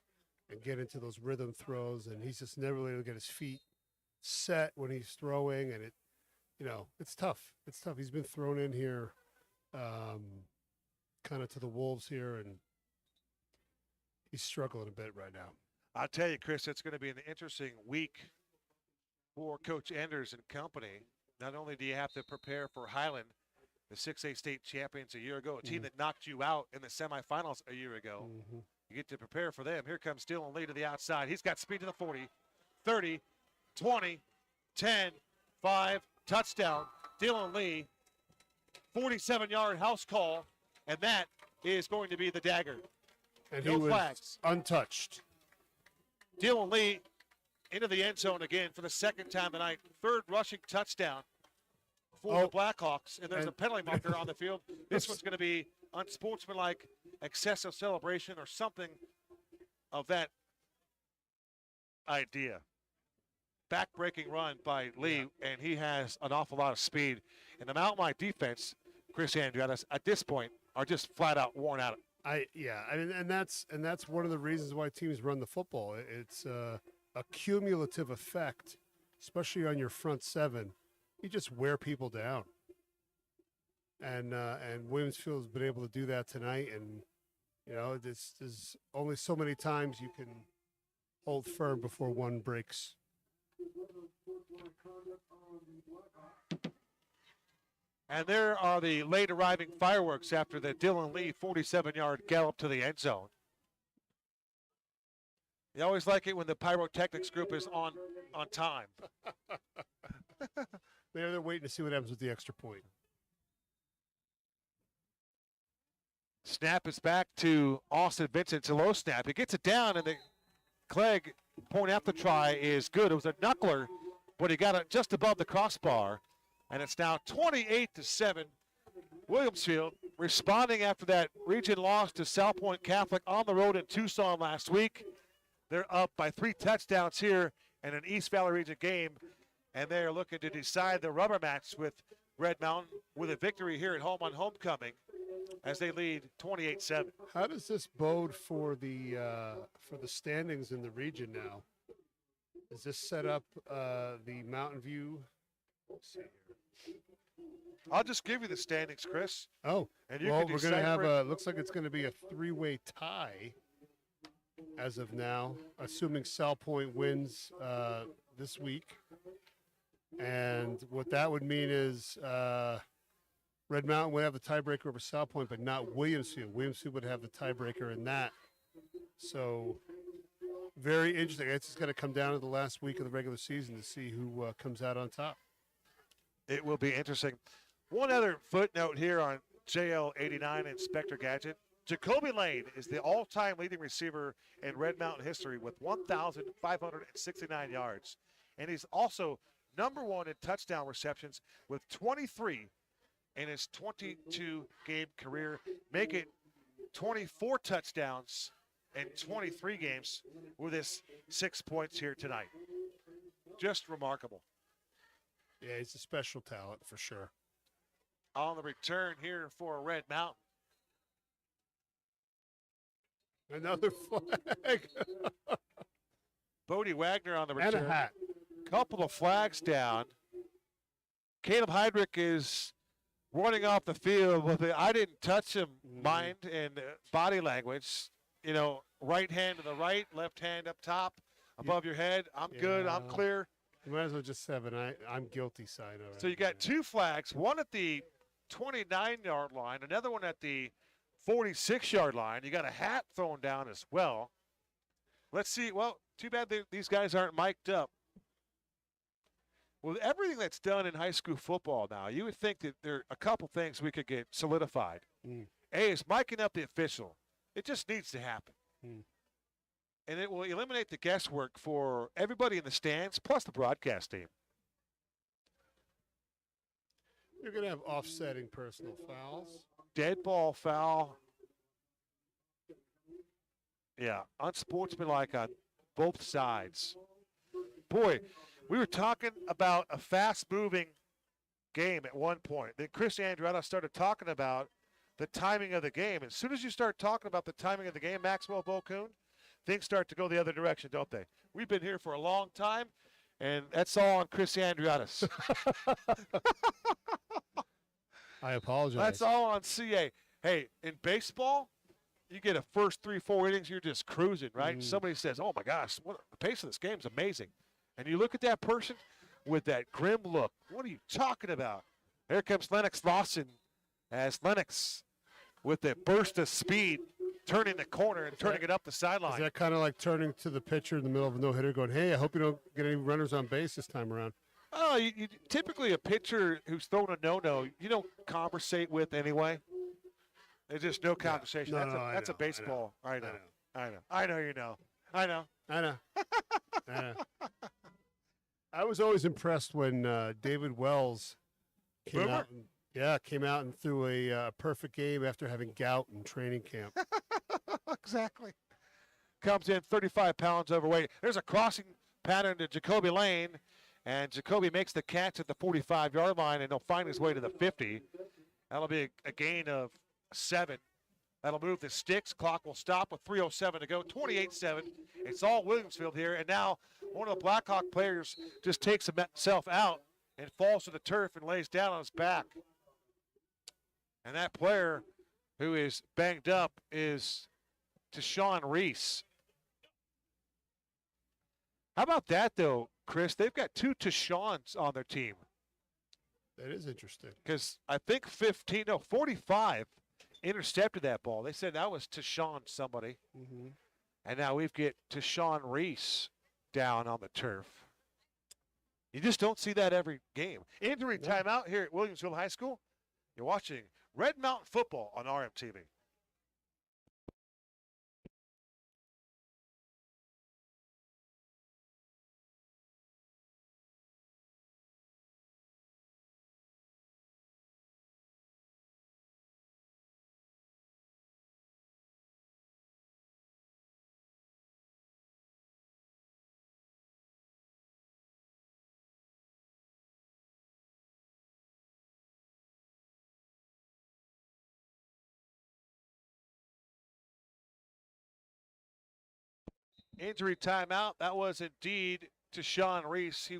and get into those rhythm throws. And he's just never able to get his feet set when he's throwing. And it's tough. It's tough. He's been thrown in here kind of to the wolves here, and he's struggling a bit right now. I'll tell you, Chris, it's going to be an interesting week for Coach Enders and company. Not only do you have to prepare for Highland, the 6A state champions a year ago, a team that knocked you out in the semifinals a year ago. You get to prepare for them. Here comes Dylan Lee to the outside. He's got speed to the 40, 30, 20, 10, 5, touchdown. Dylan Lee, 47-yard house call, and that is going to be the dagger. And no he was flags. Untouched. Dylan Lee into the end zone again for the 2nd time tonight. 3rd rushing touchdown for the Blackhawks. And there's a penalty marker on the field. This one's going to be unsportsmanlike, excessive celebration, or something of that idea. Back-breaking run by Lee, and he has an awful lot of speed. And the Mountain Lion defense, Chris Andriatis, at this point, are just flat out worn out. And that's one of the reasons why teams run the football. It's a cumulative effect, especially on your front seven. You just wear people down. And Williamsfield has been able to do that tonight. And there's only so many times you can hold firm before one breaks. And there are the late arriving fireworks after the Dylan Lee 47-yard gallop to the end zone. You always like it when the pyrotechnics group is on time. They're waiting to see what happens with the extra point. Snap is back to Austin Vincent. It's a low snap. He gets it down, and the Clegg point after try is good. It was a knuckler, but he got it just above the crossbar. And it's now 28-7. Williamsfield responding after that region loss to South Point Catholic on the road in Tucson last week. They're up by 3 touchdowns here in an East Valley region game, and they're looking to decide the rubber match with Red Mountain with a victory here at home on homecoming as they lead 28-7. How does this bode for the standings in the region now? Does this set up the Mountain View? Let's see here. I'll just give you the standings, Chris. Oh, And you well, can we're going to have decipher a, looks like it's going to be a three-way tie as of now, assuming South Point wins this week. And what that would mean is Red Mountain would have the tiebreaker over South Point, but not Williamsfield. Williamsfield would have the tiebreaker in that. So very interesting. It's just going to come down to the last week of the regular season to see who comes out on top. It will be interesting. One other footnote here on JL89 Inspector Gadget. Jacoby Lane is the all-time leading receiver in Red Mountain history with 1,569 yards. And he's also number one in touchdown receptions with 23 in his 22-game career. Make it 24 touchdowns in 23 games with his 6 points here tonight. Just remarkable. Yeah, he's a special talent for sure. On the return here for Red Mountain. Another flag. Bodie Wagner on the And return. a hat. Couple of flags down. Caleb Heydrich is running off the field with the I didn't touch him mind and body language. You know, right hand to the right, left hand up top, above your head. I'm good. I'm Yeah. clear. You might as well just have an I'm guilty sign. So you got two flags, one at the 29-yard line, another one at the 46-yard line. You got a hat thrown down as well. Let's see. Well, too bad these guys aren't mic'd up. With everything that's done in high school football now, you would think that there are a couple things we could get solidified. A is miking up the official. It just needs to happen. And it will eliminate the guesswork for everybody in the stands, plus the broadcast team. You're going to have offsetting personal fouls. Dead ball foul. Yeah, unsportsmanlike on both sides. Boy, we were talking about a fast-moving game at one point. Then Chris Andretta started talking about the timing of the game. As soon as you start talking about the timing of the game, Maxwell Bocoon, things start to go the other direction, don't they? We've been here for a long time, and that's all on Chris Andriatis. I apologize. That's all on CA. Hey, in baseball, you get a first 3-4 innings, you're just cruising, right? Somebody says, oh, my gosh, the pace of this game is amazing. And you look at that person with that grim look. What are you talking about? Here comes Lennox Lawson as Lennox with a burst of speed, turning the corner and turning it up the sideline. Is that kind of like turning to the pitcher in the middle of a no-hitter going, hey, I hope you don't get any runners on base this time around? Oh, you typically a pitcher who's thrown a no-no, you don't conversate with anyway. There's just no conversation. No, That's a baseball. I know you know. I know. I know. I was always impressed when David Wells came Boomer? came out and threw a perfect game after having gout in training camp. Exactly. Comes in 35 pounds overweight. There's a crossing pattern to Jacoby Lane, and Jacoby makes the catch at the 45-yard line, and he'll find his way to the 50. That'll be a gain of 7. That'll move the sticks. Clock will stop with 3:07 to go. 28-7. It's all Williamsfield here, and now one of the Blackhawk players just takes himself out and falls to the turf and lays down on his back. And that player who is banged up is Tashawn Reese. How about that, though, Chris? They've got 2 Tashawns on their team. That is interesting. Because I think 45 intercepted that ball. They said that was Tashawn somebody. And now we've got Tashawn Reese down on the turf. You just don't see that every game. Injury timeout here at Williamsville High School. You're watching Red Mountain Football on RMTV. Injury timeout. That was indeed Tashawn Reese. He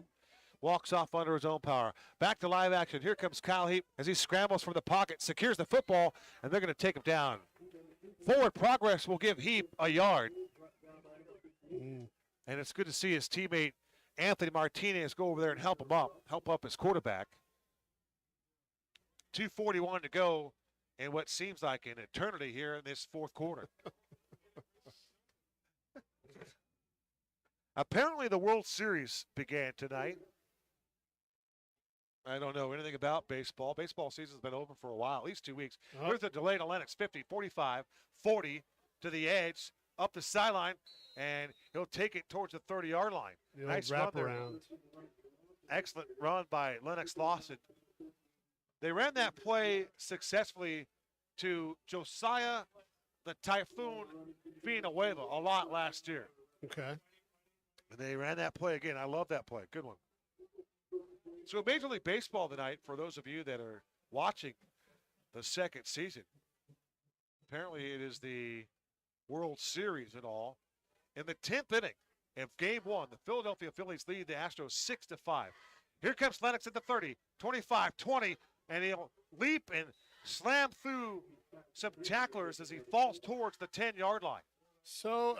walks off under his own power. Back to live action. Here comes Kyle Heap as he scrambles from the pocket, secures the football, and they're going to take him down. Forward progress will give Heap a yard. And it's good to see his teammate Anthony Martinez go over there and help up his quarterback. 2:41 to go in what seems like an eternity here in this fourth quarter. Apparently the World Series began tonight. I don't know anything about baseball. Baseball season's been over for a while, at least 2 weeks. There's a delay to Lennox, 50, 45, 40 to the edge, up the sideline, and he'll take it towards the 30-yard line. Nice wrap run around. Excellent run by Lennox Lawson. They ran that play successfully to Josiah the Typhoon Villanueva a lot last year. Okay. And they ran that play again. I love that play. Good one. So Major League Baseball tonight, for those of you that are watching the second season, apparently it is the World Series and all. In the 10th inning of Game 1, the Philadelphia Phillies lead the Astros 6-5. Here comes Lennox at the 30, 25, 20, and he'll leap and slam through some tacklers as he falls towards the 10-yard line. So,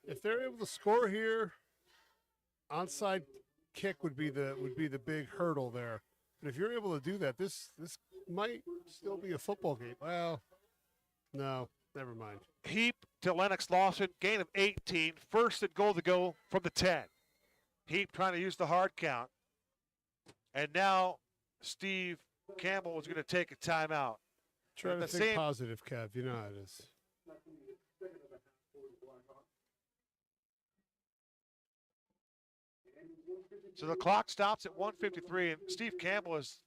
if they're able to score here, onside kick would be the big hurdle there. And if you're able to do that, this might still be a football game. Well, no, never mind. Heap to Lennox Lawson, gain of 18, first and goal to go from the 10. Heap trying to use the hard count. And now Steve Campbell is going to take a timeout. Try to think positive, Kev. You know how it is. So the clock stops at 1:53, and Steve Campbell is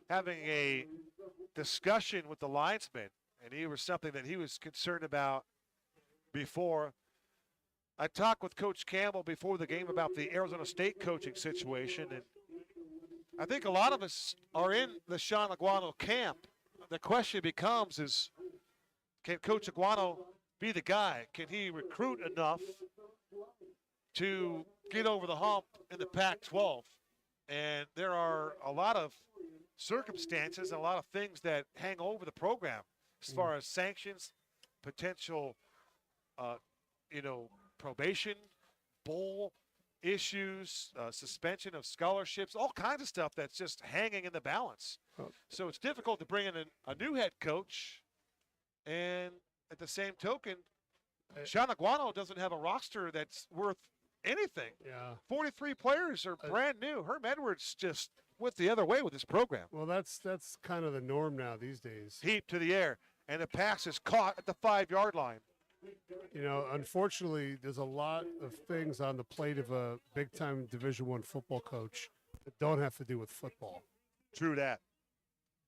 having a discussion with the linesman, and he was something that he was concerned about before. I talked with Coach Campbell before the game about the Arizona State coaching situation, and I think a lot of us are in the Sean Aguano camp. The question becomes is, can Coach Aguano be the guy? Can he recruit enough to get over the hump in the Pac-12? And there are a lot of circumstances and a lot of things that hang over the program as far as sanctions, potential, probation, bowl issues, suspension of scholarships, all kinds of stuff that's just hanging in the balance. So it's difficult to bring in a new head coach, and at the same token, Sean Aguano doesn't have a roster that's worth anything. Yeah. 43 players are brand new. Herm Edwards just went the other way with this program. Well, that's kind of the norm now these days. Heap to the air, and the pass is caught at the 5-yard line. Unfortunately, there's a lot of things on the plate of a big-time Division I football coach that don't have to do with football. True that.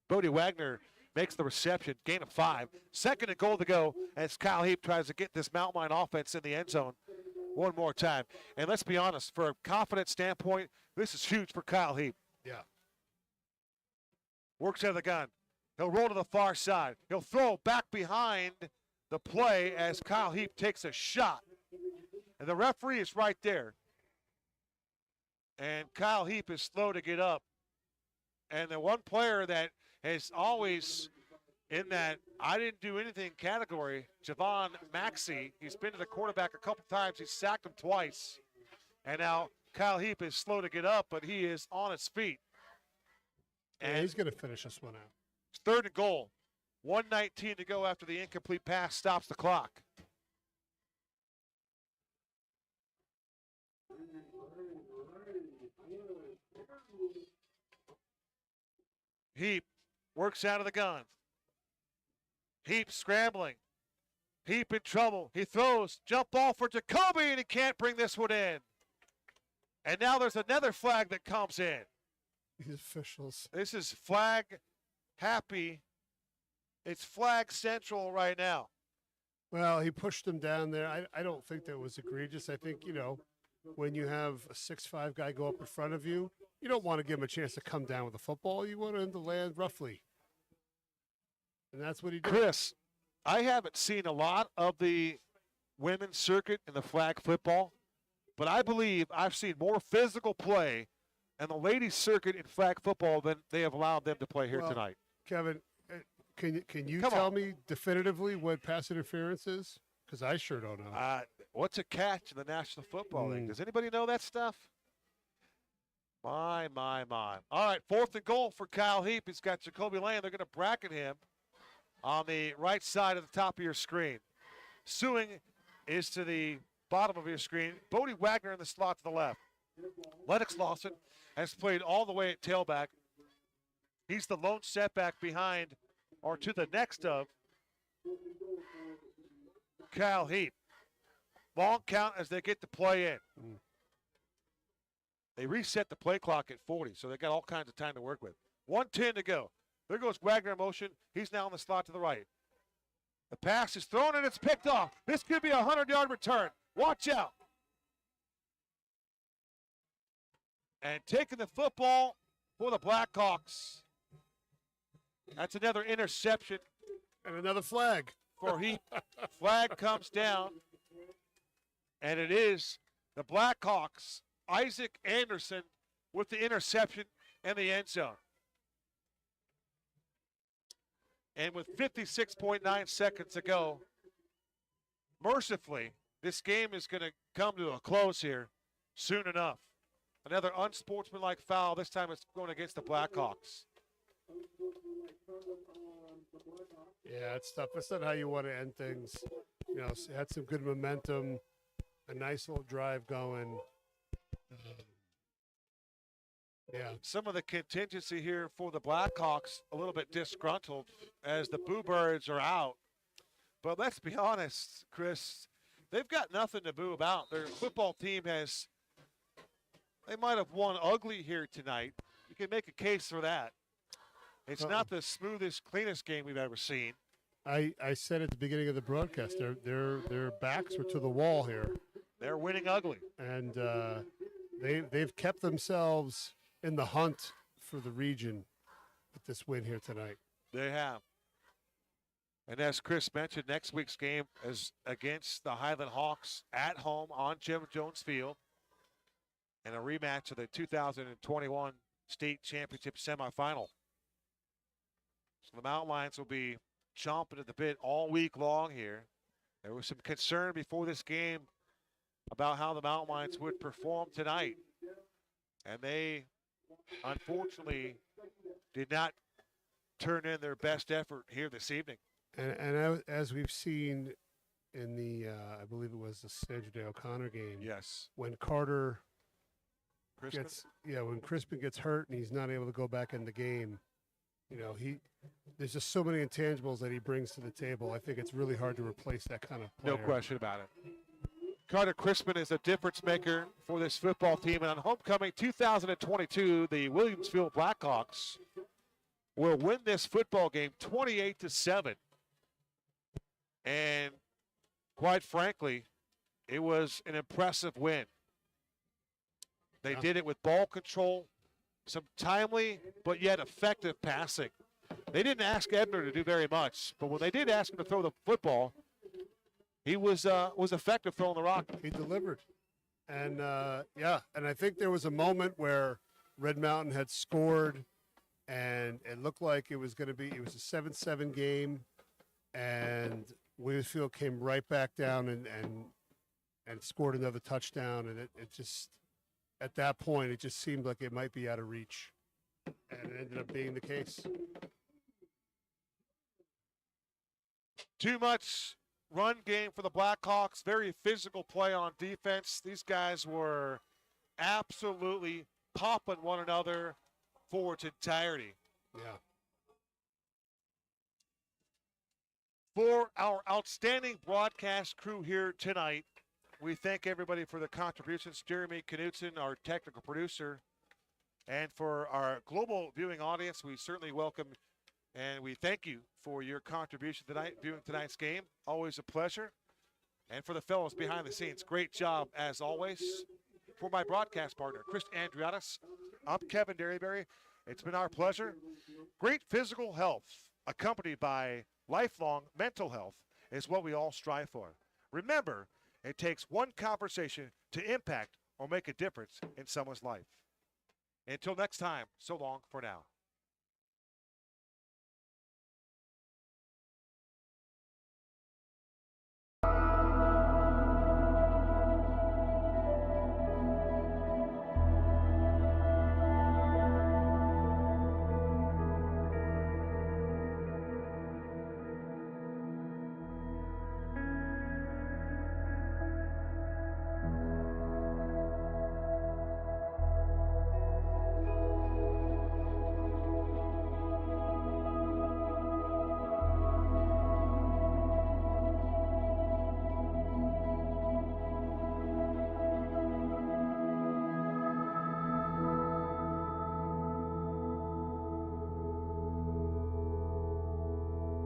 Bodie Wagner makes the reception, gain of 5. Second and goal to go as Kyle Heap tries to get this Mountain Line offense in the end zone one more time. And let's be honest, for a confidence standpoint, this is huge for Kyle Heap. Yeah. Works out of the gun. He'll roll to the far side. He'll throw back behind the play as Kyle Heap takes a shot. And the referee is right there. And Kyle Heap is slow to get up. And the one player that has always in that I didn't do anything category, Javon Maxey, he's been to the quarterback a couple times. He's sacked him twice. And now Kyle Heap is slow to get up, but he is on his feet. And he's going to finish this one out. Third and goal. 1:19 to go after the incomplete pass stops the clock. Heap works out of the gun. Heap scrambling. Heap in trouble. He throws. Jump ball for Jacoby, and he can't bring this one in. And now there's another flag that comes in. These officials. This is flag happy. It's flag central right now. Well, he pushed him down there. I don't think that was egregious. I think, when you have a 6'5" guy go up in front of you, you don't want to give him a chance to come down with the football. You want him to land roughly. And that's what he did. Chris, I haven't seen a lot of the women's circuit in the flag football, but I believe I've seen more physical play and the ladies circuit in flag football, then they have allowed them to play here Well, tonight. Kevin, can you Come tell on. me definitively what pass interference is? Because I sure don't know. What's a catch in the National Football League? Does anybody know that stuff? My. All right, 4th and goal for Kyle Heap. He's got Jacoby Lane. They're going to bracket him on the right side of the top of your screen. Suing is to the bottom of your screen. Bodie Wagner in the slot to the left. Lennox Lawson has played all the way at tailback. He's the lone setback behind, or to the next of, Kyle Heap. Long count as they get the play in. They reset the play clock at 40, so they got all kinds of time to work with. 1:10 to go. There goes Wagner in motion. He's now in the slot to the right. The pass is thrown and it's picked off. This could be a 100-yard return. Watch out. And taking the football for the Blackhawks. That's another interception. And another flag. For Heap. Flag comes down. And it is the Blackhawks, Isaac Anderson, with the interception and the end zone. And with 56.9 seconds to go, mercifully, this game is going to come to a close here soon enough. Another unsportsmanlike foul. This time it's going against the Blackhawks. Yeah, it's tough. That's not how you want to end things. You know, had some good momentum, a nice little drive going. Yeah. Some of the contingency here for the Blackhawks a little bit disgruntled as the Boo Birds are out. But let's be honest, Chris, they've got nothing to boo about. Their football team they might have won ugly here tonight. You can make a case for that. It's not the smoothest, cleanest game we've ever seen. I said at the beginning of the broadcast, their backs were to the wall here. They're winning ugly. And they've kept themselves in the hunt for the region with this win here tonight. They have. And as Chris mentioned, next week's game is against the Highland Hawks at home on Jim Jones Field, and a rematch of the 2021 state championship semifinal. So the Mountain Lions will be chomping at the bit all week long here. There was some concern before this game about how the Mountain Lions would perform tonight. And they, unfortunately, did not turn in their best effort here this evening. And as we've seen in the, I believe it was the Sandra Day O'Connor game. Yes. When Carter Crispin? when Crispin gets hurt and he's not able to go back in the game, you know, there's just so many intangibles that he brings to the table. I think it's really hard to replace that kind of player. No question about it. Carter Crispin is a difference maker for this football team. And on homecoming 2022, the Williamsville Blackhawks will win this football game 28-7. And quite frankly, it was an impressive win. They did it with ball control, some timely but yet effective passing. They didn't ask Ebner to do very much, but when they did ask him to throw the football, he was effective throwing the rock. He delivered. And, and I think there was a moment where Red Mountain had scored, and it looked like it was a 7-7 game, and Williamsfield came right back down and scored another touchdown, and it just, at that point, it just seemed like it might be out of reach, and it ended up being the case. Too much run game for the Blackhawks, very physical play on defense. These guys were absolutely popping one another for its entirety. Yeah. For our outstanding broadcast crew here tonight, we thank everybody for the contributions. Jeremy Knutson, our technical producer. And for our global viewing audience, we certainly welcome and we thank you for your contribution tonight, viewing tonight's game. Always a pleasure. And for the fellows behind the scenes, great job as always. For my broadcast partner, Chris Andriatis, I'm Kevin Derryberry. It's been our pleasure. Great physical health, accompanied by lifelong mental health, is what we all strive for. Remember, it takes one conversation to impact or make a difference in someone's life. Until next time, so long for now.